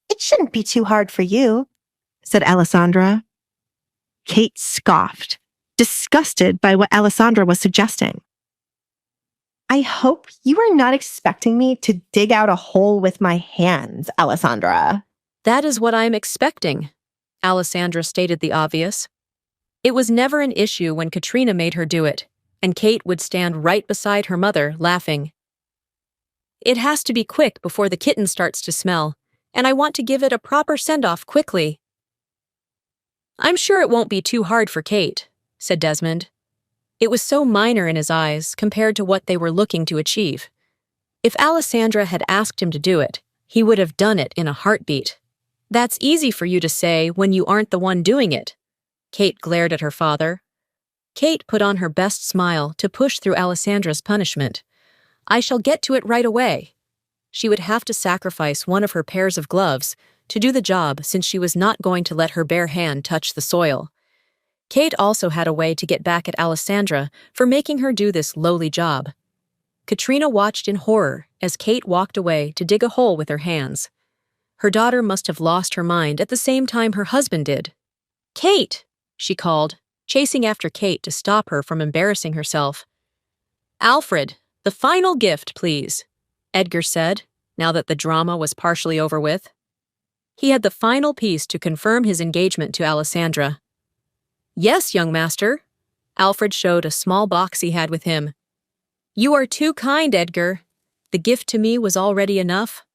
It shouldn't be too hard for you, said Alisandre. Kate scoffed, disgusted by what Alisandre was suggesting. I hope you are not expecting me to dig out a hole with my hands, Alisandre. That is what I am expecting, Alisandre stated the obvious. It was never an issue when Katrina made her do it, and Kate would stand right beside her mother, laughing. It has to be quick before the kitten starts to smell, and I want to give it a proper send-off quickly. I'm sure it won't be too hard for Kate, said Desmond. It was so minor in his eyes compared to what they were looking to achieve. If Alisandre had asked him to do it, he would have done it in a heartbeat. That's easy for you to say when you aren't the one doing it. Kate glared at her father. Kate put on her best smile to push through Alisandre's punishment. I shall get to it right away. She would have to sacrifice one of her pairs of gloves to do the job since she was not going to let her bare hand touch the soil. Kate also had a way to get back at Alisandre for making her do this lowly job. Katrina watched in horror as Kate walked away to dig a hole with her hands. Her daughter must have lost her mind at the same time her husband did. Kate, she called, chasing after Kate to stop her from embarrassing herself. Alfred, the final gift, please, Edgar said, now that the drama was partially over with. He had the final piece to confirm his engagement to Alisandre. Yes, young master. Alfred showed a small box he had with him. You are too kind, Edgar. The gift to me was already enough.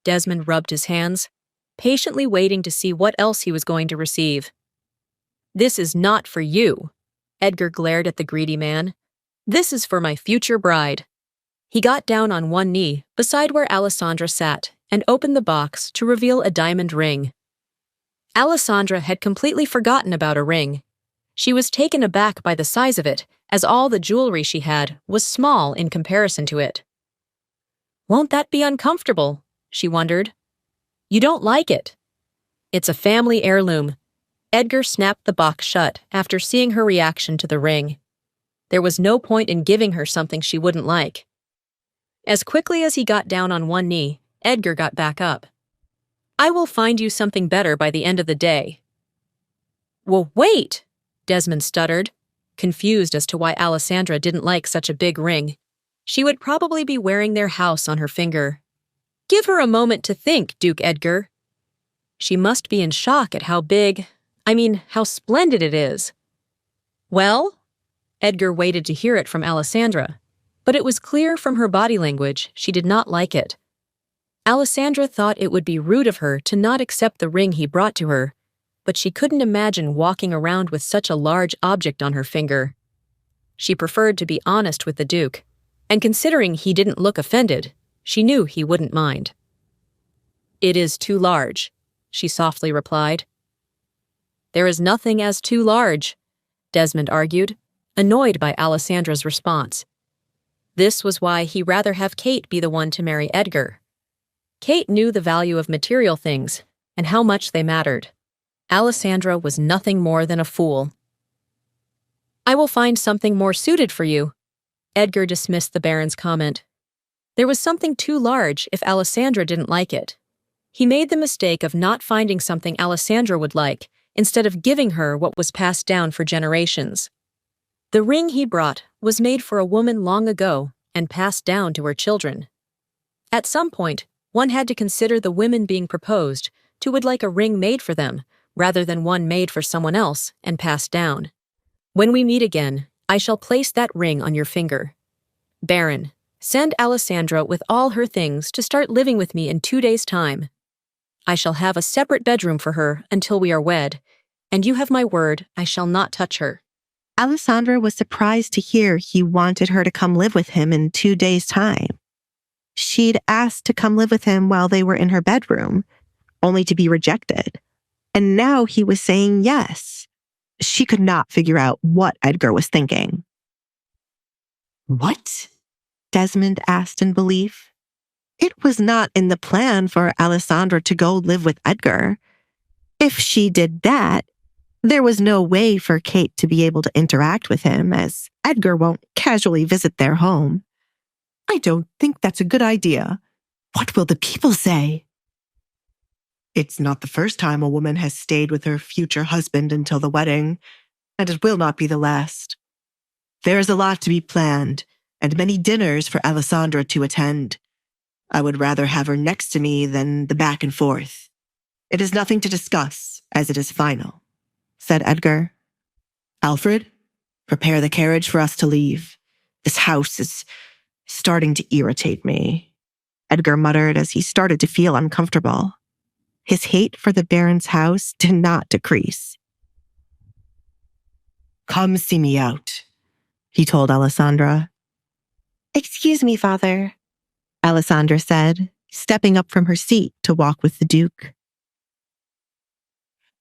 Desmond rubbed his hands, patiently waiting to see what else he was going to receive. This is not for you. Edgar glared at the greedy man. This is for my future bride. He got down on one knee beside where Alisandre sat and opened the box to reveal a diamond ring. Alisandre had completely forgotten about a ring. She was taken aback by the size of it, as all the jewelry she had was small in comparison to it. Won't that be uncomfortable? She wondered. You don't like it. It's a family heirloom. Edgar snapped the box shut after seeing her reaction to the ring. There was no point in giving her something she wouldn't like. As quickly as he got down on one knee, Edgar got back up. I will find you something better by the end of the day. Well, wait, Desmond stuttered, confused as to why Alisandre didn't like such a big ring. She would probably be wearing their house on her finger. Give her a moment to think, Duke Edgar. She must be in shock at how splendid it is. Well? Edgar waited to hear it from Alisandre, but it was clear from her body language she did not like it. Alisandre thought it would be rude of her to not accept the ring he brought to her, but she couldn't imagine walking around with such a large object on her finger. She preferred to be honest with the Duke, and considering he didn't look offended, she knew he wouldn't mind. It is too large, she softly replied. There is nothing as too large, Desmond argued, annoyed by Alisandre's response. This was why he'd rather have Kate be the one to marry Edgar. Kate knew the value of material things and how much they mattered. Alisandre was nothing more than a fool. I will find something more suited for you. Edgar dismissed the Baron's comment. There was something too large if Alisandre didn't like it. He made the mistake of not finding something Alisandre would like, instead of giving her what was passed down for generations. The ring he brought was made for a woman long ago and passed down to her children. At some point, one had to consider the women being proposed to would like a ring made for them, rather than one made for someone else and passed down. When we meet again, I shall place that ring on your finger. Baron, send Alisandre with all her things to start living with me in 2 days' time. I shall have a separate bedroom for her until we are wed, and you have my word I shall not touch her. Alisandre was surprised to hear he wanted her to come live with him in 2 days' time. She'd asked to come live with him while they were in her bedroom, only to be rejected. And now he was saying yes. She could not figure out what Edgar was thinking. What? Desmond asked in belief. It was not in the plan for Alisandre to go live with Edgar. If she did that, there was no way for Kate to be able to interact with him, as Edgar won't casually visit their home. I don't think that's a good idea. What will the people say? It's not the first time a woman has stayed with her future husband until the wedding, and it will not be the last. There is a lot to be planned, and many dinners for Alisandre to attend. I would rather have her next to me than the back and forth. It is nothing to discuss, as it is final, said Edgar. Alfred, prepare the carriage for us to leave. This house is starting to irritate me, Edgar muttered as he started to feel uncomfortable. His hate for the Baron's house did not decrease. Come see me out, he told Alisandre. Excuse me, Father, Alisandre said, stepping up from her seat to walk with the Duke.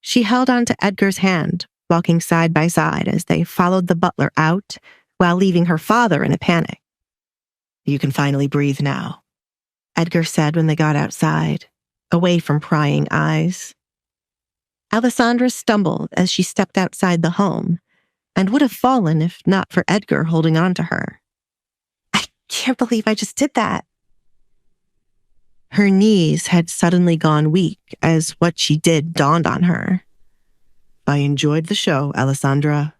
She held on to Edgar's hand, walking side by side as they followed the butler out while leaving her father in a panic. You can finally breathe now, Edgar said when they got outside, away from prying eyes. Alisandre stumbled as she stepped outside the home and would have fallen if not for Edgar holding on to her. I can't believe I just did that. Her knees had suddenly gone weak as what she did dawned on her. I enjoyed the show, Alisandre.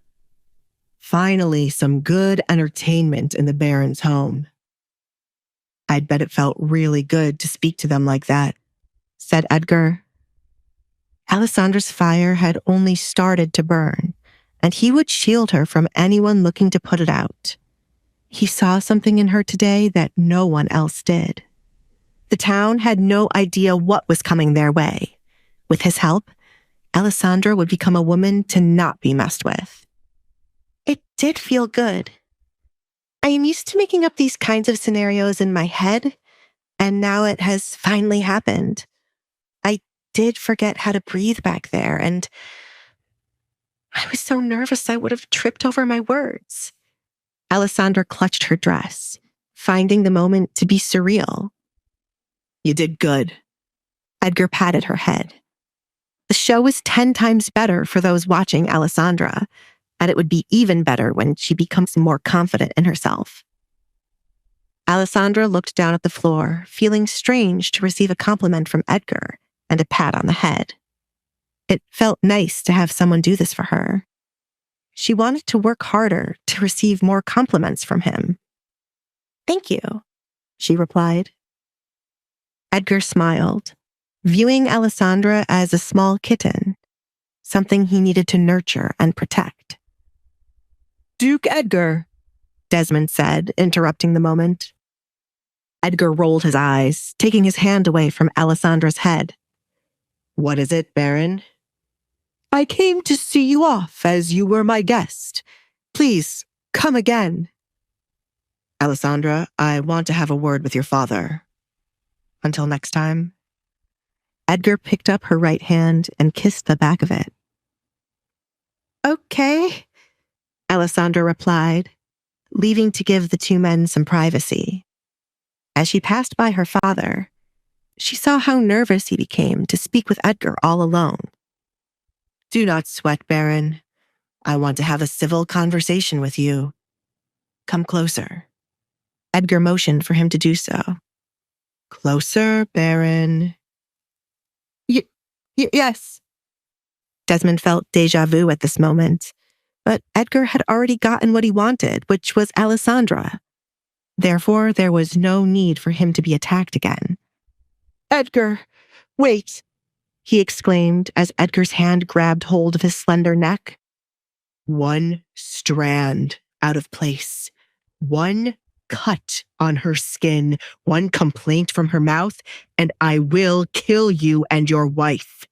Finally, some good entertainment in the Baron's home. I'd bet it felt really good to speak to them like that, said Edgar. Alisandre's fire had only started to burn, and he would shield her from anyone looking to put it out. He saw something in her today that no one else did. The town had no idea what was coming their way. With his help, Alisandre would become a woman to not be messed with. It did feel good. I am used to making up these kinds of scenarios in my head, and now it has finally happened. I did forget how to breathe back there, and I was so nervous I would have tripped over my words. Alisandre clutched her dress, finding the moment to be surreal. You did good. Edgar patted her head. The show was 10 times better for those watching Alisandre, and it would be even better when she becomes more confident in herself. Alisandre looked down at the floor, feeling strange to receive a compliment from Edgar and a pat on the head. It felt nice to have someone do this for her. She wanted to work harder to receive more compliments from him. Thank you, she replied. Edgar smiled, viewing Alisandre as a small kitten, something he needed to nurture and protect. Duke Edgar, Desmond said, interrupting the moment. Edgar rolled his eyes, taking his hand away from Alisandre's head. What is it, Baron? I came to see you off as you were my guest. Please, come again. Alisandre, I want to have a word with your father. Until next time. Edgar picked up her right hand and kissed the back of it. Okay, Alisandre replied, leaving to give the two men some privacy. As she passed by her father, she saw how nervous he became to speak with Edgar all alone. Do not sweat, Baron. I want to have a civil conversation with you. Come closer. Edgar motioned for him to do so. Closer, Baron. Yes. Desmond felt déjà vu at this moment, but Edgar had already gotten what he wanted, which was Alisandre. Therefore, there was no need for him to be attacked again. Edgar, wait, he exclaimed as Edgar's hand grabbed hold of his slender neck. One strand out of place. One cut on her skin. One complaint from her mouth, and I will kill you and your wife.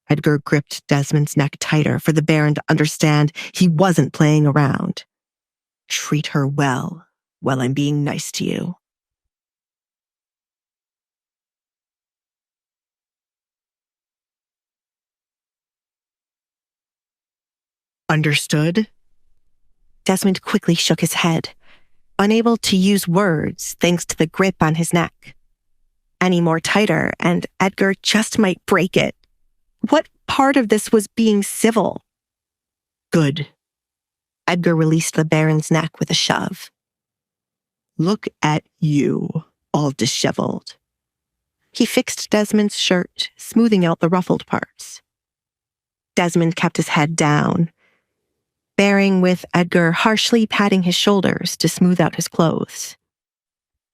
Edgar gripped Desmond's neck tighter for the Baron to understand he wasn't playing around. Treat her well while I'm being nice to you. Understood? Desmond quickly shook his head, unable to use words thanks to the grip on his neck. Any more tighter, and Edgar just might break it. What part of this was being civil? Good. Edgar released the Baron's neck with a shove. Look at you, all disheveled. He fixed Desmond's shirt, smoothing out the ruffled parts. Desmond kept his head down, bearing with Edgar harshly patting his shoulders to smooth out his clothes.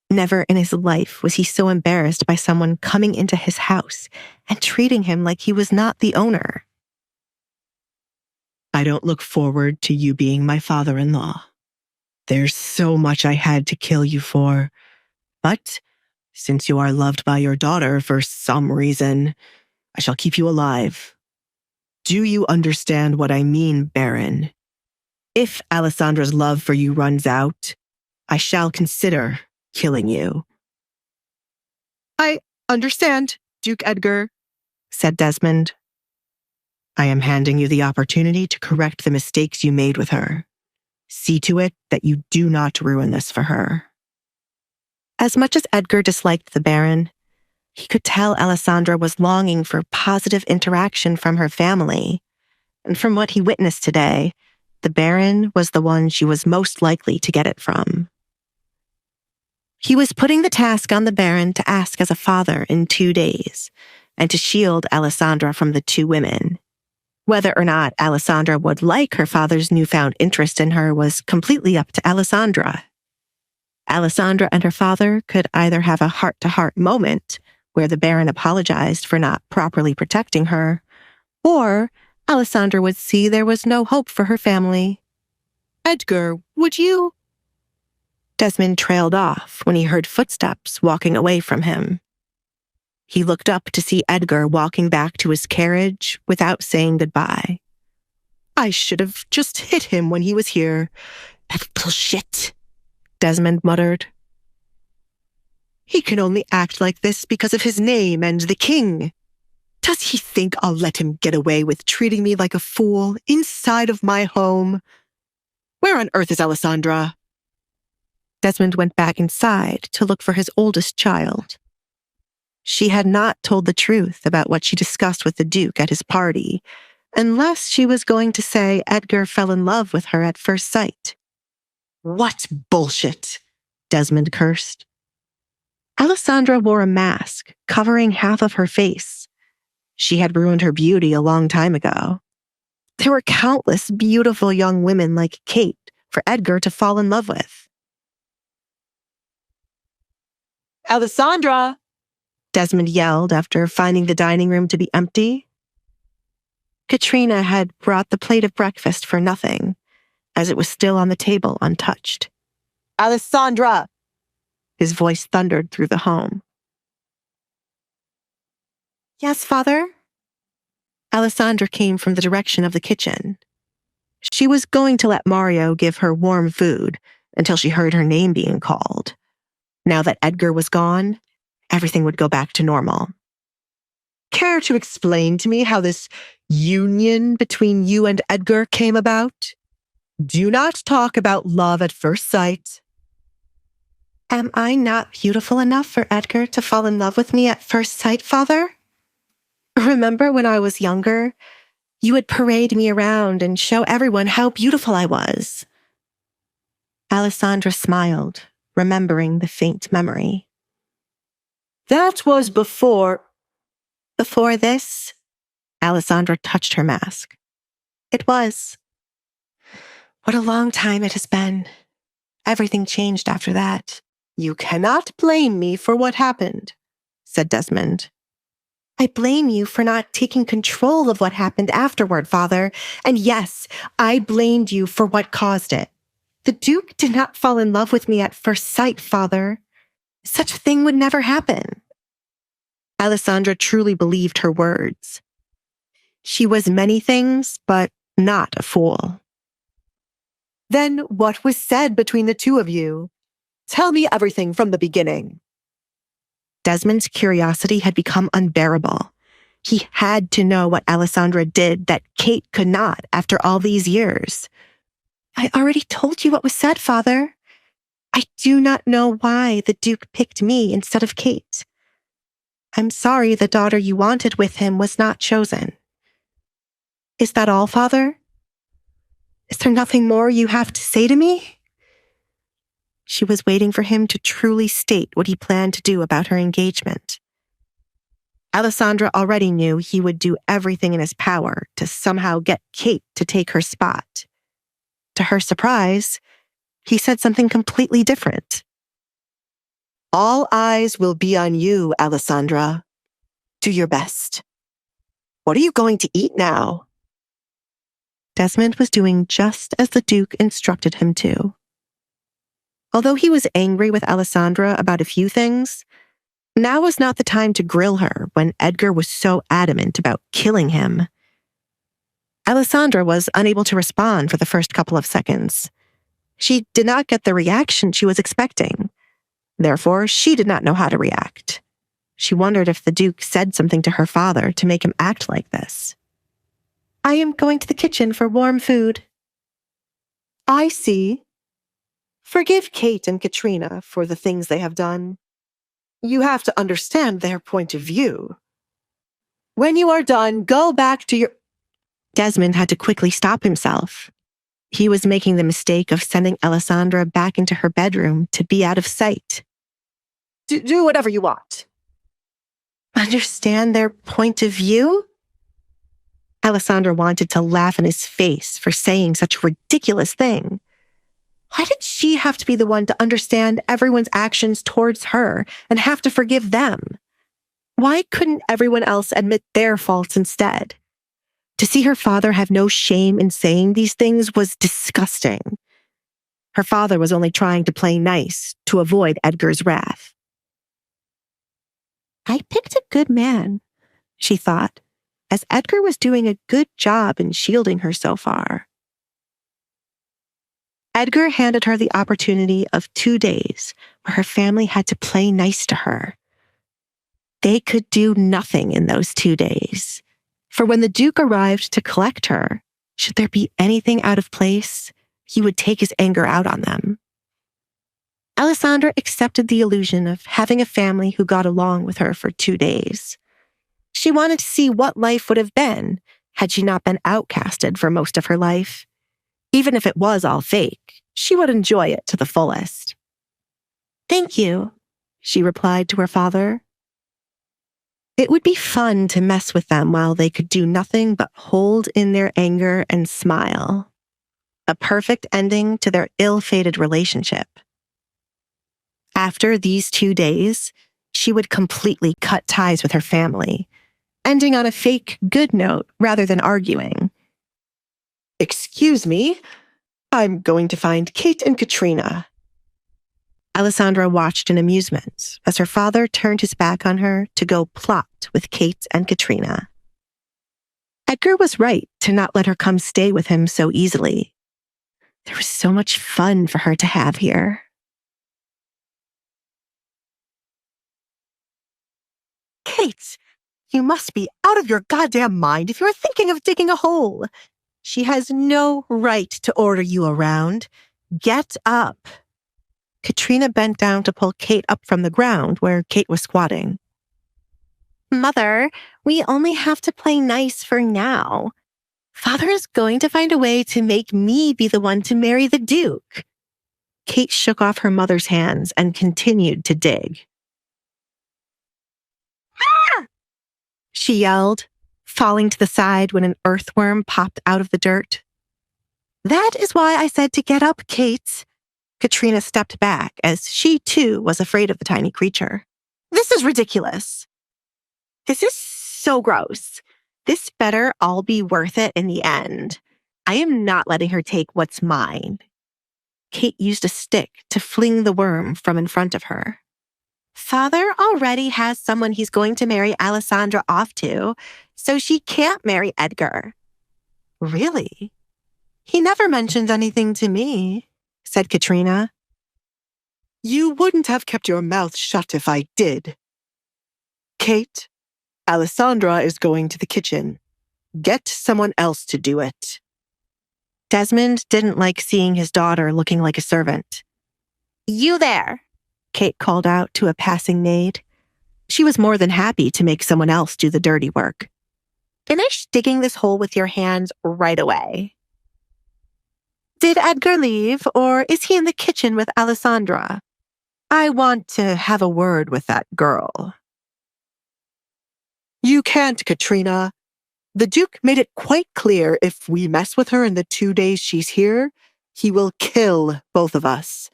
Never in his life was he so embarrassed by someone coming into his house and treating him like he was not the owner. I don't look forward to you being my father-in-law. There's so much I had to kill you for, but since you are loved by your daughter for some reason, I shall keep you alive. Do you understand what I mean, Baron? If Alisandra's love for you runs out, I shall consider killing you. I understand, Duke Edgar, said Desmond. I am handing you the opportunity to correct the mistakes you made with her. See to it that you do not ruin this for her. As much as Edgar disliked the Baron, he could tell Alisandre was longing for positive interaction from her family, and from what he witnessed today, the Baron was the one she was most likely to get it from. He was putting the task on the Baron to ask as a father in 2 days, and to shield Alisandre from the two women. Whether or not Alisandre would like her father's newfound interest in her was completely up to Alisandre. Alisandre and her father could either have a heart-to-heart moment where the Baron apologized for not properly protecting her, or Alisandre would see there was no hope for her family. Edgar, would you? Desmond trailed off when he heard footsteps walking away from him. He looked up to see Edgar walking back to his carriage without saying goodbye. I should have just hit him when he was here. That little shit, Desmond muttered. He can only act like this because of his name and the king. Does he think I'll let him get away with treating me like a fool inside of my home? Where on earth is Alisandre? Desmond went back inside to look for his oldest child. She had not told the truth about what she discussed with the Duke at his party, unless she was going to say Edgar fell in love with her at first sight. What bullshit, Desmond cursed. Alisandre wore a mask covering half of her face. She had ruined her beauty a long time ago. There were countless beautiful young women like Kate for Edgar to fall in love with. Alisandre! Desmond yelled after finding the dining room to be empty. Katrina had brought the plate of breakfast for nothing, as it was still on the table untouched. Alisandre! His voice thundered through the home. Yes, father? Alisandre came from the direction of the kitchen. She was going to let Mario give her warm food until she heard her name being called. Now that Edgar was gone, everything would go back to normal. Care to explain to me how this union between you and Edgar came about? Do not talk about love at first sight. Am I not beautiful enough for Edgar to fall in love with me at first sight, father? Remember when I was younger, you would parade me around and show everyone how beautiful I was. Alisandre smiled, remembering the faint memory. That was before... Before this? Alisandre touched her mask. It was. What a long time it has been. Everything changed after that. You cannot blame me for what happened, said Desmond. I blame you for not taking control of what happened afterward, father. And yes, I blamed you for what caused it. The Duke did not fall in love with me at first sight, father. Such a thing would never happen. Alisandre truly believed her words. She was many things, but not a fool. Then what was said between the two of you? Tell me everything from the beginning. Desmond's curiosity had become unbearable. He had to know what Alisandre did that Kate could not after all these years. I already told you what was said, Father. I do not know why the Duke picked me instead of Kate. I'm sorry the daughter you wanted with him was not chosen. Is that all, Father? Is there nothing more you have to say to me? She was waiting for him to truly state what he planned to do about her engagement. Alisandre already knew he would do everything in his power to somehow get Kate to take her spot. To her surprise, he said something completely different. All eyes will be on you, Alisandre. Do your best. What are you going to eat now? Desmond was doing just as the Duke instructed him to. Although he was angry with Alisandre about a few things, now was not the time to grill her when Edgar was so adamant about killing him. Alisandre was unable to respond for the first couple of seconds. She did not get the reaction she was expecting. Therefore, she did not know how to react. She wondered if the Duke said something to her father to make him act like this. I am going to the kitchen for warm food. I see. Forgive Kate and Katrina for the things they have done. You have to understand their point of view. When you are done, go back to your... Desmond had to quickly stop himself. He was making the mistake of sending Alisandre back into her bedroom to be out of sight. Do whatever you want. Understand their point of view? Alisandre wanted to laugh in his face for saying such a ridiculous thing. Why did she have to be the one to understand everyone's actions towards her and have to forgive them? Why couldn't everyone else admit their faults instead? To see her father have no shame in saying these things was disgusting. Her father was only trying to play nice to avoid Edgar's wrath. I picked a good man, she thought, as Edgar was doing a good job in shielding her so far. Edgar handed her the opportunity of 2 days where her family had to play nice to her. They could do nothing in those 2 days, for when the Duke arrived to collect her, should there be anything out of place, he would take his anger out on them. Alisandre accepted the illusion of having a family who got along with her for 2 days. She wanted to see what life would have been had she not been outcasted for most of her life. Even if it was all fake, she would enjoy it to the fullest. Thank you, she replied to her father. It would be fun to mess with them while they could do nothing but hold in their anger and smile. A perfect ending to their ill-fated relationship. After these 2 days, she would completely cut ties with her family, ending on a fake good note rather than arguing. Excuse me, I'm going to find Kate and Katrina. Alisandre watched in amusement as her father turned his back on her to go plot with Kate and Katrina. Edgar was right to not let her come stay with him so easily. There was so much fun for her to have here. Kate, you must be out of your goddamn mind if you're thinking of digging a hole. She has no right to order you around. Get up. Katrina bent down to pull Kate up from the ground where Kate was squatting. Mother, we only have to play nice for now. Father is going to find a way to make me be the one to marry the Duke. Kate shook off her mother's hands and continued to dig. Ah! She yelled, falling to the side when an earthworm popped out of the dirt. That is why I said to get up, Kate. Katrina stepped back as she, too, was afraid of the tiny creature. This is ridiculous. This is so gross. This better all be worth it in the end. I am not letting her take what's mine. Kate used a stick to fling the worm from in front of her. Father already has someone he's going to marry Alisandre off to, so she can't marry Edgar. Really? He never mentioned anything to me, said Katrina. You wouldn't have kept your mouth shut if I did. Kate, Alessandra is going to the kitchen. Get someone else to do it. Desmond didn't like seeing his daughter looking like a servant. You there, Kate called out to a passing maid. She was more than happy to make someone else do the dirty work. Finish digging this hole with your hands right away. Did Edgar leave, or is he in the kitchen with Alessandra? I want to have a word with that girl. You can't, Katrina. The Duke made it quite clear if we mess with her in the 2 days she's here, he will kill both of us.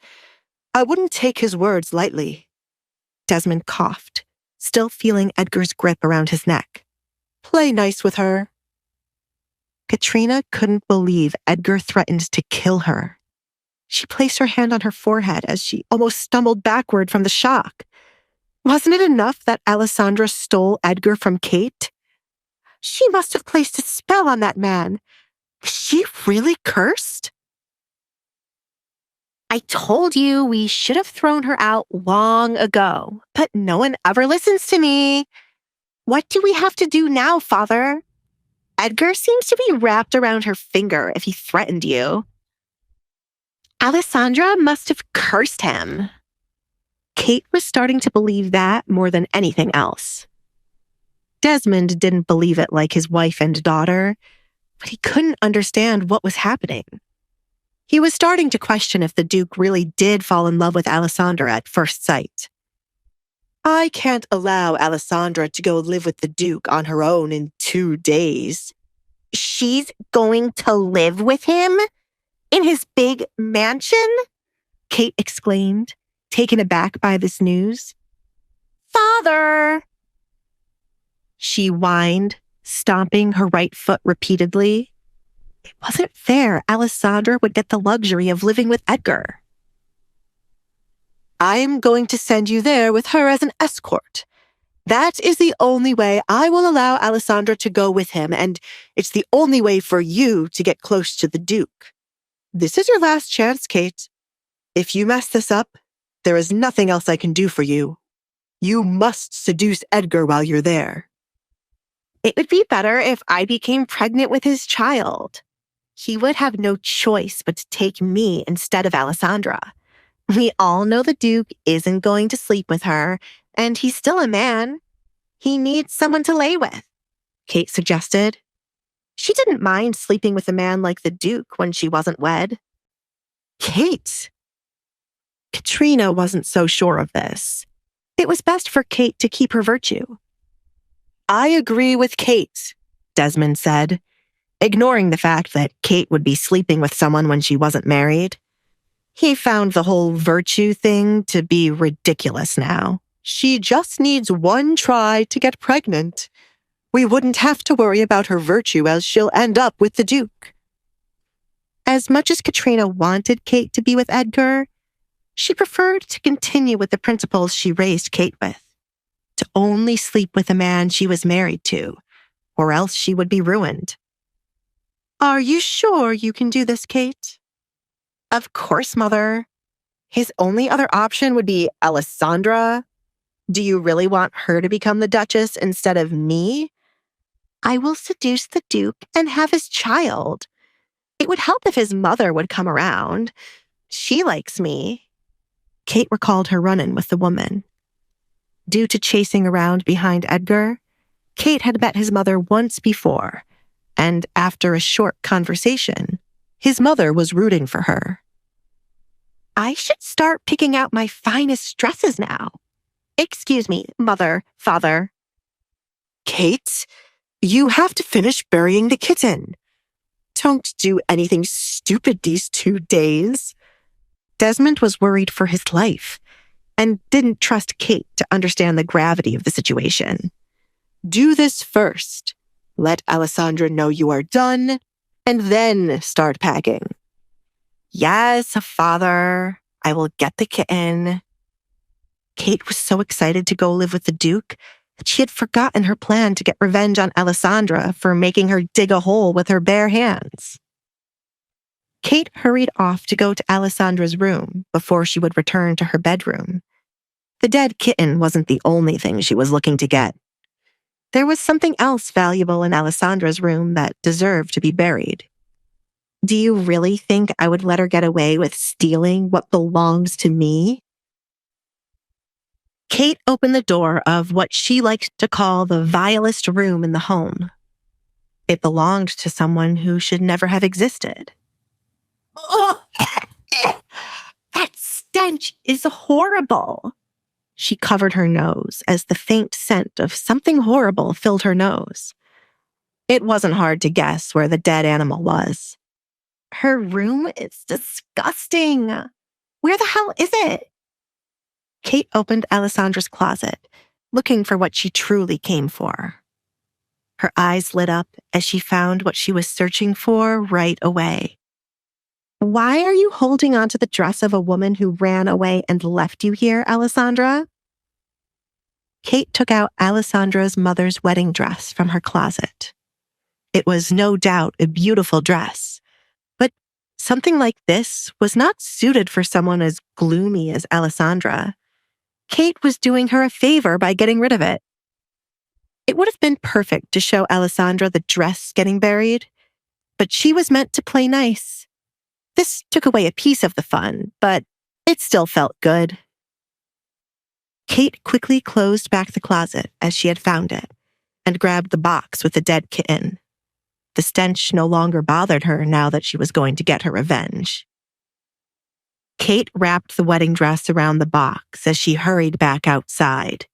I wouldn't take his words lightly. Desmond coughed, still feeling Edgar's grip around his neck. Play nice with her. Katrina couldn't believe Edgar threatened to kill her. She placed her hand on her forehead as she almost stumbled backward from the shock. Wasn't it enough that Alessandra stole Edgar from Kate? She must have placed a spell on that man. Was she really cursed? I told you we should have thrown her out long ago, but no one ever listens to me. What do we have to do now, Father? Edgar seems to be wrapped around her finger if he threatened you. Alessandra must have cursed him. Kate was starting to believe that more than anything else. Desmond didn't believe it like his wife and daughter, but he couldn't understand what was happening. He was starting to question if the Duke really did fall in love with Alessandra at first sight. I can't allow Alessandra to go live with the Duke on her own in 2 days. She's going to live with him? In his big mansion? Kate exclaimed, taken aback by this news. Father! She whined, stomping her right foot repeatedly. It wasn't fair Alessandra would get the luxury of living with Edgar. I'm going to send you there with her as an escort. That is the only way I will allow Alessandra to go with him, and it's the only way for you to get close to the Duke. This is your last chance, Kate. If you mess this up, there is nothing else I can do for you. You must seduce Edgar while you're there. It would be better if I became pregnant with his child. He would have no choice but to take me instead of Alessandra. We all know the Duke isn't going to sleep with her, and he's still a man. He needs someone to lay with, Kate suggested. She didn't mind sleeping with a man like the Duke when she wasn't wed. Kate! Katrina wasn't so sure of this. It was best for Kate to keep her virtue. I agree with Kate, Desmond said, ignoring the fact that Kate would be sleeping with someone when she wasn't married. He found the whole virtue thing to be ridiculous now. She just needs one try to get pregnant. We wouldn't have to worry about her virtue as she'll end up with the Duke. As much as Katrina wanted Kate to be with Edgar, she preferred to continue with the principles she raised Kate with. To only sleep with a man she was married to, or else she would be ruined. Are you sure you can do this, Kate? Of course, Mother. His only other option would be Alessandra. Do you really want her to become the Duchess instead of me? I will seduce the Duke and have his child. It would help if his mother would come around. She likes me. Kate recalled her run-in with the woman. Due to chasing around behind Edgar, Kate had met his mother once before, and after a short conversation, his mother was rooting for her. I should start picking out my finest dresses now. Excuse me, Mother, Father. Kate, you have to finish burying the kitten. Don't do anything stupid these 2 days. Desmond was worried for his life and didn't trust Kate to understand the gravity of the situation. Do this first. Let Alessandra know you are done, and then start packing. Yes, Father. I will get the kitten. Kate was so excited to go live with the Duke that she had forgotten her plan to get revenge on Alessandra for making her dig a hole with her bare hands. Kate hurried off to go to Alessandra's room before she would return to her bedroom. The dead kitten wasn't the only thing she was looking to get. There was something else valuable in Alisandra's room that deserved to be buried. Do you really think I would let her get away with stealing what belongs to me? Kate opened the door of what she liked to call the vilest room in the home. It belonged to someone who should never have existed. Oh, that stench is horrible. She covered her nose as the faint scent of something horrible filled her nose. It wasn't hard to guess where the dead animal was. Her room is disgusting. Where the hell is it? Kate opened Alisandra's closet, looking for what she truly came for. Her eyes lit up as she found what she was searching for right away. Why are you holding onto the dress of a woman who ran away and left you here, Alisandra? Kate took out Alisandra's mother's wedding dress from her closet. It was no doubt a beautiful dress, but something like this was not suited for someone as gloomy as Alisandra. Kate was doing her a favor by getting rid of it. It would have been perfect to show Alisandra the dress getting buried, but she was meant to play nice. This took away a piece of the fun, but it still felt good. Kate quickly closed back the closet as she had found it and grabbed the box with the dead kitten. The stench no longer bothered her now that she was going to get her revenge. Kate wrapped the wedding dress around the box as she hurried back outside.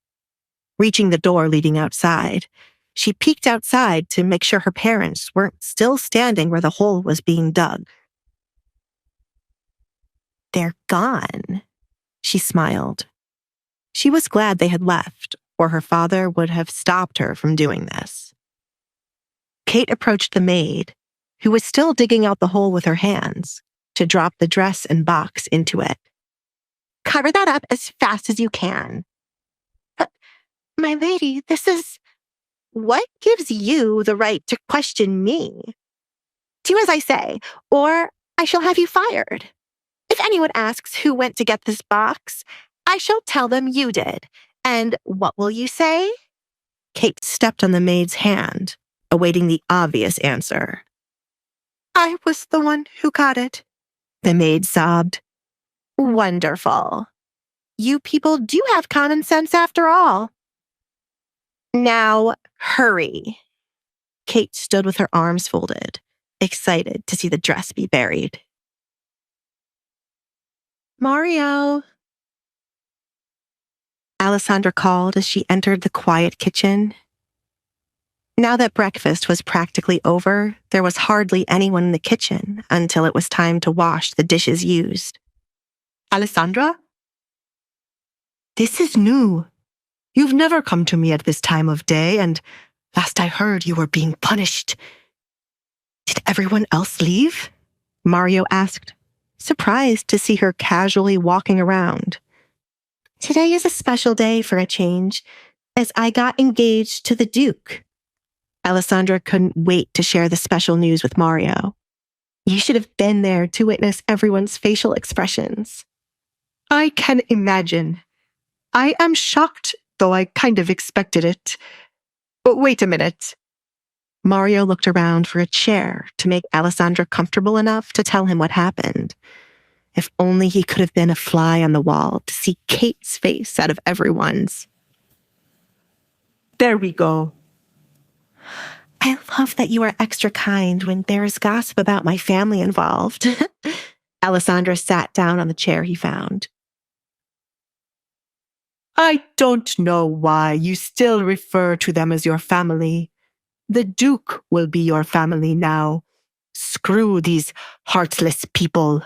Reaching the door leading outside, she peeked outside to make sure her parents weren't still standing where the hole was being dug. They're gone, she smiled. She was glad they had left, or her father would have stopped her from doing this. Kate approached the maid, who was still digging out the hole with her hands, to drop the dress and box into it. Cover that up as fast as you can. My lady, this is... What gives you the right to question me? Do as I say, or I shall have you fired. If anyone asks who went to get this box, I shall tell them you did. And what will you say? Kate stepped on the maid's hand, awaiting the obvious answer. I was the one who got it, the maid sobbed. Wonderful. You people do have common sense after all. Now, hurry. Kate stood with her arms folded, excited to see the dress be buried. Mario. Alisandra called as she entered the quiet kitchen. Now that breakfast was practically over, there was hardly anyone in the kitchen until it was time to wash the dishes used. Alisandra? This is new. You've never come to me at this time of day, and last I heard you were being punished. Did everyone else leave? Mario asked, surprised to see her casually walking around. Today is a special day for a change, as I got engaged to the Duke. Alisandra couldn't wait to share the special news with Mario. You should have been there to witness everyone's facial expressions. I can imagine. I am shocked, though I kind of expected it. But wait a minute. Mario looked around for a chair to make Alisandra comfortable enough to tell him what happened. If only he could have been a fly on the wall to see Kate's face out of everyone's. There we go. I love that you are extra kind when there is gossip about my family involved. Alisandra sat down on the chair he found. I don't know why you still refer to them as your family. The Duke will be your family now. Screw these heartless people,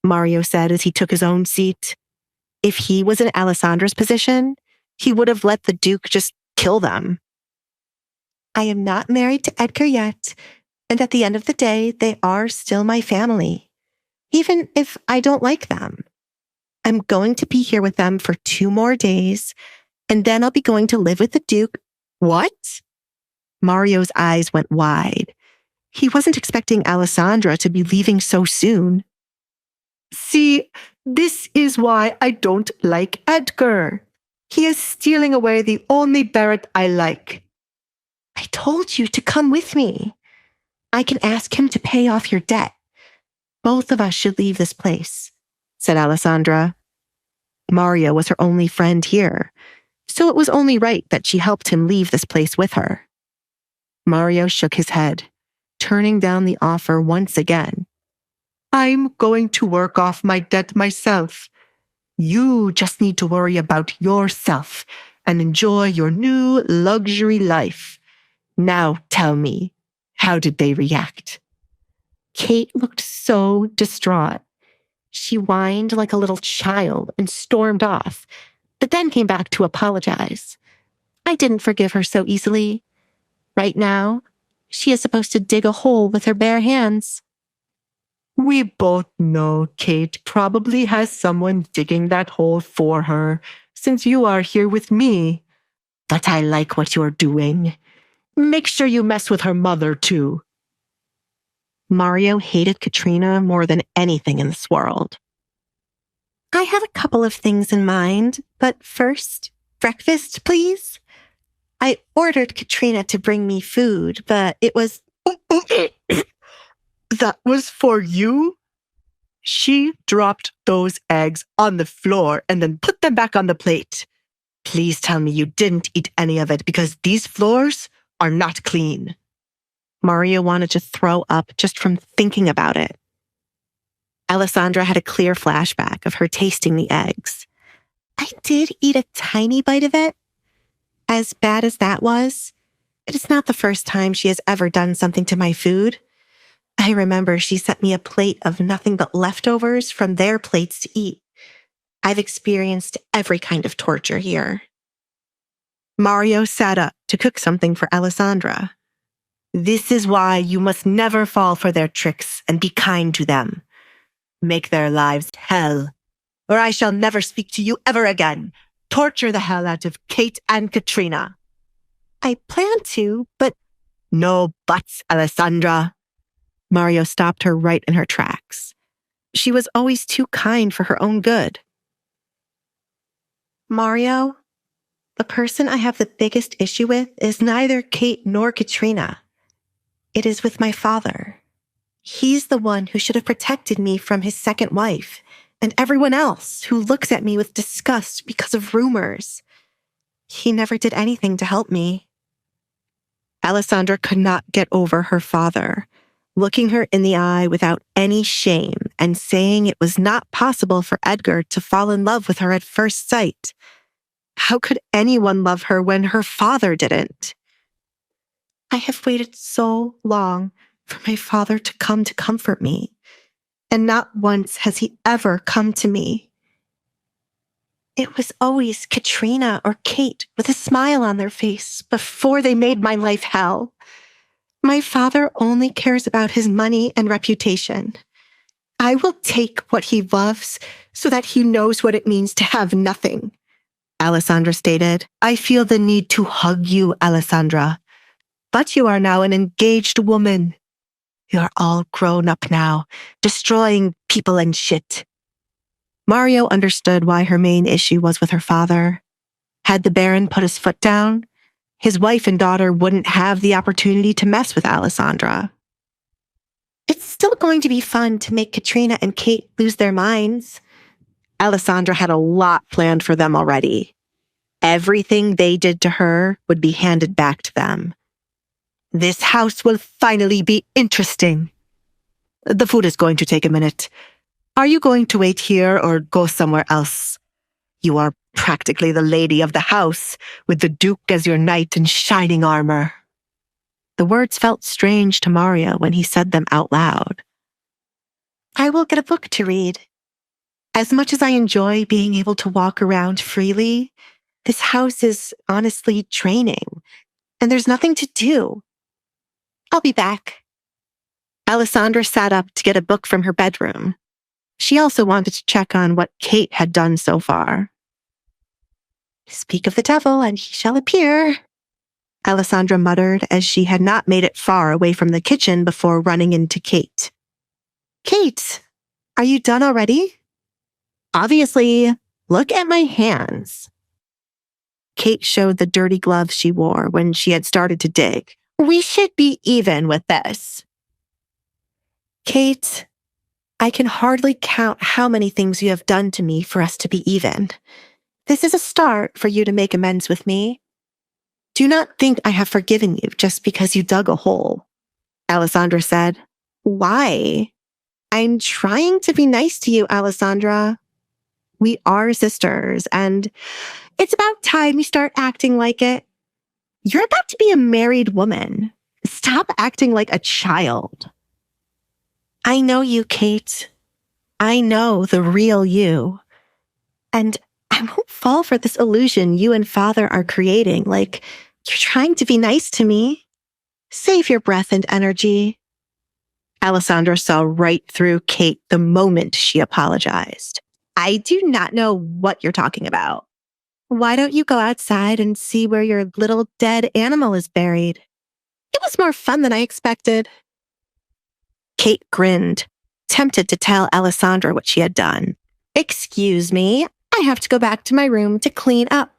Mario said as he took his own seat. If he was in Alisandra's position, he would have let the Duke just kill them. I am not married to Edgar yet, and at the end of the day, they are still my family, even if I don't like them. I'm going to be here with them for 2 more days, and then I'll be going to live with the Duke. What? Mario's eyes went wide. He wasn't expecting Alisandra to be leaving so soon. See, this is why I don't like Edgar. He is stealing away the only Barrett I like. I told you to come with me. I can ask him to pay off your debt. Both of us should leave this place, said Alessandra. Mario was her only friend here, so it was only right that she helped him leave this place with her. Mario shook his head, turning down the offer once again. I'm going to work off my debt myself. You just need to worry about yourself and enjoy your new luxury life. Now tell me, how did they react? Kate looked so distraught. She whined like a little child and stormed off, but then came back to apologize. I didn't forgive her so easily. Right now, she is supposed to dig a hole with her bare hands. We both know Kate probably has someone digging that hole for her, since you are here with me. But I like what you're doing. Make sure you mess with her mother, too. Mario hated Katrina more than anything in this world. I have a couple of things in mind, but first, breakfast, please. I ordered Katrina to bring me food, but it was... That was for you? She dropped those eggs on the floor and then put them back on the plate. Please tell me you didn't eat any of it because these floors are not clean. Mario wanted to throw up just from thinking about it. Alessandra had a clear flashback of her tasting the eggs. I did eat a tiny bite of it. As bad as that was, it is not the first time she has ever done something to my food. I remember she sent me a plate of nothing but leftovers from their plates to eat. I've experienced every kind of torture here. Mario sat up to cook something for Alessandra. This is why you must never fall for their tricks and be kind to them. Make their lives hell, or I shall never speak to you ever again. Torture the hell out of Kate and Katrina. I plan to, but... No buts, Alessandra. Mario stopped her right in her tracks. She was always too kind for her own good. Mario, the person I have the biggest issue with is neither Kate nor Katrina. It is with my father. He's the one who should have protected me from his second wife and everyone else who looks at me with disgust because of rumors. He never did anything to help me. Alessandra could not get over her father, looking her in the eye without any shame and saying it was not possible for Edgar to fall in love with her at first sight. How could anyone love her when her father didn't? I have waited so long for my father to come to comfort me, and not once has he ever come to me. It was always Katrina or Kate with a smile on their face before they made my life hell. My father only cares about his money and reputation. I will take what he loves so that he knows what it means to have nothing. Alessandra stated, I feel the need to hug you, Alessandra. But you are now an engaged woman. You're all grown up now, destroying people and shit. Mario understood why her main issue was with her father. Had the Baron put his foot down, his wife and daughter wouldn't have the opportunity to mess with Alessandra. It's still going to be fun to make Katrina and Kate lose their minds. Alessandra had a lot planned for them already. Everything they did to her would be handed back to them. This house will finally be interesting. The food is going to take a minute. Are you going to wait here or go somewhere else? You are practically the lady of the house, with the Duke as your knight in shining armor. The words felt strange to Mario when he said them out loud. I will get a book to read. As much as I enjoy being able to walk around freely, this house is honestly draining, and there's nothing to do. I'll be back. Alessandra sat up to get a book from her bedroom. She also wanted to check on what Kate had done so far. Speak of the devil, and he shall appear, Alessandra muttered as she had not made it far away from the kitchen before running into Kate. Kate, are you done already? Obviously, look at my hands. Kate showed the dirty gloves she wore when she had started to dig. We should be even with this. Kate, I can hardly count how many things you have done to me for us to be even. This is a start for you to make amends with me. Do not think I have forgiven you just because you dug a hole. Alisandra said. Why? I'm trying to be nice to you, Alisandra. We are sisters, and it's about time you start acting like it. You're about to be a married woman. Stop acting like a child. I know you, Kate. I know the real you. And I won't fall for this illusion you and Father are creating, like you're trying to be nice to me. Save your breath and energy. Alisandra saw right through Kate the moment she apologized. I do not know what you're talking about. Why don't you go outside and see where your little dead animal is buried? It was more fun than I expected. Kate grinned, tempted to tell Alisandra what she had done. Excuse me, I have to go back to my room to clean up.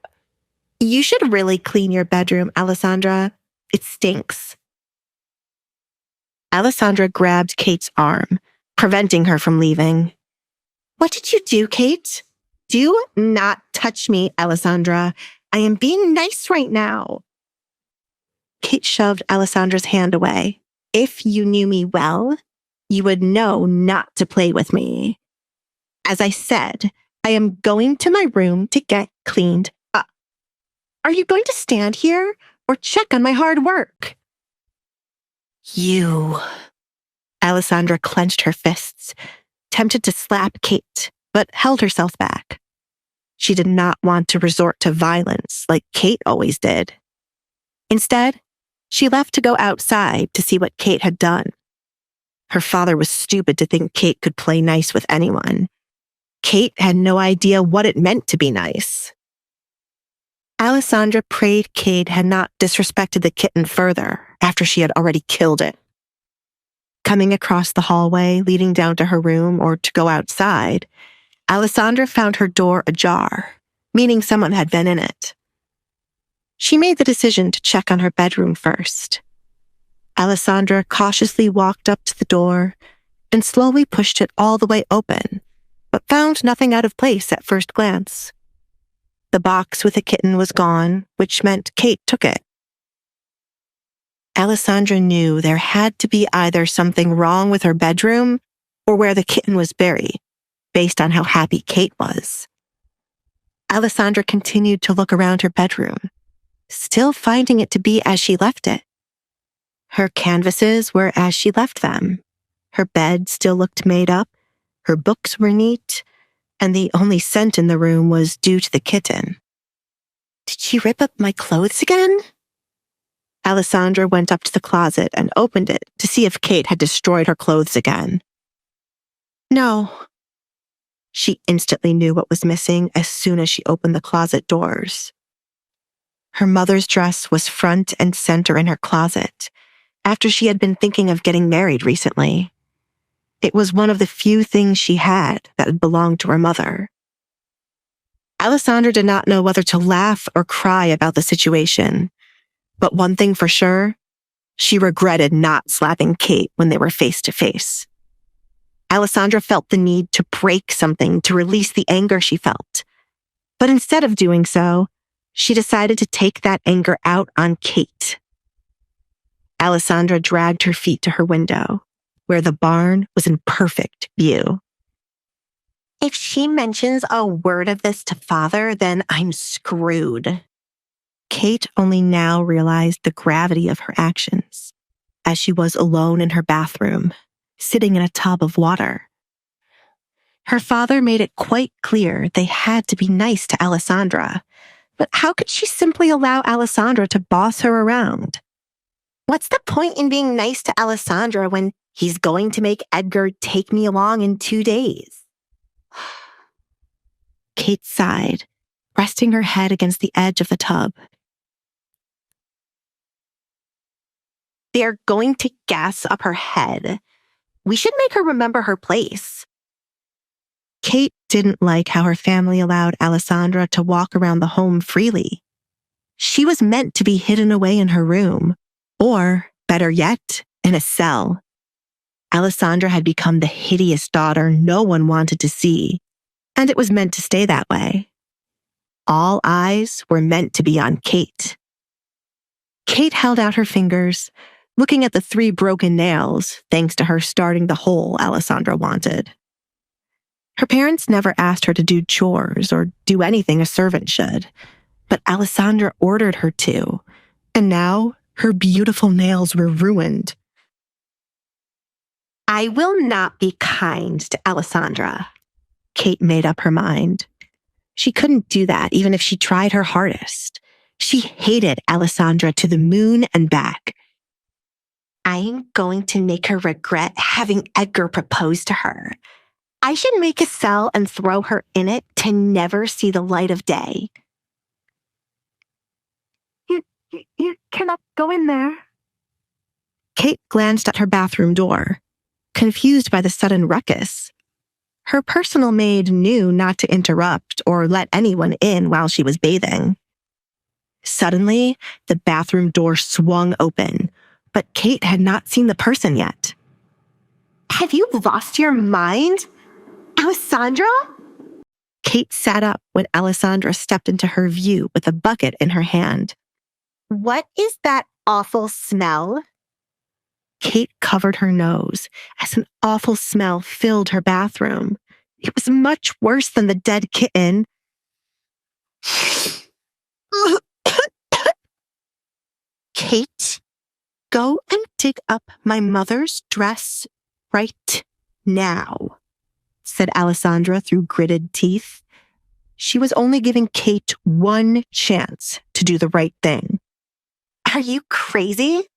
You should really clean your bedroom, Alisandra. It stinks. Alisandra grabbed Kate's arm, preventing her from leaving. What did you do, Kate? Do not touch me, Alisandra. I am being nice right now. Kate shoved Alisandra's hand away. If you knew me well, you would know not to play with me. As I said, I am going to my room to get cleaned up. Are you going to stand here or check on my hard work? You. Alisandra clenched her fists, tempted to slap Kate, but held herself back. She did not want to resort to violence like Kate always did. Instead, she left to go outside to see what Kate had done. Her father was stupid to think Kate could play nice with anyone. Kate had no idea what it meant to be nice. Alisandra prayed Kate had not disrespected the kitten further after she had already killed it. Coming across the hallway leading down to her room or to go outside, Alisandra found her door ajar, meaning someone had been in it. She made the decision to check on her bedroom first. Alisandra cautiously walked up to the door and slowly pushed it all the way open, but found nothing out of place at first glance. The box with the kitten was gone, which meant Kate took it. Alisandra knew there had to be either something wrong with her bedroom or where the kitten was buried, based on how happy Kate was. Alisandra continued to look around her bedroom, still finding it to be as she left it. Her canvases were as she left them. Her bed still looked made up, her books were neat, and the only scent in the room was due to the kitten. Did she rip up my clothes again? Alisandra went up to the closet and opened it to see if Kate had destroyed her clothes again. No. She instantly knew what was missing as soon as she opened the closet doors. Her mother's dress was front and center in her closet, after she had been thinking of getting married recently. It was one of the few things she had that had belonged to her mother. Alisandra did not know whether to laugh or cry about the situation, but one thing for sure, she regretted not slapping Kate when they were face to face. Alisandra felt the need to break something to release the anger she felt, but instead of doing so, she decided to take that anger out on Kate. Alisandra dragged her feet to her window, where the barn was in perfect view. If she mentions a word of this to Father, then I'm screwed. Kate only now realized the gravity of her actions, as she was alone in her bathroom, sitting in a tub of water. Her father made it quite clear they had to be nice to Alisandra, but how could she simply allow Alisandra to boss her around? What's the point in being nice to Alisandra when he's going to make Edgar take me along in 2 days? Kate sighed, resting her head against the edge of the tub. They're going to gas up her head. We should make her remember her place. Kate didn't like how her family allowed Alisandra to walk around the home freely, She was meant to be hidden away in her room, or, better yet, in a cell. Alisandre had become the hideous daughter no one wanted to see, and it was meant to stay that way. All eyes were meant to be on Kate. Kate held out her fingers, looking at the 3 broken nails, thanks to her starting the hole Alisandre wanted. Her parents never asked her to do chores or do anything a servant should, but Alisandre ordered her to, and now her beautiful nails were ruined. I will not be kind to Alisandre. Kate made up her mind. She couldn't do that even if she tried her hardest. She hated Alisandre to the moon and back. I'm going to make her regret having Edgar propose to her. I should make a cell and throw her in it to never see the light of day. You cannot go in there. Kate glanced at her bathroom door, confused by the sudden ruckus. Her personal maid knew not to interrupt or let anyone in while she was bathing. Suddenly, the bathroom door swung open, but Kate had not seen the person yet. Have you lost your mind? Alisandre? Kate sat up when Alisandre stepped into her view with a bucket in her hand. What is that awful smell? Kate covered her nose as an awful smell filled her bathroom. It was much worse than the dead kitten. Kate, go and dig up my mother's dress right now, said Alisandre through gritted teeth. She was only giving Kate one chance to do the right thing. Are you crazy?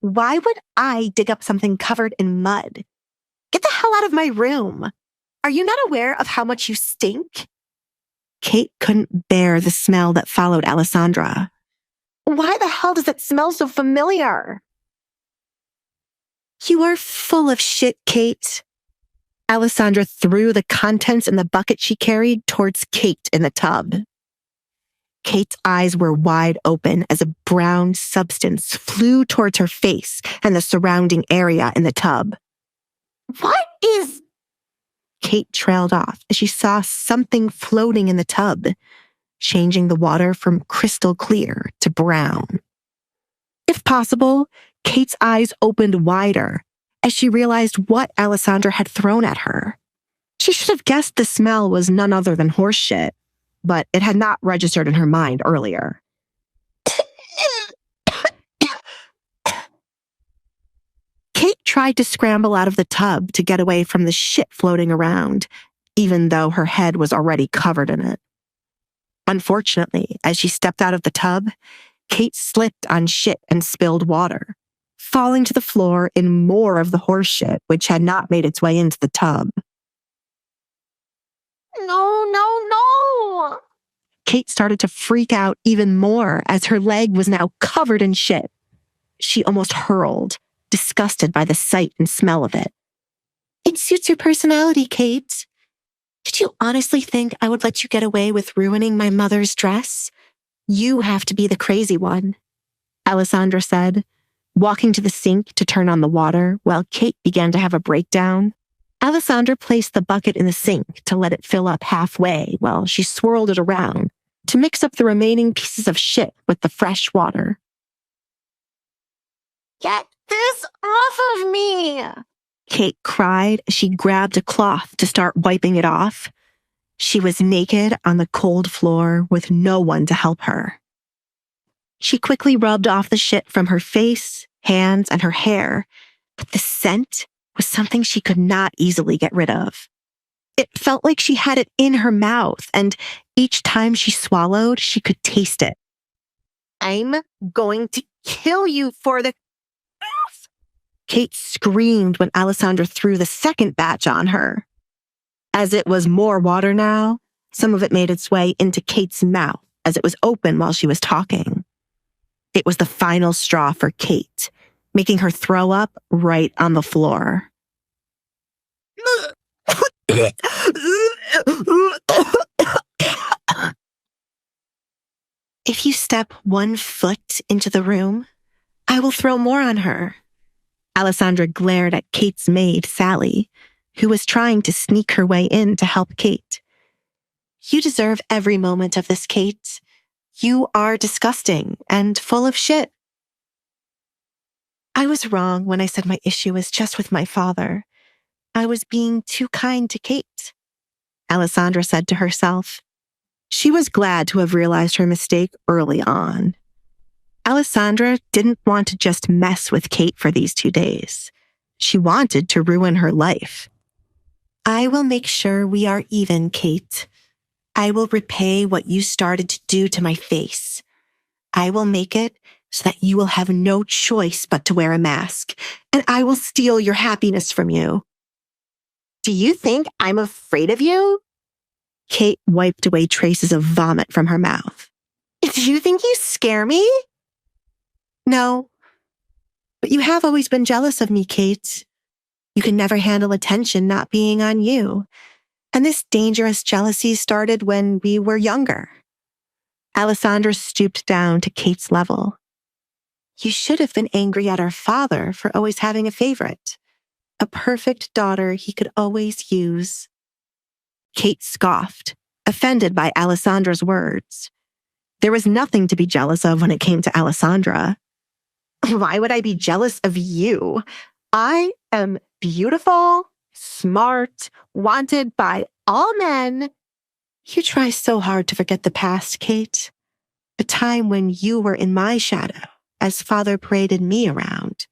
Why would I dig up something covered in mud? Get the hell out of my room. Are you not aware of how much you stink? Kate couldn't bear the smell that followed Alisandre. Why the hell does it smell so familiar? You are full of shit, Kate. Alisandre threw the contents in the bucket she carried towards Kate in the tub. Kate's eyes were wide open as a brown substance flew towards her face and the surrounding area in the tub. What is... Kate trailed off as she saw something floating in the tub, changing the water from crystal clear to brown. If possible, Kate's eyes opened wider as she realized what Alisandre had thrown at her. She should have guessed the smell was none other than horse shit, but it had not registered in her mind earlier. Kate tried to scramble out of the tub to get away from the shit floating around, even though her head was already covered in it. Unfortunately, as she stepped out of the tub, Kate slipped on shit and spilled water, falling to the floor in more of the horse shit which had not made its way into the tub. No. Kate started to freak out even more as her leg was now covered in shit. She almost hurled, disgusted by the sight and smell of it. It suits your personality, Kate. Did you honestly think I would let you get away with ruining my mother's dress? You have to be the crazy one, Alisandre said, walking to the sink to turn on the water while Kate began to have a breakdown. Alisandre placed the bucket in the sink to let it fill up halfway while she swirled it around to mix up the remaining pieces of shit with the fresh water. Get this off of me! Kate cried as she grabbed a cloth to start wiping it off. She was naked on the cold floor with no one to help her. She quickly rubbed off the shit from her face, hands, and her hair, but the scent was something she could not easily get rid of. It felt like she had it in her mouth, and each time she swallowed, she could taste it. I'm going to kill you for the... Kate screamed when Alisandre threw the second batch on her. As it was more water now, some of it made its way into Kate's mouth as it was open while she was talking. It was the final straw for Kate, making her throw up right on the floor. If you step 1 foot into the room, I will throw more on her. Alisandre glared at Kate's maid, Sally, who was trying to sneak her way in to help Kate. You deserve every moment of this, Kate. You are disgusting and full of shit. I was wrong when I said my issue was just with my father. I was being too kind to Kate, Alisandre said to herself. She was glad to have realized her mistake early on. Alisandre didn't want to just mess with Kate for these 2 days. She wanted to ruin her life. I will make sure we are even, Kate. I will repay what you started to do to my face. I will make it so that you will have no choice but to wear a mask, and I will steal your happiness from you. Do you think I'm afraid of you? Kate wiped away traces of vomit from her mouth. Do you think you scare me? No. But you have always been jealous of me, Kate. You can never handle attention not being on you. And this dangerous jealousy started when we were younger. Alisandre stooped down to Kate's level. You should have been angry at our father for always having a favorite. A perfect daughter he could always use. Kate scoffed, offended by Alisandre's words. There was nothing to be jealous of when it came to Alisandre. Why would I be jealous of you? I am beautiful, smart, wanted by all men. You try so hard to forget the past, Kate. A time when you were in my shadow as father paraded me around.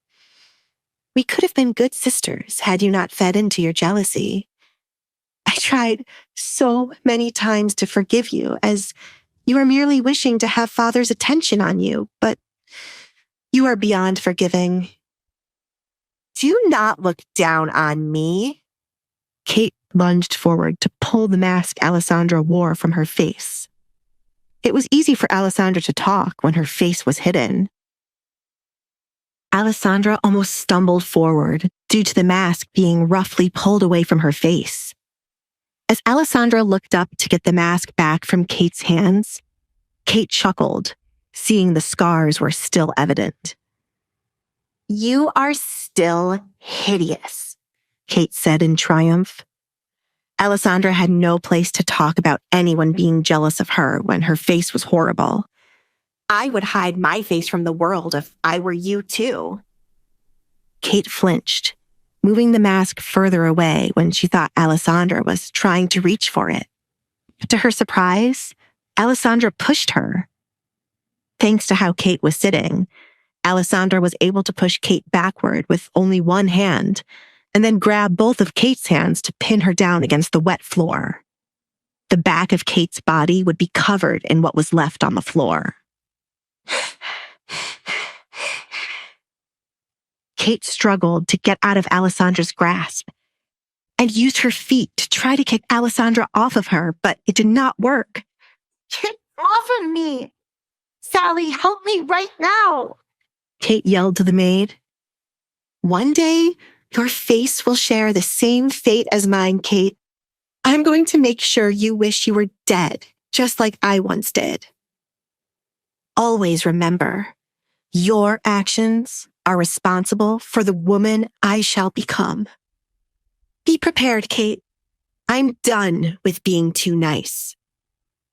We could have been good sisters had you not fed into your jealousy. I tried so many times to forgive you as you were merely wishing to have father's attention on you, but you are beyond forgiving. Do not look down on me. Kate lunged forward to pull the mask Alisandre wore from her face. It was easy for Alisandre to talk when her face was hidden. Alisandre almost stumbled forward due to the mask being roughly pulled away from her face. As Alisandre looked up to get the mask back from Kate's hands, Kate chuckled, seeing the scars were still evident. You are still hideous, Kate said in triumph. Alisandre had no place to talk about anyone being jealous of her when her face was horrible. I would hide my face from the world if I were you too. Kate flinched, moving the mask further away when she thought Alisandre was trying to reach for it. But to her surprise, Alisandre pushed her. Thanks to how Kate was sitting, Alisandre was able to push Kate backward with only one hand, and then grab both of Kate's hands to pin her down against the wet floor. The back of Kate's body would be covered in what was left on the floor. Kate struggled to get out of Alisandre's grasp and used her feet to try to kick Alisandre off of her, but it did not work. Get off of me! Sally, help me right now! Kate yelled to the maid. One day, your face will share the same fate as mine, Kate. I'm going to make sure you wish you were dead, just like I once did. Always remember, your actions are responsible for the woman I shall become. Be prepared, Kate. I'm done with being too nice,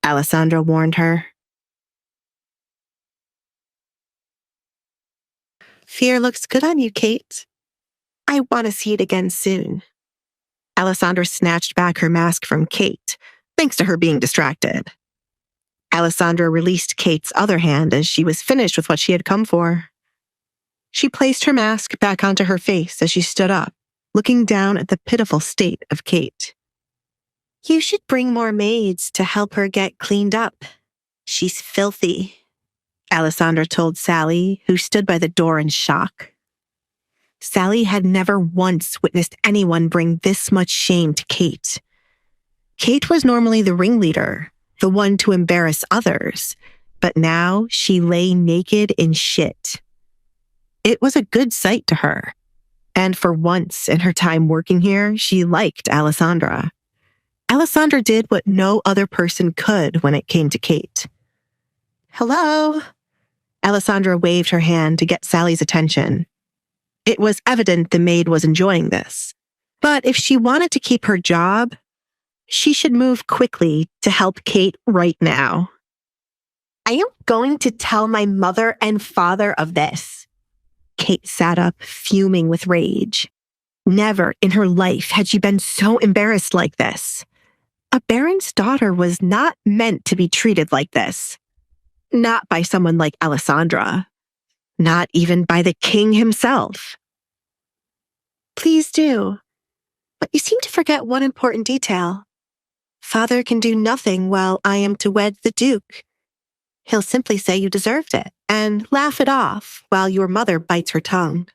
Alisandre warned her. Fear looks good on you, Kate. I want to see it again soon. Alisandre snatched back her mask from Kate, thanks to her being distracted. Alisandre released Kate's other hand as she was finished with what she had come for. She placed her mask back onto her face as she stood up, looking down at the pitiful state of Kate. You should bring more maids to help her get cleaned up. She's filthy, Alisandre told Sally, who stood by the door in shock. Sally had never once witnessed anyone bring this much shame to Kate. Kate was normally the ringleader, the one to embarrass others, but now she lay naked in shit. It was a good sight to her, and for once in her time working here, she liked Alisandre. Alisandre did what no other person could when it came to Kate. Hello? Alessandra waved her hand to get Sally's attention. It was evident the maid was enjoying this. But if she wanted to keep her job, she should move quickly to help Kate right now. I am going to tell my mother and father of this. Kate sat up, fuming with rage. Never in her life had she been so embarrassed like this. A baron's daughter was not meant to be treated like this. Not by someone like Alessandra. Not even by the king himself. Please do. But you seem to forget one important detail. Father can do nothing while I am to wed the Duke. He'll simply say you deserved it and laugh it off while your mother bites her tongue.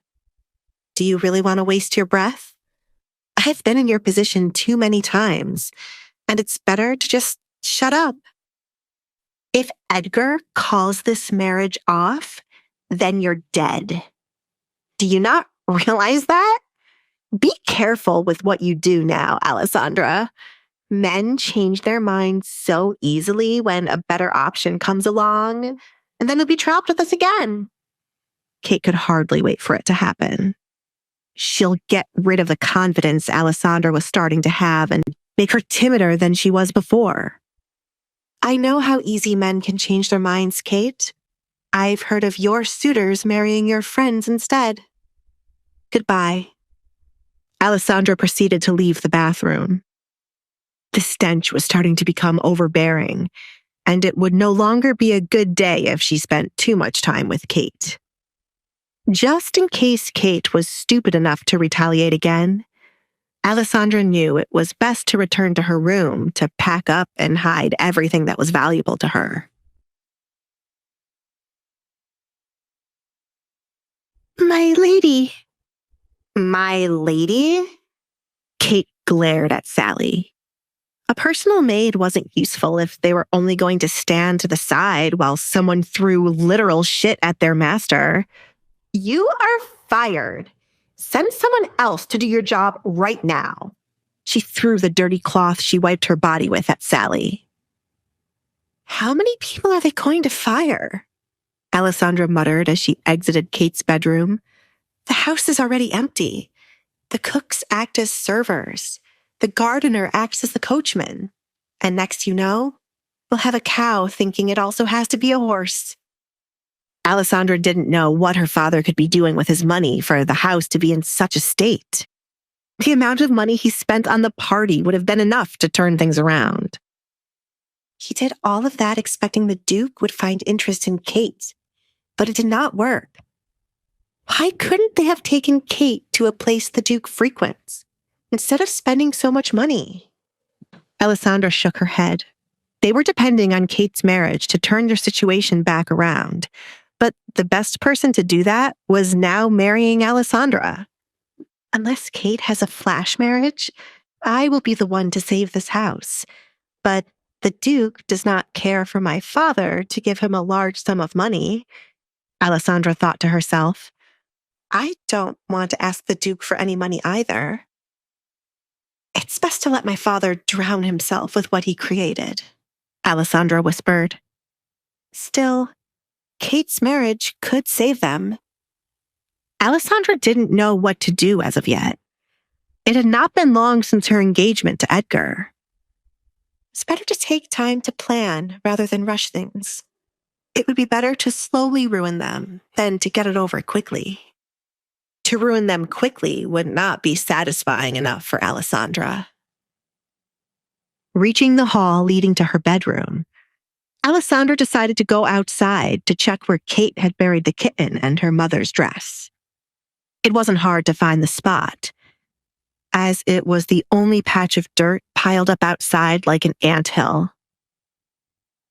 Do you really want to waste your breath? I've been in your position too many times, and it's better to just shut up. If Edgar calls this marriage off, then you're dead. Do you not realize that? Be careful with what you do now, Alessandra. Men change their minds so easily when a better option comes along, and then you'll be trapped with us again. Kate could hardly wait for it to happen. She'll get rid of the confidence Alessandra was starting to have and make her timider than she was before. I know how easy men can change their minds, Kate. I've heard of your suitors marrying your friends instead. Goodbye. Alessandra proceeded to leave the bathroom. The stench was starting to become overbearing, and it would no longer be a good day if she spent too much time with Kate. Just in case Kate was stupid enough to retaliate again, Alessandra knew it was best to return to her room to pack up and hide everything that was valuable to her. My lady. My lady? Kate glared at Sally. A personal maid wasn't useful if they were only going to stand to the side while someone threw literal shit at their master. You are fired. Send someone else to do your job right now. She threw the dirty cloth she wiped her body with at Sally. How many people are they going to fire? Alessandra muttered as she exited Kate's bedroom. The house is already empty. The cooks act as servers. The gardener acts as the coachman. And next you know, we'll have a cow thinking it also has to be a horse. Alessandra didn't know what her father could be doing with his money for the house to be in such a state. The amount of money he spent on the party would have been enough to turn things around. He did all of that expecting the Duke would find interest in Kate, but it did not work. Why couldn't they have taken Kate to a place the Duke frequents, instead of spending so much money? Alessandra shook her head. They were depending on Kate's marriage to turn their situation back around, but the best person to do that was now marrying Alessandra. Unless Kate has a flash marriage, I will be the one to save this house. But the Duke does not care for my father to give him a large sum of money. Alessandra thought to herself, I don't want to ask the Duke for any money either. It's best to let my father drown himself with what he created, Alessandra whispered. Still, Kate's marriage could save them. Alessandra didn't know what to do as of yet. It had not been long since her engagement to Edgar. It's better to take time to plan rather than rush things. It would be better to slowly ruin them than to get it over quickly. To ruin them quickly would not be satisfying enough for Alessandra. Reaching the hall leading to her bedroom, Alessandra decided to go outside to check where Kate had buried the kitten and her mother's dress. It wasn't hard to find the spot, as it was the only patch of dirt piled up outside like an anthill.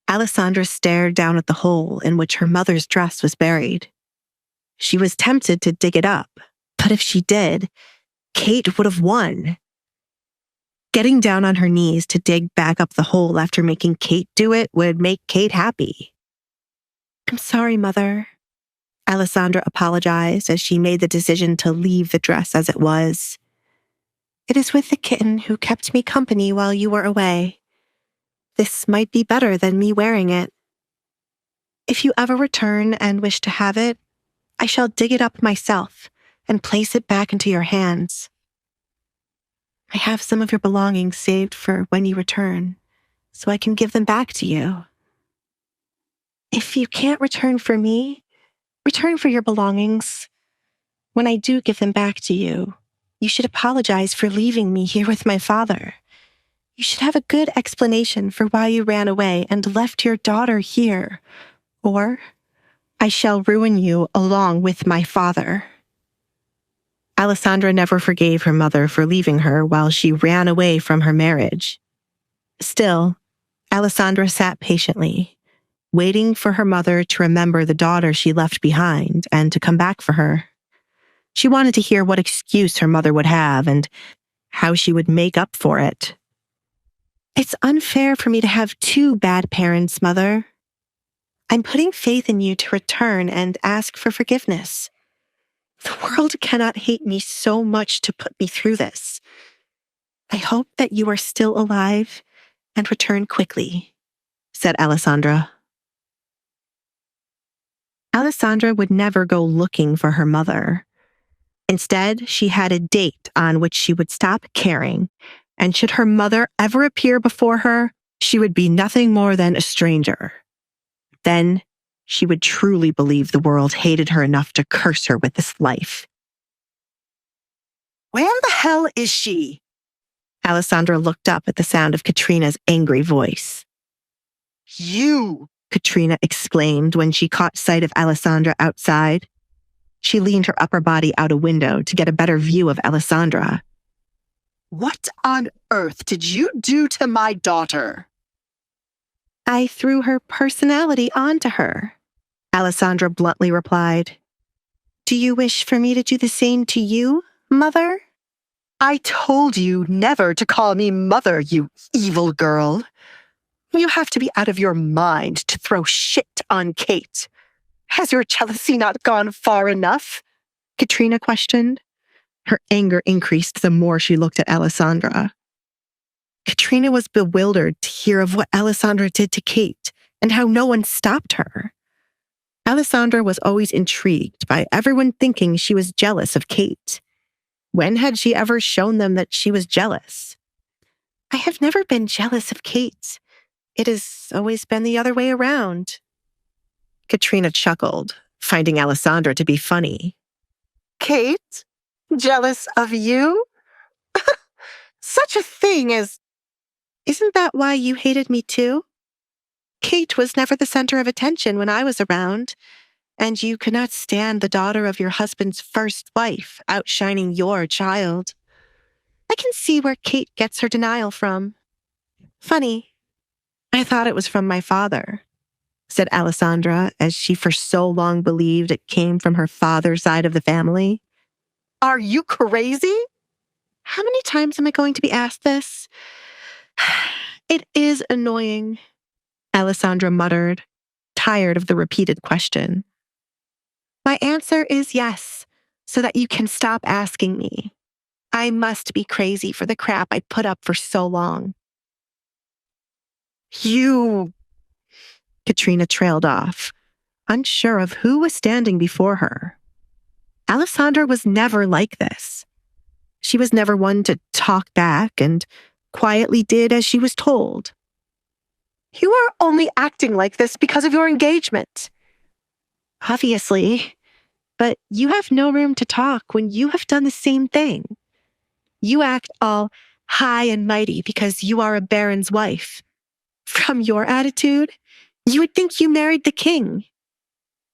Alessandra stared down at the hole in which her mother's dress was buried. She was tempted to dig it up, but if she did, Kate would have won. Getting down on her knees to dig back up the hole after making Kate do it would make Kate happy. I'm sorry, Mother. Alessandra apologized as she made the decision to leave the dress as it was. It is with the kitten who kept me company while you were away. This might be better than me wearing it. If you ever return and wish to have it, I shall dig it up myself and place it back into your hands. I have some of your belongings saved for when you return, so I can give them back to you. If you can't return for me, return for your belongings. When I do give them back to you, you should apologize for leaving me here with my father. You should have a good explanation for why you ran away and left your daughter here, or I shall ruin you along with my father. Alisandre never forgave her mother for leaving her while she ran away from her marriage. Still, Alisandre sat patiently, waiting for her mother to remember the daughter she left behind and to come back for her. She wanted to hear what excuse her mother would have and how she would make up for it. It's unfair for me to have two bad parents, Mother. I'm putting faith in you to return and ask for forgiveness. The world cannot hate me so much to put me through this. I hope that you are still alive and return quickly, said Alisandre. Alisandre would never go looking for her mother. Instead, she had a date on which she would stop caring, and should her mother ever appear before her, she would be nothing more than a stranger. Then she would truly believe the world hated her enough to curse her with this life. Where the hell is she? Alisandre looked up at the sound of Katrina's angry voice. You! Katrina exclaimed when she caught sight of Alisandre outside. She leaned her upper body out a window to get a better view of Alisandre. What on earth did you do to my daughter? I threw her personality onto her, Alisandre bluntly replied. Do you wish for me to do the same to you, Mother? I told you never to call me Mother, you evil girl. You have to be out of your mind to throw shit on Kate. Has your jealousy not gone far enough? Katrina questioned. Her anger increased the more she looked at Alisandre. Katrina was bewildered to hear of what Alisandre did to Kate and how no one stopped her. Alisandre was always intrigued by everyone thinking she was jealous of Kate. When had she ever shown them that she was jealous? I have never been jealous of Kate. It has always been the other way around. Katrina chuckled, finding Alisandre to be funny. Kate? Jealous of you? Such a thing as... Isn't that why you hated me too? Kate was never the center of attention when I was around, and you could not stand the daughter of your husband's first wife outshining your child. I can see where Kate gets her denial from. Funny. I thought it was from my father, said Alisandre, as she for so long believed it came from her father's side of the family. Are you crazy? How many times am I going to be asked this? It is annoying, Alisandre muttered, tired of the repeated question. My answer is yes, so that you can stop asking me. I must be crazy for the crap I put up for so long. You... Katrina trailed off, unsure of who was standing before her. Alisandre was never like this. She was never one to talk back and quietly did as she was told. You are only acting like this because of your engagement. Obviously, but you have no room to talk when you have done the same thing. You act all high and mighty because you are a baron's wife. From your attitude, you would think you married the king.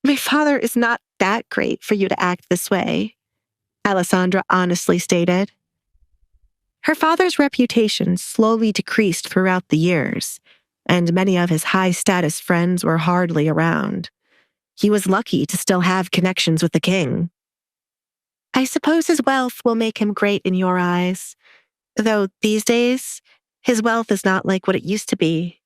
My father is not that great for you to act this way, Alisandre honestly stated. Her father's reputation slowly decreased throughout the years, and many of his high-status friends were hardly around. He was lucky to still have connections with the king. I suppose his wealth will make him great in your eyes, though these days, his wealth is not like what it used to be.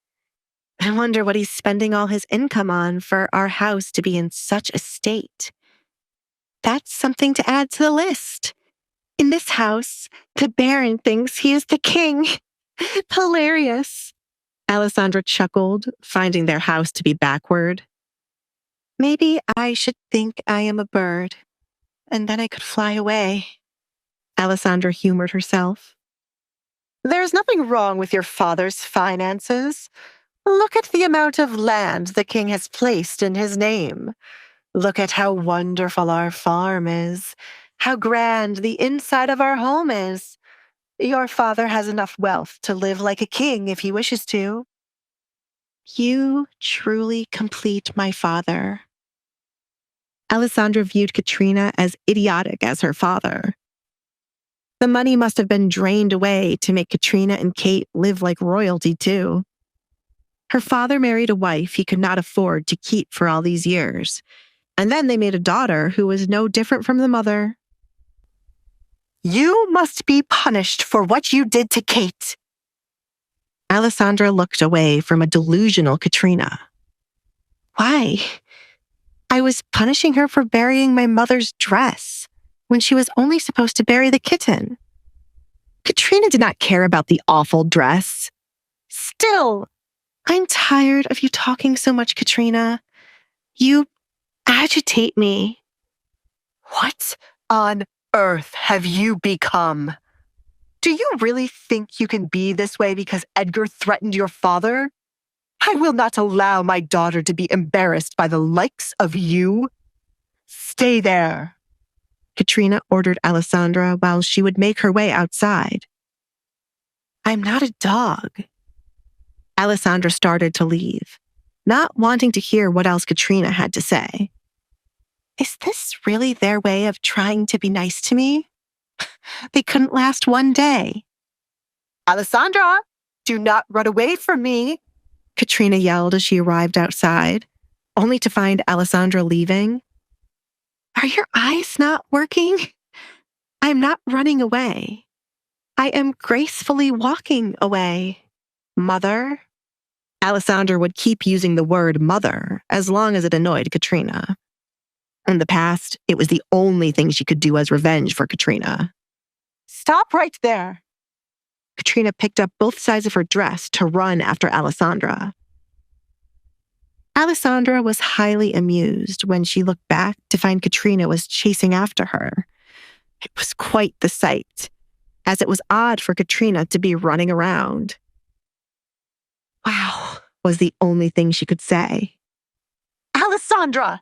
I wonder what he's spending all his income on for our house to be in such a state. That's something to add to the list. In this house, the Baron thinks he is the king. Hilarious. Alisandre chuckled, finding their house to be backward. Maybe I should think I am a bird, and then I could fly away. Alisandra humored herself. There's nothing wrong with your father's finances. Look at the amount of land the king has placed in his name. Look at how wonderful our farm is, how grand the inside of our home is. Your father has enough wealth to live like a king if he wishes to. You truly complete my father. Alisandra viewed Katrina as idiotic as her father. The money must have been drained away to make Katrina and Kate live like royalty, too. Her father married a wife he could not afford to keep for all these years, and then they made a daughter who was no different from the mother. You must be punished for what you did to Kate. Alisandra looked away from a delusional Katrina. Why? I was punishing her for burying my mother's dress when she was only supposed to bury the kitten. Katrina did not care about the awful dress. Still, I'm tired of you talking so much, Katrina. You agitate me. What on earth have you become? Do you really think you can be this way because Edgar threatened your father? I will not allow my daughter to be embarrassed by the likes of you. Stay there, Katrina ordered Alisandra while she would make her way outside. I'm not a dog. Alisandra started to leave, not wanting to hear what else Katrina had to say. Is this really their way of trying to be nice to me? They couldn't last one day. Alisandra, do not run away from me, Katrina yelled as she arrived outside, only to find Alisandra leaving. Are your eyes not working? I'm not running away. I am gracefully walking away. Mother? Alisandra would keep using the word mother as long as it annoyed Katrina. In the past, it was the only thing she could do as revenge for Katrina. Stop right there. Katrina picked up both sides of her dress to run after Alisandra. Alisandra was highly amused when she looked back to find Katrina was chasing after her. It was quite the sight, as it was odd for Katrina to be running around. Wow, was the only thing she could say. Alisandra!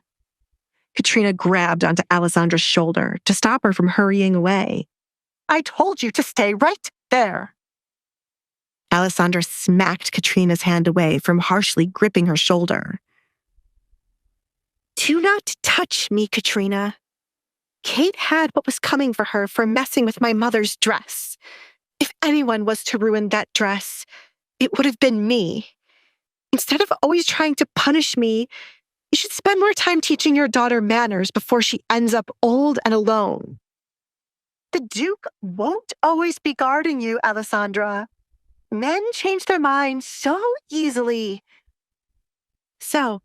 Katrina grabbed onto Alisandra's shoulder to stop her from hurrying away. I told you to stay right there. Alisandra smacked Katrina's hand away from harshly gripping her shoulder. Do not touch me, Katrina. Kate had what was coming for her for messing with my mother's dress. If anyone was to ruin that dress, it would have been me. Instead of always trying to punish me, you should spend more time teaching your daughter manners before she ends up old and alone. The Duke won't always be guarding you, Alisandra. Men change their minds so easily. So,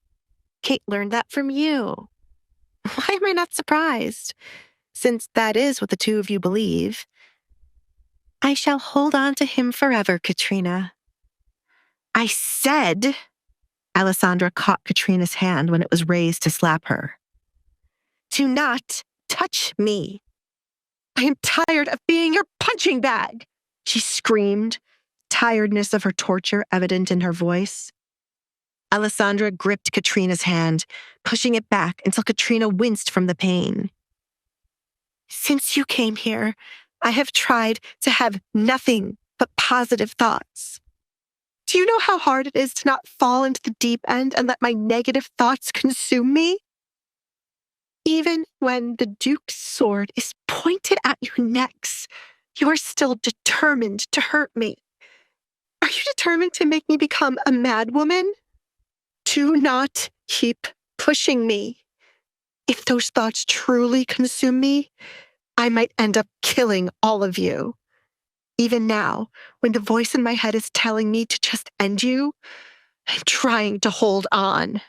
Kate learned that from you. Why am I not surprised? Since that is what the two of you believe. I shall hold on to him forever, Katrina. I said... Alisandra caught Katrina's hand when it was raised to slap her. Do not touch me. I am tired of being your punching bag, she screamed, tiredness of her torture evident in her voice. Alisandra gripped Katrina's hand, pushing it back until Katrina winced from the pain. Since you came here, I have tried to have nothing but positive thoughts. Do you know how hard it is to not fall into the deep end and let my negative thoughts consume me? Even when the Duke's sword is pointed at your necks, you are still determined to hurt me. Are you determined to make me become a madwoman? Do not keep pushing me. If those thoughts truly consume me, I might end up killing all of you. Even now, when the voice in my head is telling me to just end you, I'm trying to hold on.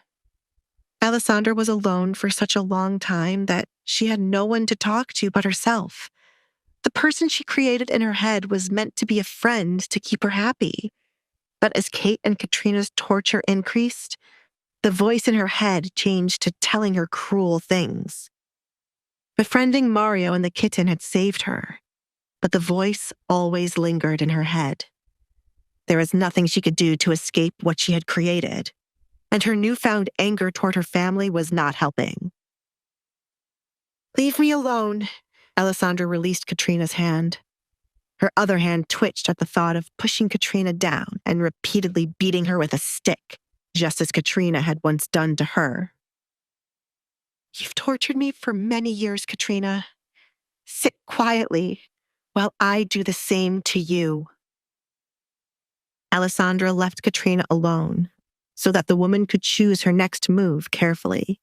Alisandra was alone for such a long time that she had no one to talk to but herself. The person she created in her head was meant to be a friend to keep her happy. But as Kate and Katrina's torture increased, The voice in her head changed to telling her cruel things. Befriending Mario and the kitten had saved her, but the voice always lingered in her head. There was nothing she could do to escape what she had created, and her newfound anger toward her family was not helping. "Leave me alone," Alisandre released Katrina's hand. Her other hand twitched at the thought of pushing Katrina down and repeatedly beating her with a stick, just as Katrina had once done to her. "You've tortured me for many years, Katrina. Sit quietly while I do the same to you." Alisandre left Katrina alone so that the woman could choose her next move carefully.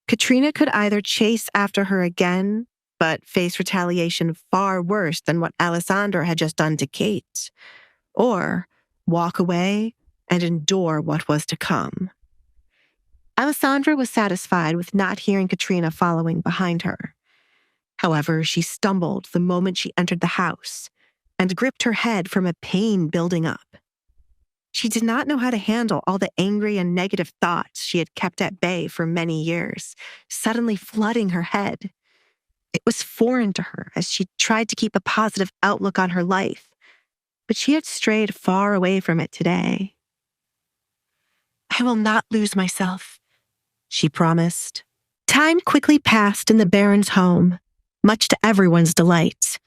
Katrina could either chase after her again, but face retaliation far worse than what Alisandre had just done to Kate, or walk away and endure what was to come. Alisandre was satisfied with not hearing Katrina following behind her. However, she stumbled the moment she entered the house and gripped her head from a pain building up. She did not know how to handle all the angry and negative thoughts she had kept at bay for many years, suddenly flooding her head. It was foreign to her as she tried to keep a positive outlook on her life, but she had strayed far away from it today. "I will not lose myself," she promised. Time quickly passed in the Baron's home, much to everyone's delight.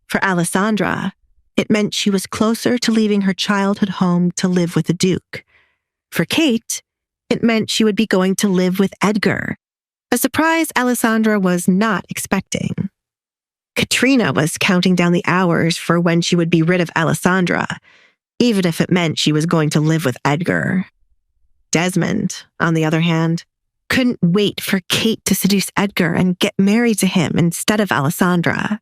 For Alisandre, it meant she was closer to leaving her childhood home to live with the Duke. For Kate, it meant she would be going to live with Edgar, a surprise Alisandre was not expecting. Katrina was counting down the hours for when she would be rid of Alisandre, even if it meant she was going to live with Edgar. Desmond, on the other hand, couldn't wait for Kate to seduce Edgar and get married to him instead of Alisandre.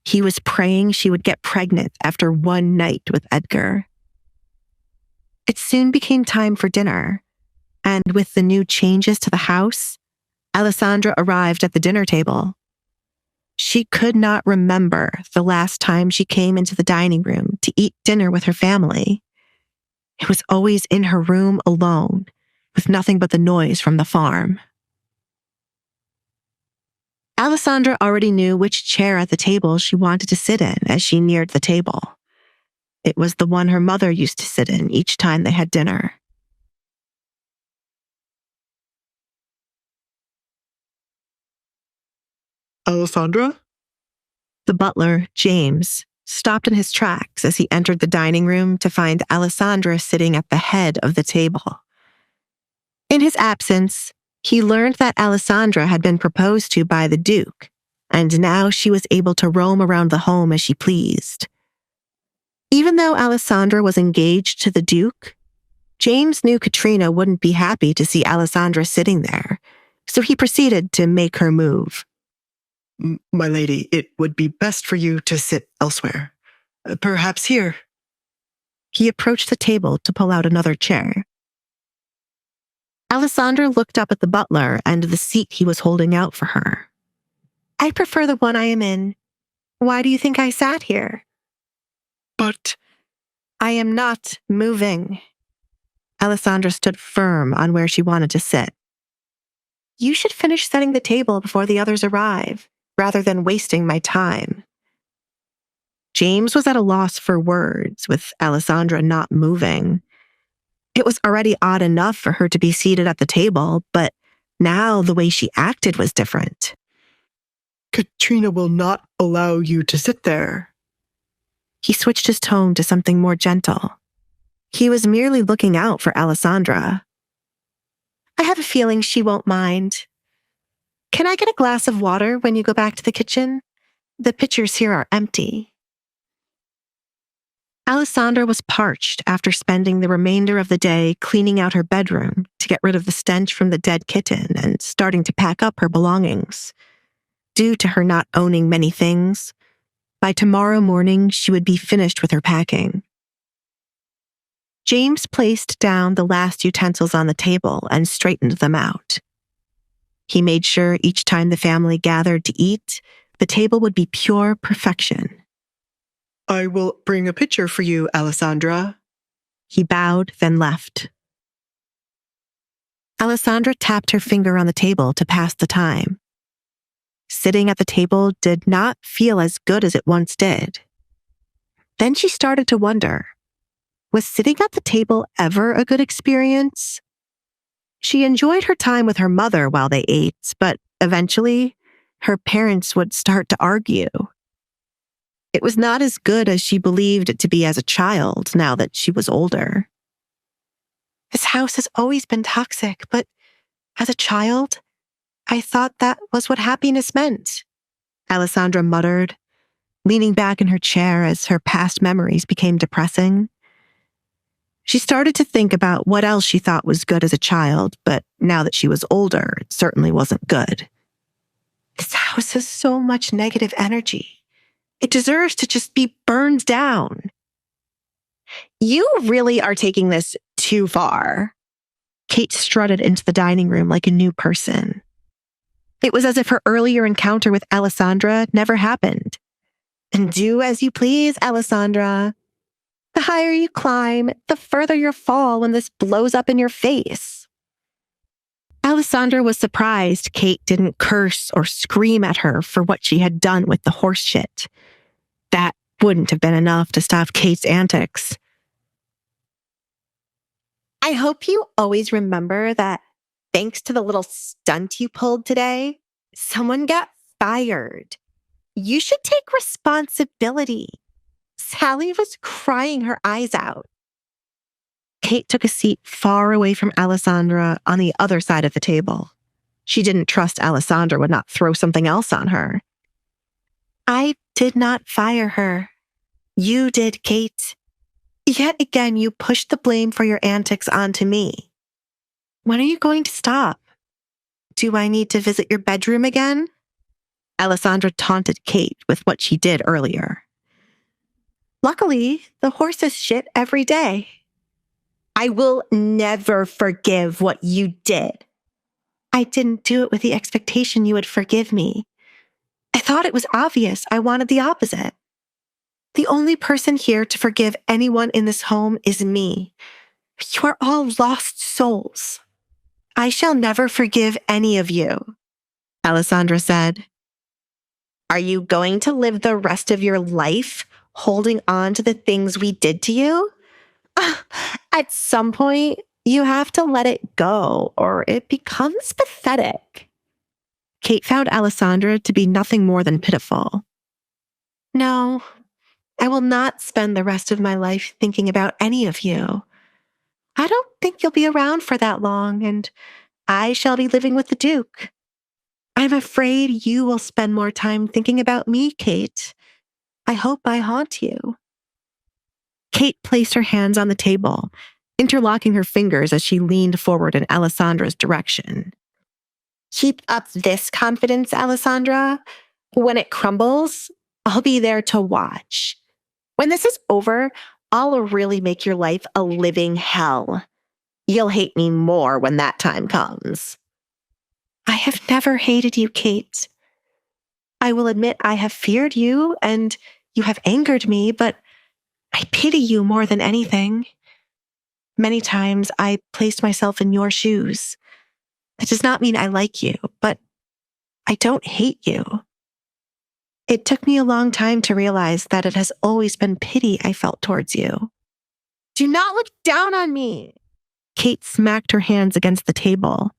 He was praying she would get pregnant after one night with Edgar. It soon became time for dinner, and with the new changes to the house, Alisandre arrived at the dinner table. She could not remember the last time she came into the dining room to eat dinner with her family. It was always in her room alone, with nothing but the noise from the farm. Alisandre already knew which chair at the table she wanted to sit in as she neared the table. It was the one her mother used to sit in each time they had dinner. "Alisandre?" The butler, James, stopped in his tracks as he entered the dining room to find Alisandre sitting at the head of the table. In his absence, he learned that Alisandre had been proposed to by the Duke, and now she was able to roam around the home as she pleased. Even though Alisandre was engaged to the Duke, James knew Katrina wouldn't be happy to see Alisandre sitting there, so he proceeded to make her move. "My lady, it would be best for you to sit elsewhere. Perhaps here." He approached the table to pull out another chair. Alisandre looked up at the butler and the seat he was holding out for her. "I prefer the one I am in. Why do you think I sat here?" "But—" "I am not moving." Alisandre stood firm on where she wanted to sit. "You should finish setting the table before the others arrive, rather than wasting my time." James was at a loss for words, with Alisandre not moving. It was already odd enough for her to be seated at the table, but now the way she acted was different. "Katrina will not allow you to sit there." He switched his tone to something more gentle. He was merely looking out for Alisandre. "I have a feeling she won't mind. Can I get a glass of water when you go back to the kitchen? The pitchers here are empty." Alisandre was parched after spending the remainder of the day cleaning out her bedroom to get rid of the stench from the dead kitten and starting to pack up her belongings. Due to her not owning many things, by tomorrow morning she would be finished with her packing. James placed down the last utensils on the table and straightened them out. He made sure each time the family gathered to eat, the table would be pure perfection. "I will bring a pitcher for you, Alisandre." He bowed, then left. Alisandra tapped her finger on the table to pass the time. Sitting at the table did not feel as good as it once did. Then she started to wonder, was sitting at the table ever a good experience? She enjoyed her time with her mother while they ate, but eventually, her parents would start to argue. It was not as good as she believed it to be as a child now that she was older. This house has always been toxic, but as a child, I thought that was what happiness meant, Alisandra muttered, leaning back in her chair as her past memories became depressing. She started to think about what else she thought was good as a child, but now that she was older, it certainly wasn't good. This house has so much negative energy. It deserves to just be burned down. You really are taking this too far. Kate strutted into the dining room like a new person. It was as if her earlier encounter with Alisandra never happened. And do as you please, Alisandra. The higher you climb, the further you'll fall when this blows up in your face. Alisandra was surprised Kate didn't curse or scream at her for what she had done with the horse shit. That wouldn't have been enough to stop Kate's antics. I hope you always remember that thanks to the little stunt you pulled today, someone got fired. You should take responsibility. Sally was crying her eyes out. Kate took a seat far away from Alisandra on the other side of the table. She didn't trust Alisandra would not throw something else on her. I did not fire her. You did, Kate. Yet again, you pushed the blame for your antics onto me. When are you going to stop? Do I need to visit your bedroom again? Alisandra taunted Kate with what she did earlier. Luckily, the horses shit every day. I will never forgive what you did. I didn't do it with the expectation you would forgive me. I thought it was obvious I wanted the opposite. The only person here to forgive anyone in this home is me. You are all lost souls. I shall never forgive any of you, Alisandra said. Are you going to live the rest of your life holding on to the things we did to you? At some point, you have to let it go, or it becomes pathetic. Kate found Alisandra to be nothing more than pitiful. No, I will not spend the rest of my life thinking about any of you. I don't think you'll be around for that long, and I shall be living with the Duke. I'm afraid you will spend more time thinking about me, Kate. I hope I haunt you. Kate placed her hands on the table, interlocking her fingers as she leaned forward in Alisandra's direction. Keep up this confidence, Alisandra. When it crumbles, I'll be there to watch. When this is over, I'll really make your life a living hell. You'll hate me more when that time comes. I have never hated you, Kate. I will admit I have feared you and you have angered me, but I pity you more than anything. Many times I placed myself in your shoes. That does not mean I like you, but I don't hate you. It took me a long time to realize that it has always been pity I felt towards you. Do not look down on me. Kate smacked her hands against the table.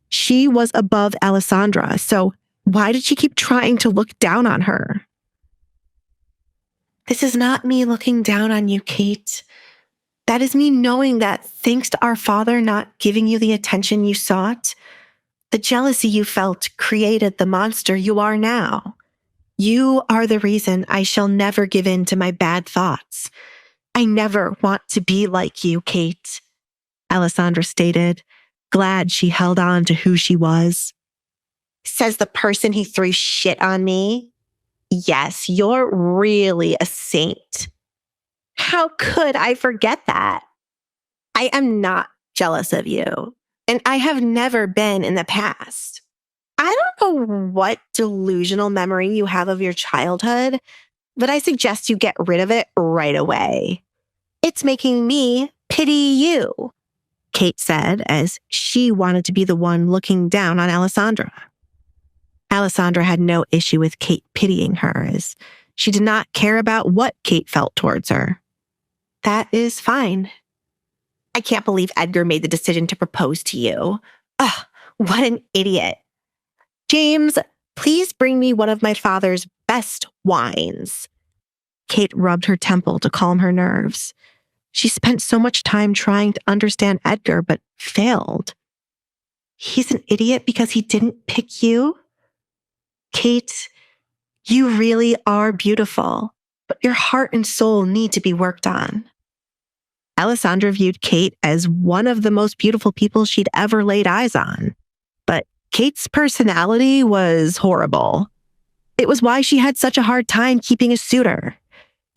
She was above Alisandra, so why did she keep trying to look down on her? This is not me looking down on you, Kate. That is me knowing that thanks to our father not giving you the attention you sought, the jealousy you felt created the monster you are now. You are the reason I shall never give in to my bad thoughts. I never want to be like you, Kate, Alisandra stated, glad she held on to who she was. Says the person who threw shit on me. Yes, you're really a saint. How could I forget that? I am not jealous of you, and I have never been in the past. I don't know what delusional memory you have of your childhood, but I suggest you get rid of it right away. It's making me pity you. Kate said, as she wanted to be the one looking down on Alisandra. Alisandra had no issue with Kate pitying her, as she did not care about what Kate felt towards her. That is fine. I can't believe Edgar made the decision to propose to you. Ugh, what an idiot. James, please bring me one of my father's best wines. Kate rubbed her temple to calm her nerves. She spent so much time trying to understand Edgar, but failed. He's an idiot because he didn't pick you? Kate, you really are beautiful, but your heart and soul need to be worked on. Alisandra viewed Kate as one of the most beautiful people she'd ever laid eyes on. But Kate's personality was horrible. It was why she had such a hard time keeping a suitor.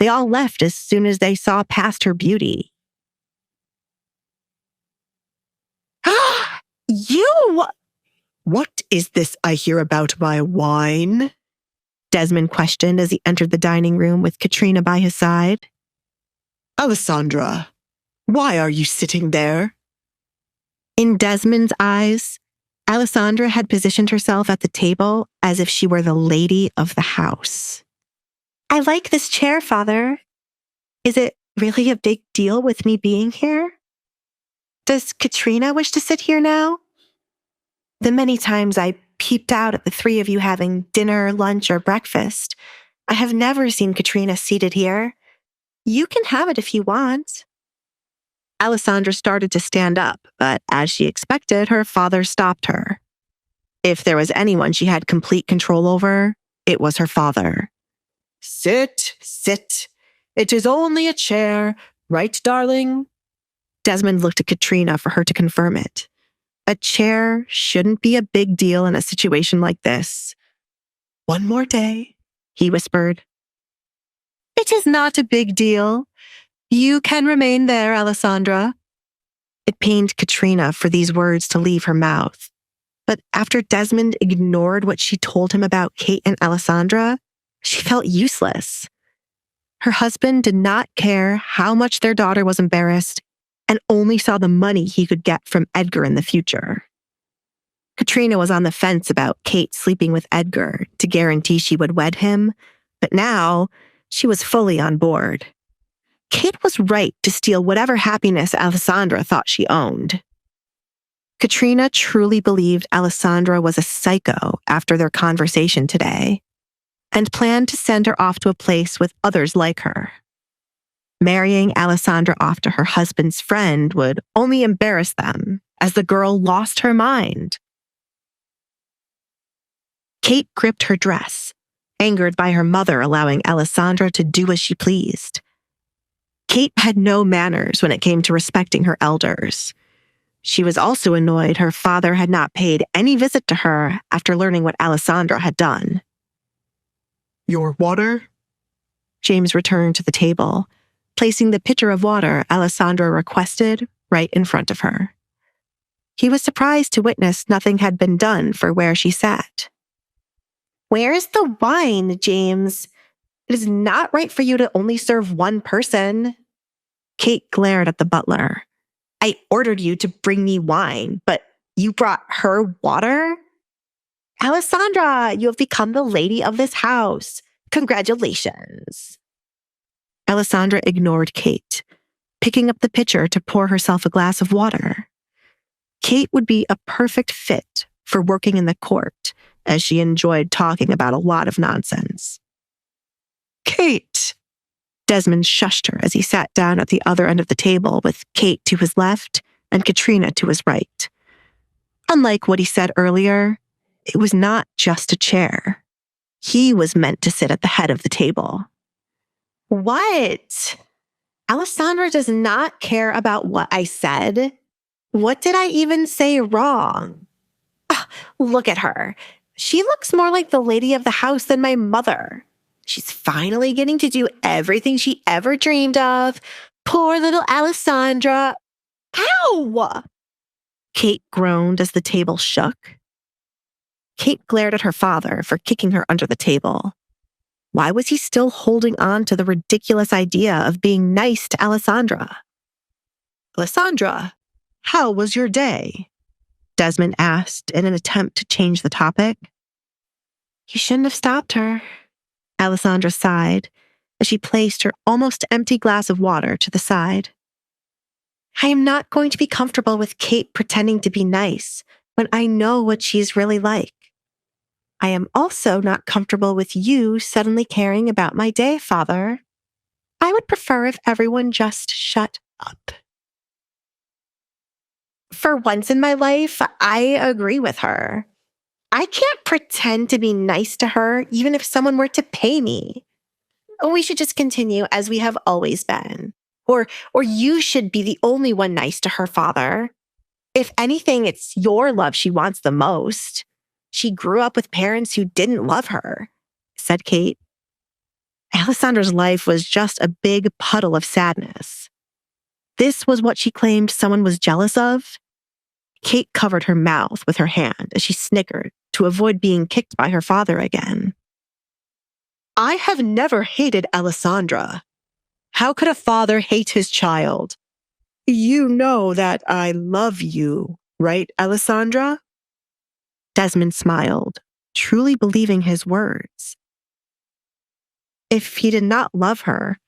They all left as soon as they saw past her beauty. You! What is this I hear about my wine? Desmond questioned as he entered the dining room with Katrina by his side. Alisandra, why are you sitting there? In Desmond's eyes, Alisandra had positioned herself at the table as if she were the lady of the house. I like this chair, Father. Is it really a big deal with me being here? Does Katrina wish to sit here now? The many times I peeped out at the three of you having dinner, lunch, or breakfast, I have never seen Katrina seated here. You can have it if you want. Alisandra started to stand up, but as she expected, her father stopped her. If there was anyone she had complete control over, it was her father. Sit, sit. It is only a chair, right, darling? Desmond looked at Katrina for her to confirm it. A chair shouldn't be a big deal in a situation like this. One more day, he whispered. It is not a big deal. You can remain there, Alisandra. It pained Katrina for these words to leave her mouth. But after Desmond ignored what she told him about Kate and Alisandra, she felt useless. Her husband did not care how much their daughter was embarrassed and only saw the money he could get from Edgar in the future. Katrina was on the fence about Kate sleeping with Edgar to guarantee she would wed him, but now she was fully on board. Kate was right to steal whatever happiness Alisandra thought she owned. Katrina truly believed Alisandra was a psycho after their conversation today, and planned to send her off to a place with others like her. Marrying Alisandra off to her husband's friend would only embarrass them, as the girl lost her mind. Kate gripped her dress, angered by her mother allowing Alisandra to do as she pleased. Kate had no manners when it came to respecting her elders. She was also annoyed her father had not paid any visit to her after learning what Alisandra had done. Your water? James returned to the table, placing the pitcher of water Alisandra requested right in front of her. He was surprised to witness nothing had been done for where she sat. Where's the wine, James? It is not right for you to only serve one person. Kate glared at the butler. I ordered you to bring me wine, but you brought her water? Alisandra, you have become the lady of this house. Congratulations. Alisandra ignored Kate, picking up the pitcher to pour herself a glass of water. Kate would be a perfect fit for working in the court, as she enjoyed talking about a lot of nonsense. Kate! Desmond shushed her as he sat down at the other end of the table with Kate to his left and Katrina to his right. Unlike what he said earlier, it was not just a chair. He was meant to sit at the head of the table. What? Alisandra does not care about what I said. What did I even say wrong? Look at her. She looks more like the lady of the house than my mother. She's finally getting to do everything she ever dreamed of. Poor little Alisandra. Ow! Kate groaned as the table shook. Kate glared at her father for kicking her under the table. Why was he still holding on to the ridiculous idea of being nice to Alisandra? Alisandra, How was your day? Desmond asked in an attempt to change the topic. You shouldn't have stopped her, Alisandra sighed as she placed her almost empty glass of water to the side. I am not going to be comfortable with Kate pretending to be nice when I know what she's really like. I am also not comfortable with you suddenly caring about my day, Father. I would prefer if everyone just shut up. For once in my life, I agree with her. I can't pretend to be nice to her even if someone were to pay me. We should just continue as we have always been. Or you should be the only one nice to her, Father. If anything, it's your love she wants the most. She grew up with parents who didn't love her, said Kate. Alisandra's life was just a big puddle of sadness. This was what she claimed someone was jealous of? Kate covered her mouth with her hand as she snickered to avoid being kicked by her father again. I have never hated Alisandra. How could a father hate his child? You know that I love you, right, Alisandra? Desmond smiled, truly believing his words. If he did not love her,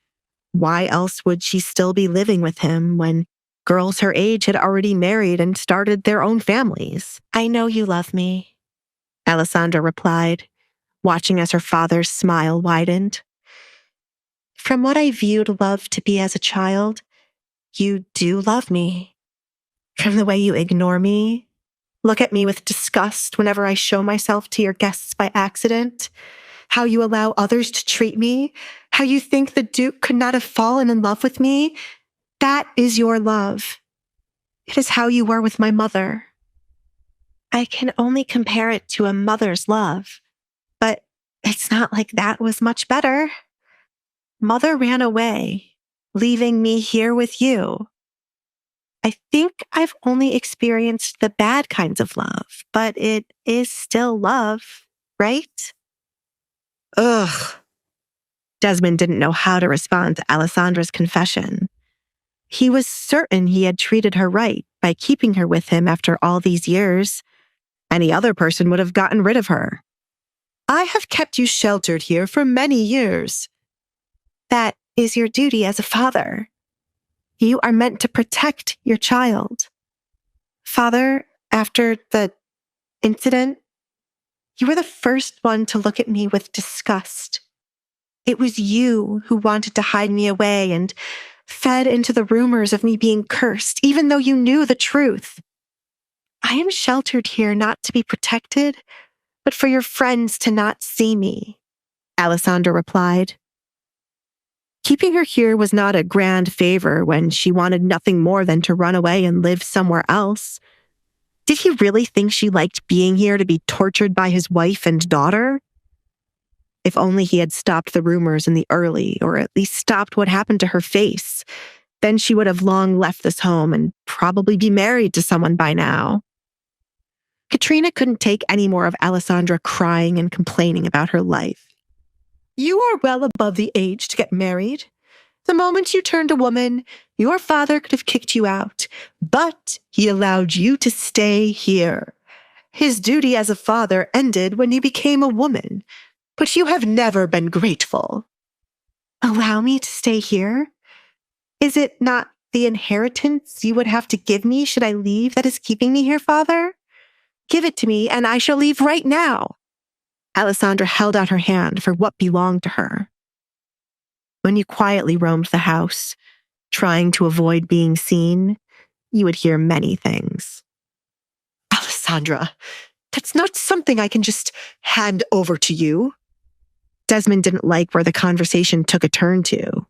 why else would she still be living with him when girls her age had already married and started their own families? I know you love me, Alisandra replied, watching as her father's smile widened. From what I viewed love to be as a child, you do love me. From the way you ignore me, look at me with disgust whenever I show myself to your guests by accident, how you allow others to treat me, how you think the Duke could not have fallen in love with me, that is your love. It is how you were with my mother. I can only compare it to a mother's love, but it's not like that was much better. Mother ran away, leaving me here with you. I think I've only experienced the bad kinds of love, but it is still love, right? Ugh. Desmond didn't know how to respond to Alisandra's confession. He was certain he had treated her right by keeping her with him after all these years. Any other person would have gotten rid of her. I have kept you sheltered here for many years. That is your duty as a father. You are meant to protect your child. Father, after the incident, you were the first one to look at me with disgust. It was you who wanted to hide me away and fed into the rumors of me being cursed, even though you knew the truth. I am sheltered here not to be protected, but for your friends to not see me, Alisandra replied. Keeping her here was not a grand favor when she wanted nothing more than to run away and live somewhere else. Did he really think she liked being here to be tortured by his wife and daughter? If only he had stopped the rumors in the early, or at least stopped what happened to her face, then she would have long left this home and probably be married to someone by now. Katrina couldn't take any more of Alisandra crying and complaining about her life. You are well above the age to get married. The moment you turned a woman, your father could have kicked you out, but he allowed you to stay here. His duty as a father ended when you became a woman, but you have never been grateful. Allow me to stay here? Is it not the inheritance you would have to give me should I leave that is keeping me here, Father? Give it to me, and I shall leave right now. Alisandra held out her hand for what belonged to her. When you quietly roamed the house, trying to avoid being seen, you would hear many things. Alisandra, that's not something I can just hand over to you. Desmond didn't like where the conversation took a turn to.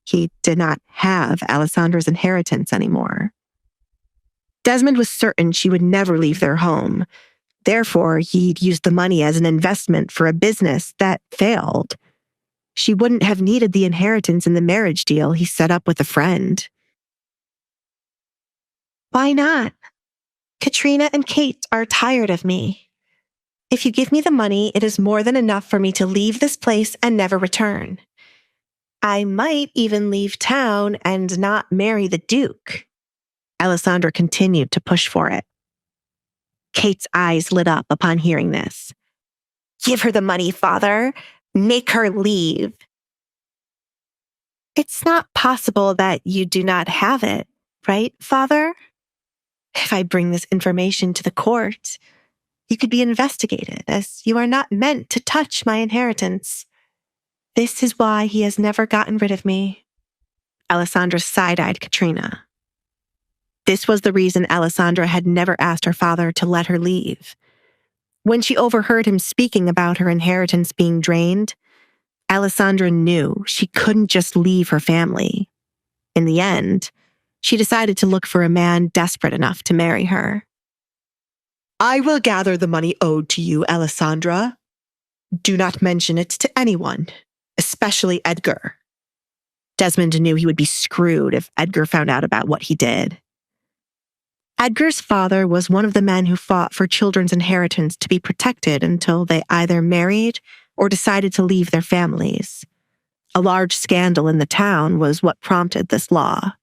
He did not have Alisandra's inheritance anymore. Desmond was certain she would never leave their home. Therefore, he'd used the money as an investment for a business that failed. She wouldn't have needed the inheritance in the marriage deal he set up with a friend. Why not? Katrina and Kate are tired of me. If you give me the money, it is more than enough for me to leave this place and never return. I might even leave town and not marry the Duke. Alisandre continued to push for it. Kate's eyes lit up upon hearing this. Give her the money, father. Make her leave. It's not possible that you do not have it, right, father? If I bring this information to the court, you could be investigated, as you are not meant to touch my inheritance. This is why he has never gotten rid of me. Alisandre side-eyed Katrina. This was the reason Alisandre had never asked her father to let her leave. When she overheard him speaking about her inheritance being drained, Alisandre knew she couldn't just leave her family. In the end, she decided to look for a man desperate enough to marry her. I will gather the money owed to you, Alisandre. Do not mention it to anyone, especially Edgar. Desmond knew he would be screwed if Edgar found out about what he did. Edgar's father was one of the men who fought for children's inheritance to be protected until they either married or decided to leave their families. A large scandal in the town was what prompted this law.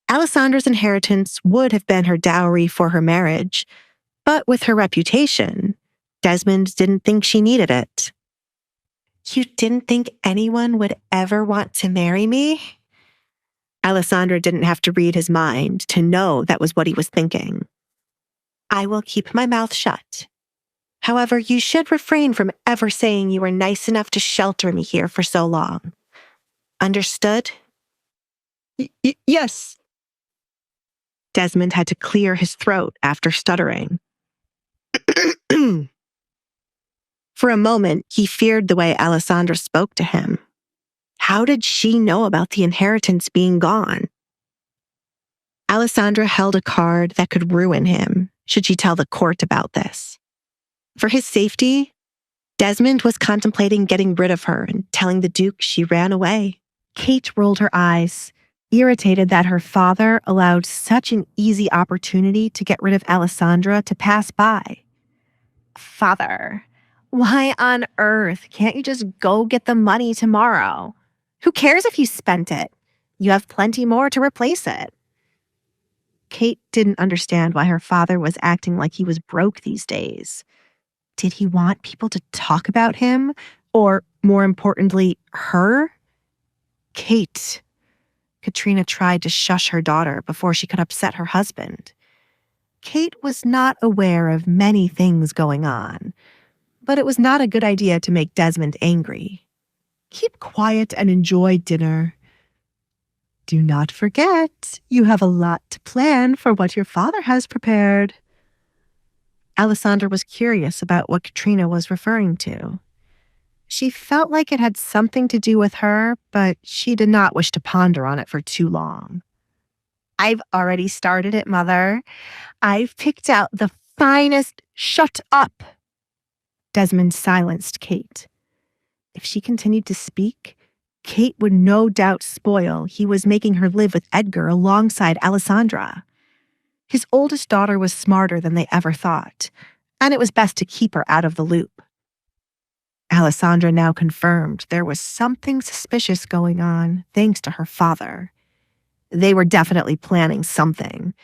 Alisandre's inheritance would have been her dowry for her marriage, but with her reputation, Desmond didn't think she needed it. You didn't think anyone would ever want to marry me? Alisandre didn't have to read his mind to know that was what he was thinking. I will keep my mouth shut. However, you should refrain from ever saying you were nice enough to shelter me here for so long. Understood? Yes. Desmond had to clear his throat after stuttering. For a moment, he feared the way Alisandre spoke to him. How did she know about the inheritance being gone? Alisandre held a card that could ruin him, should she tell the court about this. For his safety, Desmond was contemplating getting rid of her and telling the Duke she ran away. Kate rolled her eyes, irritated that her father allowed such an easy opportunity to get rid of Alisandre to pass by. Father, why on earth can't you just go get the money tomorrow? Who cares if you spent it? You have plenty more to replace it. Kate didn't understand why her father was acting like he was broke these days. Did he want people to talk about him? Or, more importantly, her? Kate. Katrina tried to shush her daughter before she could upset her husband. Kate was not aware of many things going on, but it was not a good idea to make Desmond angry. Keep quiet and enjoy dinner. Do not forget, you have a lot to plan for what your father has prepared. Alisandre was curious about what Katrina was referring to. She felt like it had something to do with her, but she did not wish to ponder on it for too long. I've already started it, Mother. I've picked out the finest— Shut up! Desmond silenced Kate. If she continued to speak, Kate would no doubt spoil he was making her live with Edgar alongside Alisandre. His oldest daughter was smarter than they ever thought, and it was best to keep her out of the loop. Alisandre now confirmed there was something suspicious going on, thanks to her father. They were definitely planning something,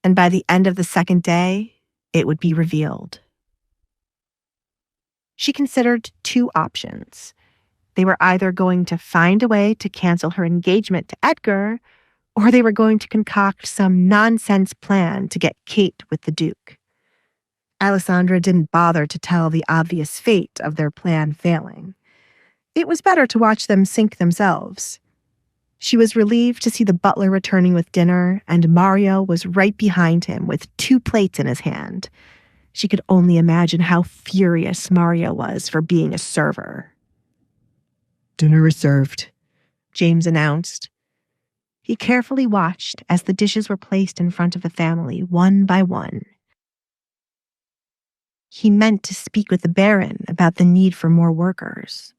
and by the end of the second day, it would be revealed. She considered two options. They were either going to find a way to cancel her engagement to Edgar, or they were going to concoct some nonsense plan to get Kate with the Duke. Alisandre didn't bother to tell the obvious fate of their plan failing. It was better to watch them sink themselves. She was relieved to see the butler returning with dinner, and Mario was right behind him with 2 plates in his hand. She could only imagine how furious Mario was for being a server. Dinner is served, James announced. He carefully watched as the dishes were placed in front of the family, one by one. He meant to speak with the Baron about the need for more workers.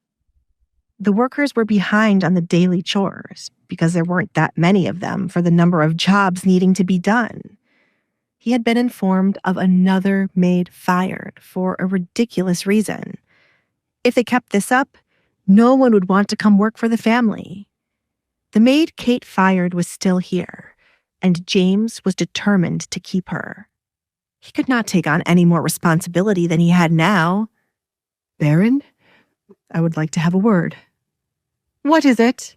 The workers were behind on the daily chores because there weren't that many of them for the number of jobs needing to be done. He had been informed of another maid fired for a ridiculous reason. If they kept this up, no one would want to come work for the family. The maid Kate fired was still here, and James was determined to keep her. He could not take on any more responsibility than he had now. Baron, I would like to have a word. What is it?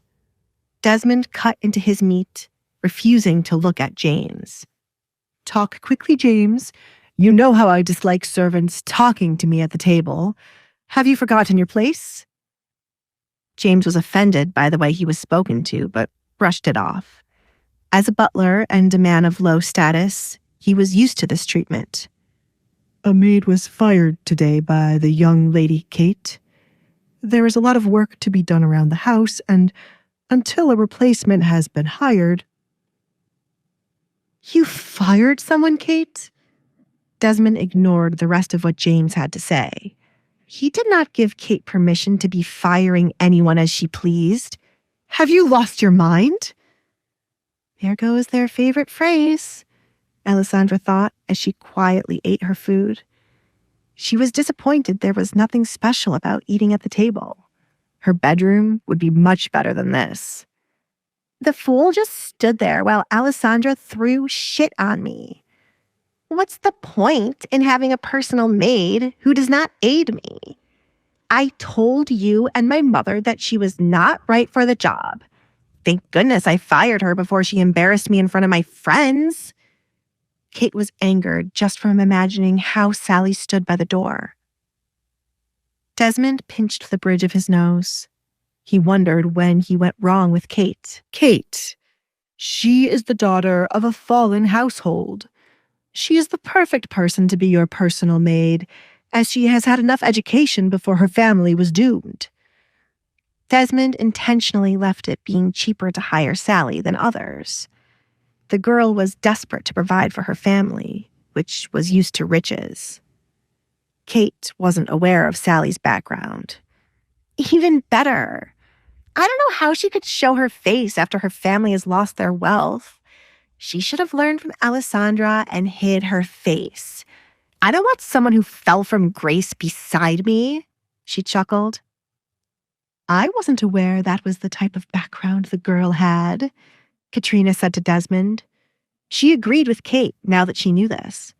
Desmond cut into his meat, refusing to look at James. Talk quickly, James. You know how I dislike servants talking to me at the table. Have you forgotten your place? James was offended by the way he was spoken to, but brushed it off. As a butler and a man of low status, he was used to this treatment. A maid was fired today by the young lady Kate. There is a lot of work to be done around the house, and until a replacement has been hired... You fired someone, Kate? Desmond ignored the rest of what James had to say. He did not give Kate permission to be firing anyone as she pleased. Have you lost your mind? There goes their favorite phrase, Alisandre thought as she quietly ate her food. She was disappointed there was nothing special about eating at the table. Her bedroom would be much better than this. The fool just stood there while Alisandre threw shit on me. What's the point in having a personal maid who does not aid me? I told you and my mother that she was not right for the job. Thank goodness I fired her before she embarrassed me in front of my friends. Kate was angered just from imagining how Sally stood by the door. Desmond pinched the bridge of his nose. He wondered when he went wrong with Kate. Kate. She is the daughter of a fallen household. She is the perfect person to be your personal maid, as she has had enough education before her family was doomed. Desmond intentionally left it being cheaper to hire Sally than others. The girl was desperate to provide for her family, which was used to riches. Kate wasn't aware of Sally's background. Even better. I don't know how she could show her face after her family has lost their wealth. She should have learned from Alisandre and hid her face. I don't want someone who fell from grace beside me, she chuckled. I wasn't aware that was the type of background the girl had, Katrina said to Desmond. She agreed with Kate now that she knew this.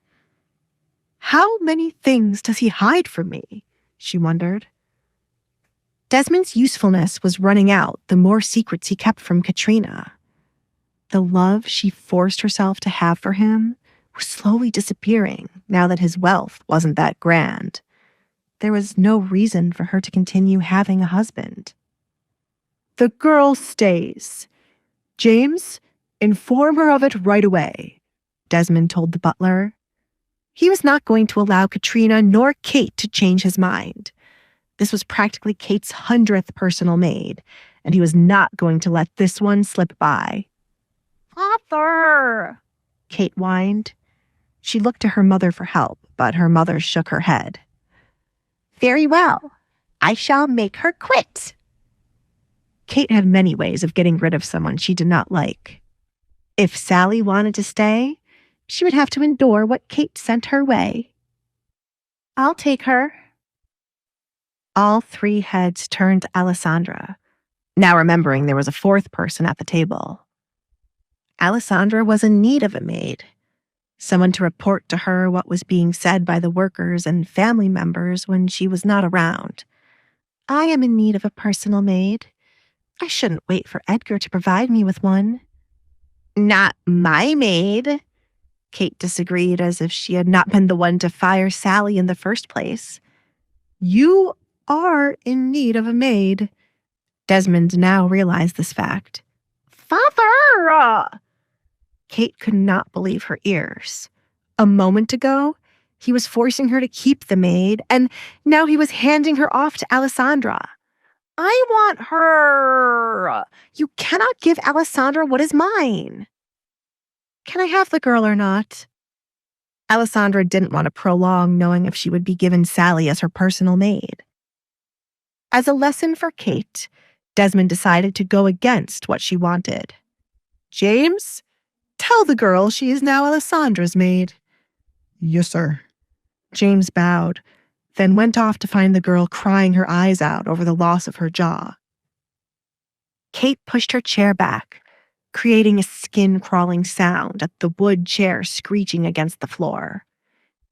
How many things does he hide from me? She wondered. Desmond's usefulness was running out the more secrets he kept from Katrina. The love she forced herself to have for him was slowly disappearing now that his wealth wasn't that grand. There was no reason for her to continue having a husband. The girl stays. James, inform her of it right away, Desmond told the butler. He was not going to allow Katrina nor Kate to change his mind. This was practically Kate's 100th personal maid, and he was not going to let this one slip by. Father, Kate whined. She looked to her mother for help, but her mother shook her head. Very well. I shall make her quit. Kate had many ways of getting rid of someone she did not like. If Sally wanted to stay, she would have to endure what Kate sent her way. I'll take her. All three heads turned to Alisandre, now remembering there was a fourth person at the table. Alisandre was in need of a maid, someone to report to her what was being said by the workers and family members when she was not around. I am in need of a personal maid. I shouldn't wait for Edgar to provide me with one. Not my maid, Kate disagreed as if she had not been the one to fire Sally in the first place. You are in need of a maid. Desmond now realized this fact. Father! Kate could not believe her ears. A moment ago, he was forcing her to keep the maid, and now he was handing her off to Alisandre. I want her! You cannot give Alisandre what is mine. Can I have the girl or not? Alisandre didn't want to prolong knowing if she would be given Sally as her personal maid. As a lesson for Kate, Desmond decided to go against what she wanted. James, tell the girl she is now Alisandre's maid. Yes, sir. James bowed, then went off to find the girl crying her eyes out over the loss of her jaw. Kate pushed her chair back, creating a skin-crawling sound at the wood chair screeching against the floor.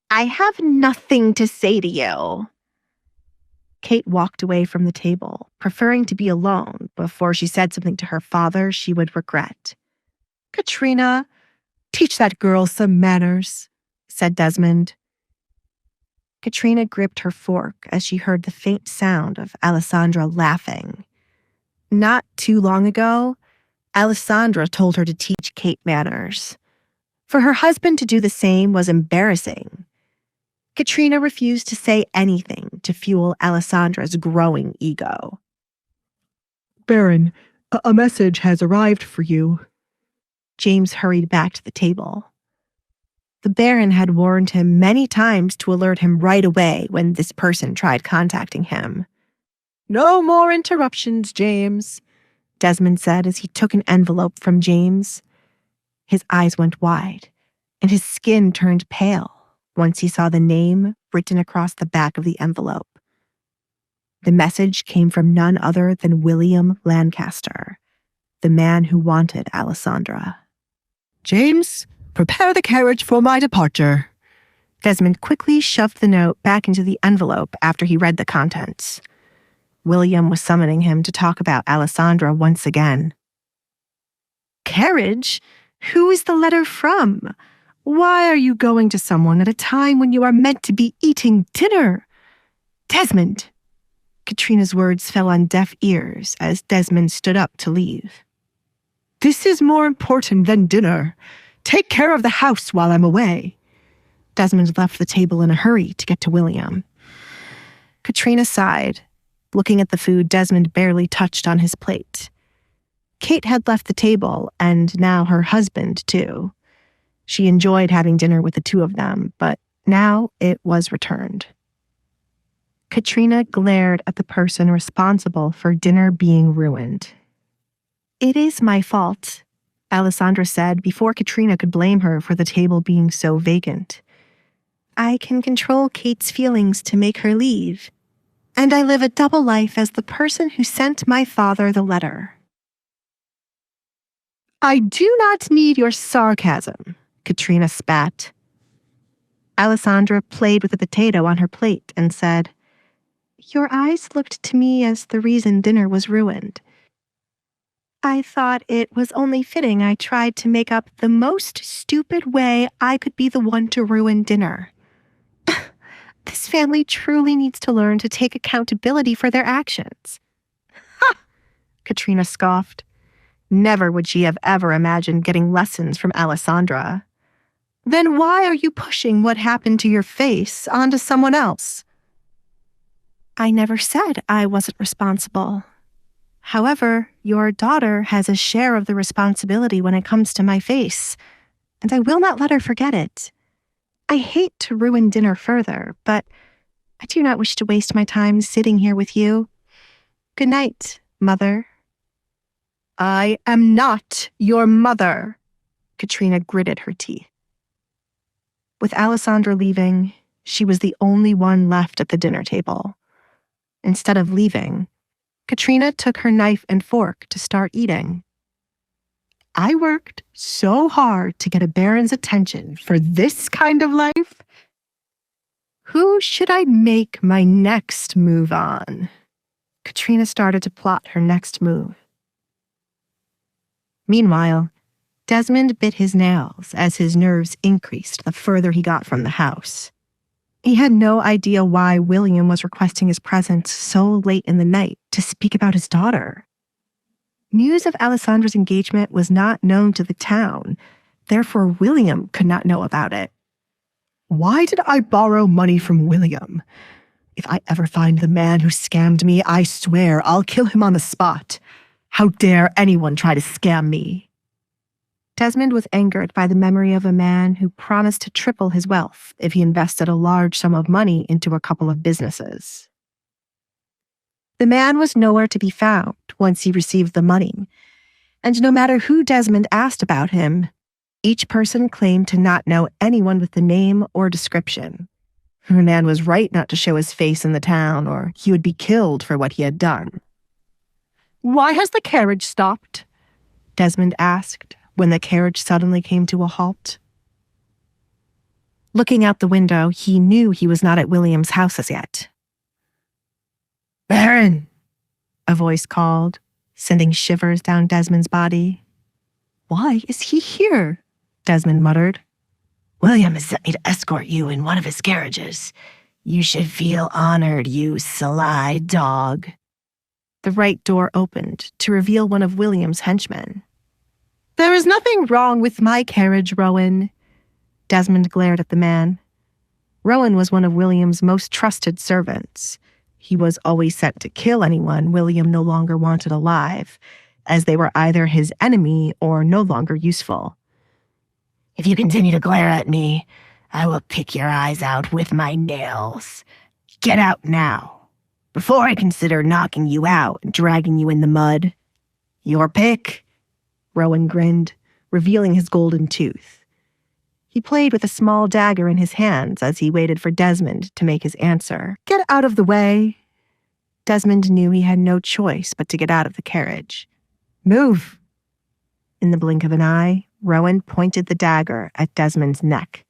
I have nothing to say to you. Kate walked away from the table, preferring to be alone before she said something to her father she would regret. Katrina, teach that girl some manners, said Desmond. Katrina gripped her fork as she heard the faint sound of Alisandre laughing. Not too long ago, Alisandre told her to teach Kate manners. For her husband to do the same was embarrassing. Katrina refused to say anything to fuel Alisandre's growing ego. Baron, a message has arrived for you. James hurried back to the table. The Baron had warned him many times to alert him right away when this person tried contacting him. No more interruptions, James, Desmond said as he took an envelope from James. His eyes went wide, and his skin turned pale once he saw the name written across the back of the envelope. The message came from none other than William Lancaster, the man who wanted Alisandre. James, prepare the carriage for my departure. Desmond quickly shoved the note back into the envelope after he read the contents. William was summoning him to talk about Alisandre once again. Carriage? Who is the letter from? Why are you going to someone at a time when you are meant to be eating dinner? Desmond! Katrina's words fell on deaf ears as Desmond stood up to leave. This is more important than dinner. Take care of the house while I'm away. Desmond left the table in a hurry to get to William. Katrina sighed, looking at the food Desmond barely touched on his plate. Kate had left the table, and now her husband, too. She enjoyed having dinner with the two of them, but now it was returned. Katrina glared at the person responsible for dinner being ruined. It is my fault, Alisandre said before Katrina could blame her for the table being so vacant. I can control Kate's feelings to make her leave, and I live a double life as the person who sent my father the letter. I do not need your sarcasm, Katrina spat. Alisandre played with the potato on her plate and said, Your eyes looked to me as the reason dinner was ruined. I thought it was only fitting I tried to make up the most stupid way I could be the one to ruin dinner. This family truly needs to learn to take accountability for their actions. Ha! Katrina scoffed. Never would she have ever imagined getting lessons from Alisandre. Then why are you pushing what happened to your face onto someone else? I never said I wasn't responsible. However, your daughter has a share of the responsibility when it comes to my face, and I will not let her forget it. I hate to ruin dinner further, but I do not wish to waste my time sitting here with you. Good night, Mother. I am not your mother, Katrina gritted her teeth. With Alisandre leaving, she was the only one left at the dinner table. Instead of leaving, Katrina took her knife and fork to start eating. I worked so hard to get a Baron's attention for this kind of life. Who should I make my next move on? Katrina started to plot her next move. Meanwhile, Desmond bit his nails as his nerves increased the further he got from the house. He had no idea why William was requesting his presence so late in the night to speak about his daughter. News of Alisandre's engagement was not known to the town, therefore William could not know about it. Why did I borrow money from William? If I ever find the man who scammed me, I swear I'll kill him on the spot. How dare anyone try to scam me? Desmond was angered by the memory of a man who promised to triple his wealth if he invested a large sum of money into a couple of businesses. The man was nowhere to be found once he received the money, and no matter who Desmond asked about him, each person claimed to not know anyone with the name or description. The man was right not to show his face in the town, or he would be killed for what he had done. Why has the carriage stopped? Desmond asked when the carriage suddenly came to a halt. Looking out the window, he knew he was not at William's house as yet. "Baron!" a voice called, sending shivers down Desmond's body. "Why is he here?" Desmond muttered. "William has sent me to escort you in one of his carriages. You should feel honored, you sly dog." The right door opened to reveal one of William's henchmen. "There is nothing wrong with my carriage, Rowan." Desmond glared at the man. Rowan was one of William's most trusted servants. He was always sent to kill anyone William no longer wanted alive, as they were either his enemy or no longer useful. "If you continue to glare at me, I will pick your eyes out with my nails. Get out now, before I consider knocking you out and dragging you in the mud." "Your pick," Rowan grinned, revealing his golden tooth. He played with a small dagger in his hands as he waited for Desmond to make his answer. "Get out of the way." Desmond knew he had no choice but to get out of the carriage. "Move." In the blink of an eye, Rowan pointed the dagger at Desmond's neck.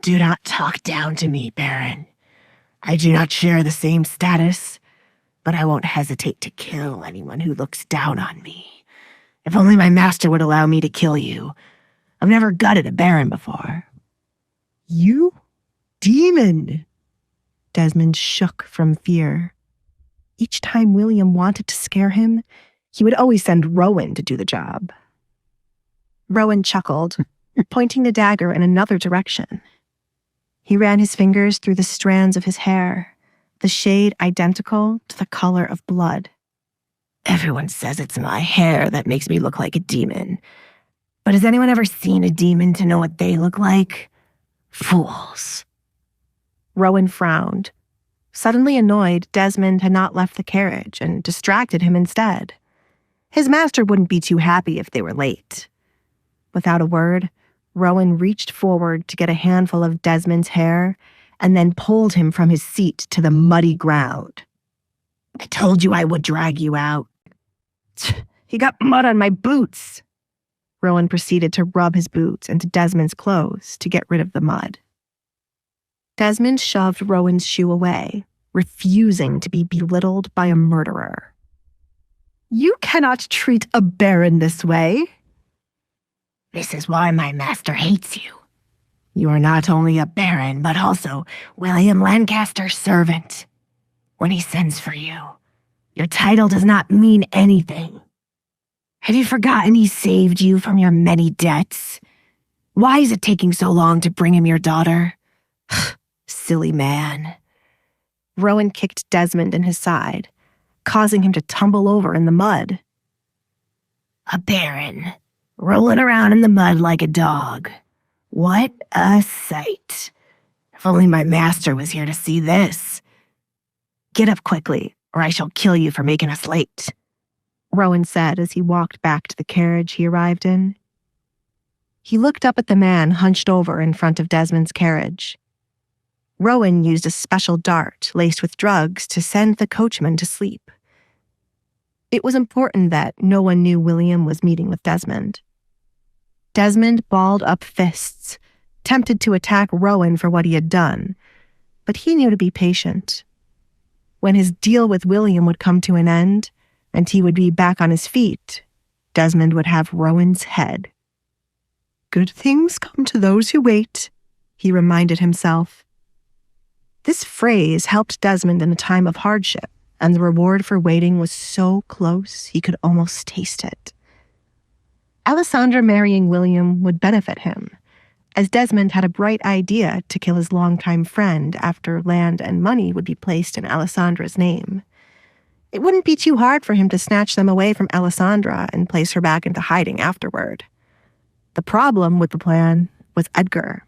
"Do not talk down to me, Baron. I do not share the same status, but I won't hesitate to kill anyone who looks down on me. If only my master would allow me to kill you. I've never gutted a Baron before." "You demon!" Desmond shook from fear. Each time William wanted to scare him, he would always send Rowan to do the job. Rowan chuckled, pointing the dagger in another direction. He ran his fingers through the strands of his hair, the shade identical to the color of blood. "Everyone says it's my hair that makes me look like a demon. But has anyone ever seen a demon to know what they look like? Fools." Rowan frowned. Suddenly annoyed, Desmond had not left the carriage and distracted him instead. His master wouldn't be too happy if they were late. Without a word, Rowan reached forward to get a handful of Desmond's hair and then pulled him from his seat to the muddy ground. "I told you I would drag you out." "He got mud on my boots." Rowan proceeded to rub his boots into Desmond's clothes to get rid of the mud. Desmond shoved Rowan's shoe away, refusing to be belittled by a murderer. "You cannot treat a baron this way." "This is why my master hates you. You are not only a baron, but also William Lancaster's servant. When he sends for you, your title does not mean anything. Have you forgotten he saved you from your many debts? Why is it taking so long to bring him your daughter? Silly man." Rowan kicked Desmond in his side, causing him to tumble over in the mud. "A baron, rolling around in the mud like a dog. What a sight. If only my master was here to see this. Get up quickly, or I shall kill you for making us late," Rowan said as he walked back to the carriage he arrived in. He looked up at the man hunched over in front of Desmond's carriage. Rowan used a special dart laced with drugs to send the coachman to sleep. It was important that no one knew William was meeting with Desmond. Desmond balled up fists, tempted to attack Rowan for what he had done, but he knew to be patient. When his deal with William would come to an end, and he would be back on his feet, Desmond would have Rowan's head. "Good things come to those who wait," he reminded himself. This phrase helped Desmond in a time of hardship, and the reward for waiting was so close he could almost taste it. Alisandre marrying William would benefit him, as Desmond had a bright idea to kill his longtime friend after land and money would be placed in Alisandre's name. It wouldn't be too hard for him to snatch them away from Alisandre and place her back into hiding afterward. The problem with the plan was Edgar.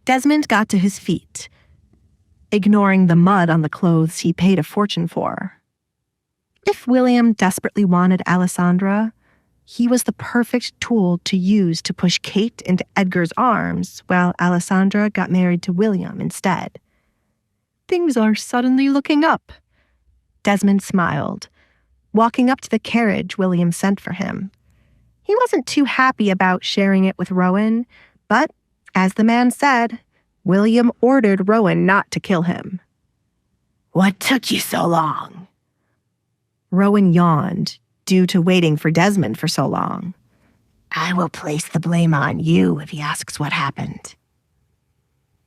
Desmond got to his feet, ignoring the mud on the clothes he paid a fortune for. If William desperately wanted Alisandre, he was the perfect tool to use to push Kate into Edgar's arms while Alisandre got married to William instead. Things are suddenly looking up. Desmond smiled. walking up to the carriage William sent for him. He wasn't too happy about sharing it with Rowan, but, as the man said, William ordered Rowan not to kill him. "What took you so long?" Rowan yawned, due to waiting for Desmond for so long. "I will place the blame on you if he asks what happened."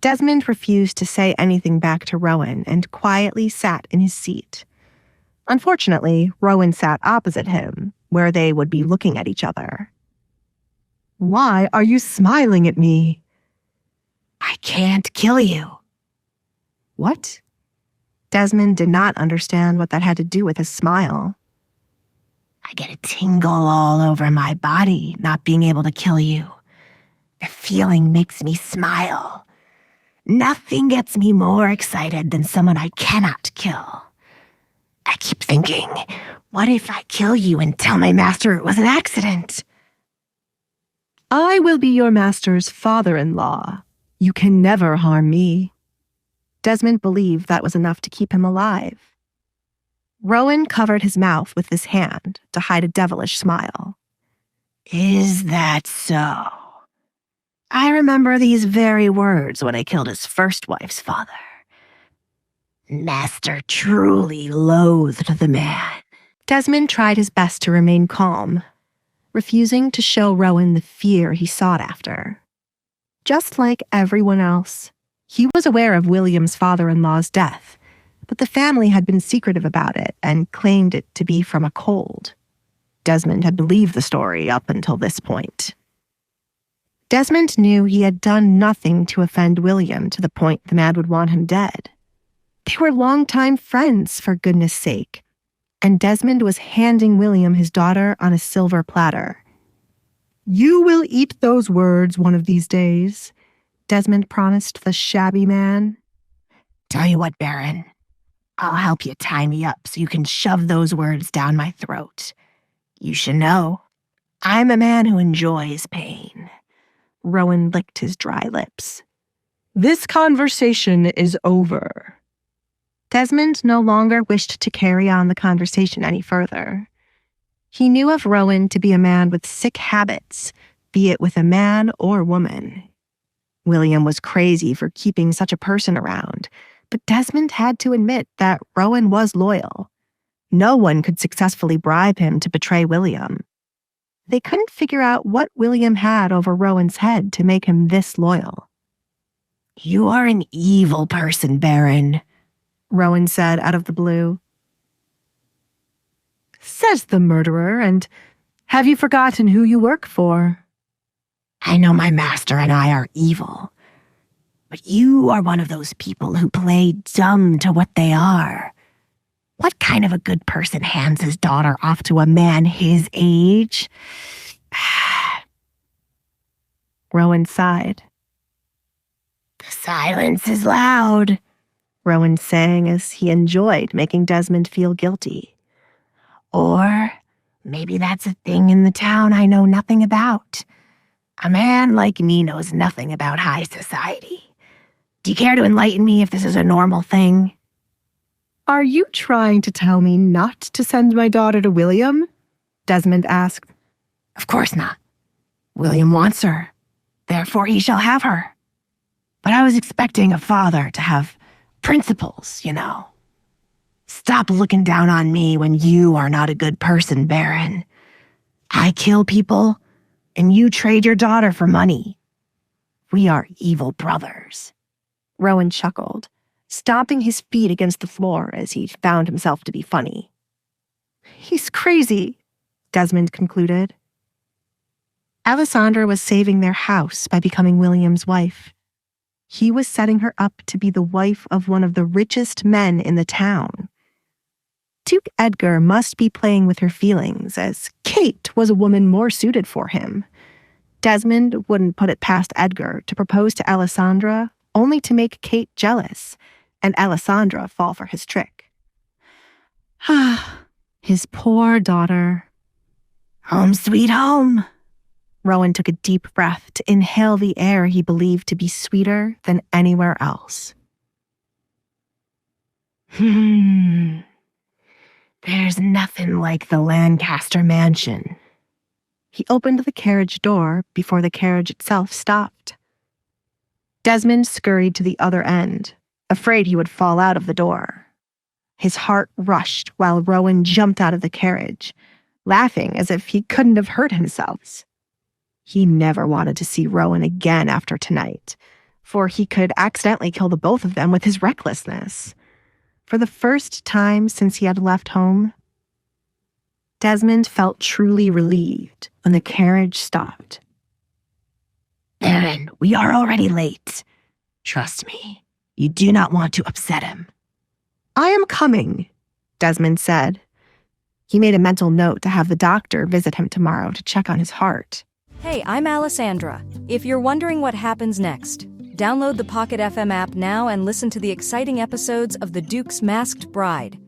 Desmond refused to say anything back to Rowan and quietly sat in his seat. Unfortunately, Rowan sat opposite him, where they would be looking at each other. "Why are you smiling at me?" "I can't kill you." "What?" Desmond did not understand what that had to do with his smile. "I get a tingle all over my body not being able to kill you. The feeling makes me smile. Nothing gets me more excited than someone I cannot kill. I keep thinking, what if I kill you and tell my master it was an accident?" "I will be your master's father-in-law. You can never harm me." Desmond believed that was enough to keep him alive. Rowan covered his mouth with his hand to hide a devilish smile. "Is that so? I remember these very words when I killed his first wife's father. Master truly loathed the man." Desmond tried his best to remain calm, refusing to show Rowan the fear he sought after. Just like everyone else, he was aware of William's father-in-law's death, but the family had been secretive about it and claimed it to be from a cold. Desmond had believed the story up until this point. Desmond knew he had done nothing to offend William to the point the man would want him dead. They were longtime friends, for goodness sake, and Desmond was handing William his daughter on a silver platter. "You will eat those words one of these days," Desmond promised the shabby man. "Tell you what, Baron, I'll help you tie me up so you can shove those words down my throat. You should know, I'm a man who enjoys pain." Rowan licked his dry lips. "This conversation is over." Desmond no longer wished to carry on the conversation any further. He knew of Rowan to be a man with sick habits, be it with a man or woman. William was crazy for keeping such a person around, but Desmond had to admit that Rowan was loyal. No one could successfully bribe him to betray William. They couldn't figure out what William had over Rowan's head to make him this loyal. "You are an evil person, Baron," Rowan said out of the blue. "Says the murderer, and have you forgotten who you work for?" "I know my master and I are evil, but you are one of those people who play dumb to what they are. What kind of a good person hands his daughter off to a man his age?" Rowan sighed. "The silence is loud," Rowan sang as he enjoyed making Desmond feel guilty. "Or maybe that's a thing in the town I know nothing about. A man like me knows nothing about high society. Do you care to enlighten me if this is a normal thing?" "Are you trying to tell me not to send my daughter to William?" Desmond asked. "Of course not. William wants her. Therefore he shall have her. But I was expecting a father to have principles, you know. Stop looking down on me when you are not a good person, Baron. I kill people, and you trade your daughter for money. We are evil brothers." Rowan chuckled, stomping his feet against the floor as he found himself to be funny. "He's crazy," Desmond concluded. Alisandre was saving their house by becoming William's wife. He was setting her up to be the wife of one of the richest men in the town. Duke Edgar must be playing with her feelings, as Kate was a woman more suited for him. Desmond wouldn't put it past Edgar to propose to Alisandre only to make Kate jealous, and Alisandre fall for his trick. His poor daughter. "Home sweet home." Rowan took a deep breath to inhale the air he believed to be sweeter than anywhere else. The There's nothing like the Lancaster mansion. He opened the carriage door before the carriage itself stopped. Desmond scurried to the other end, afraid he would fall out of the door. His heart rushed while Rowan jumped out of the carriage, laughing as if he couldn't have hurt himself. He never wanted to see Rowan again after tonight, for he could accidentally kill the both of them with his recklessness. For the first time since he had left home, Desmond felt truly relieved when the carriage stopped. Aaron, we are already late. Trust me, you do not want to upset him. I am coming, Desmond said. He made a mental note to have the doctor visit him tomorrow to check on his heart. Hey, I'm Alisandre. If you're wondering what happens next, download the Pocket FM app now and listen to the exciting episodes of The Duke's Masked Bride.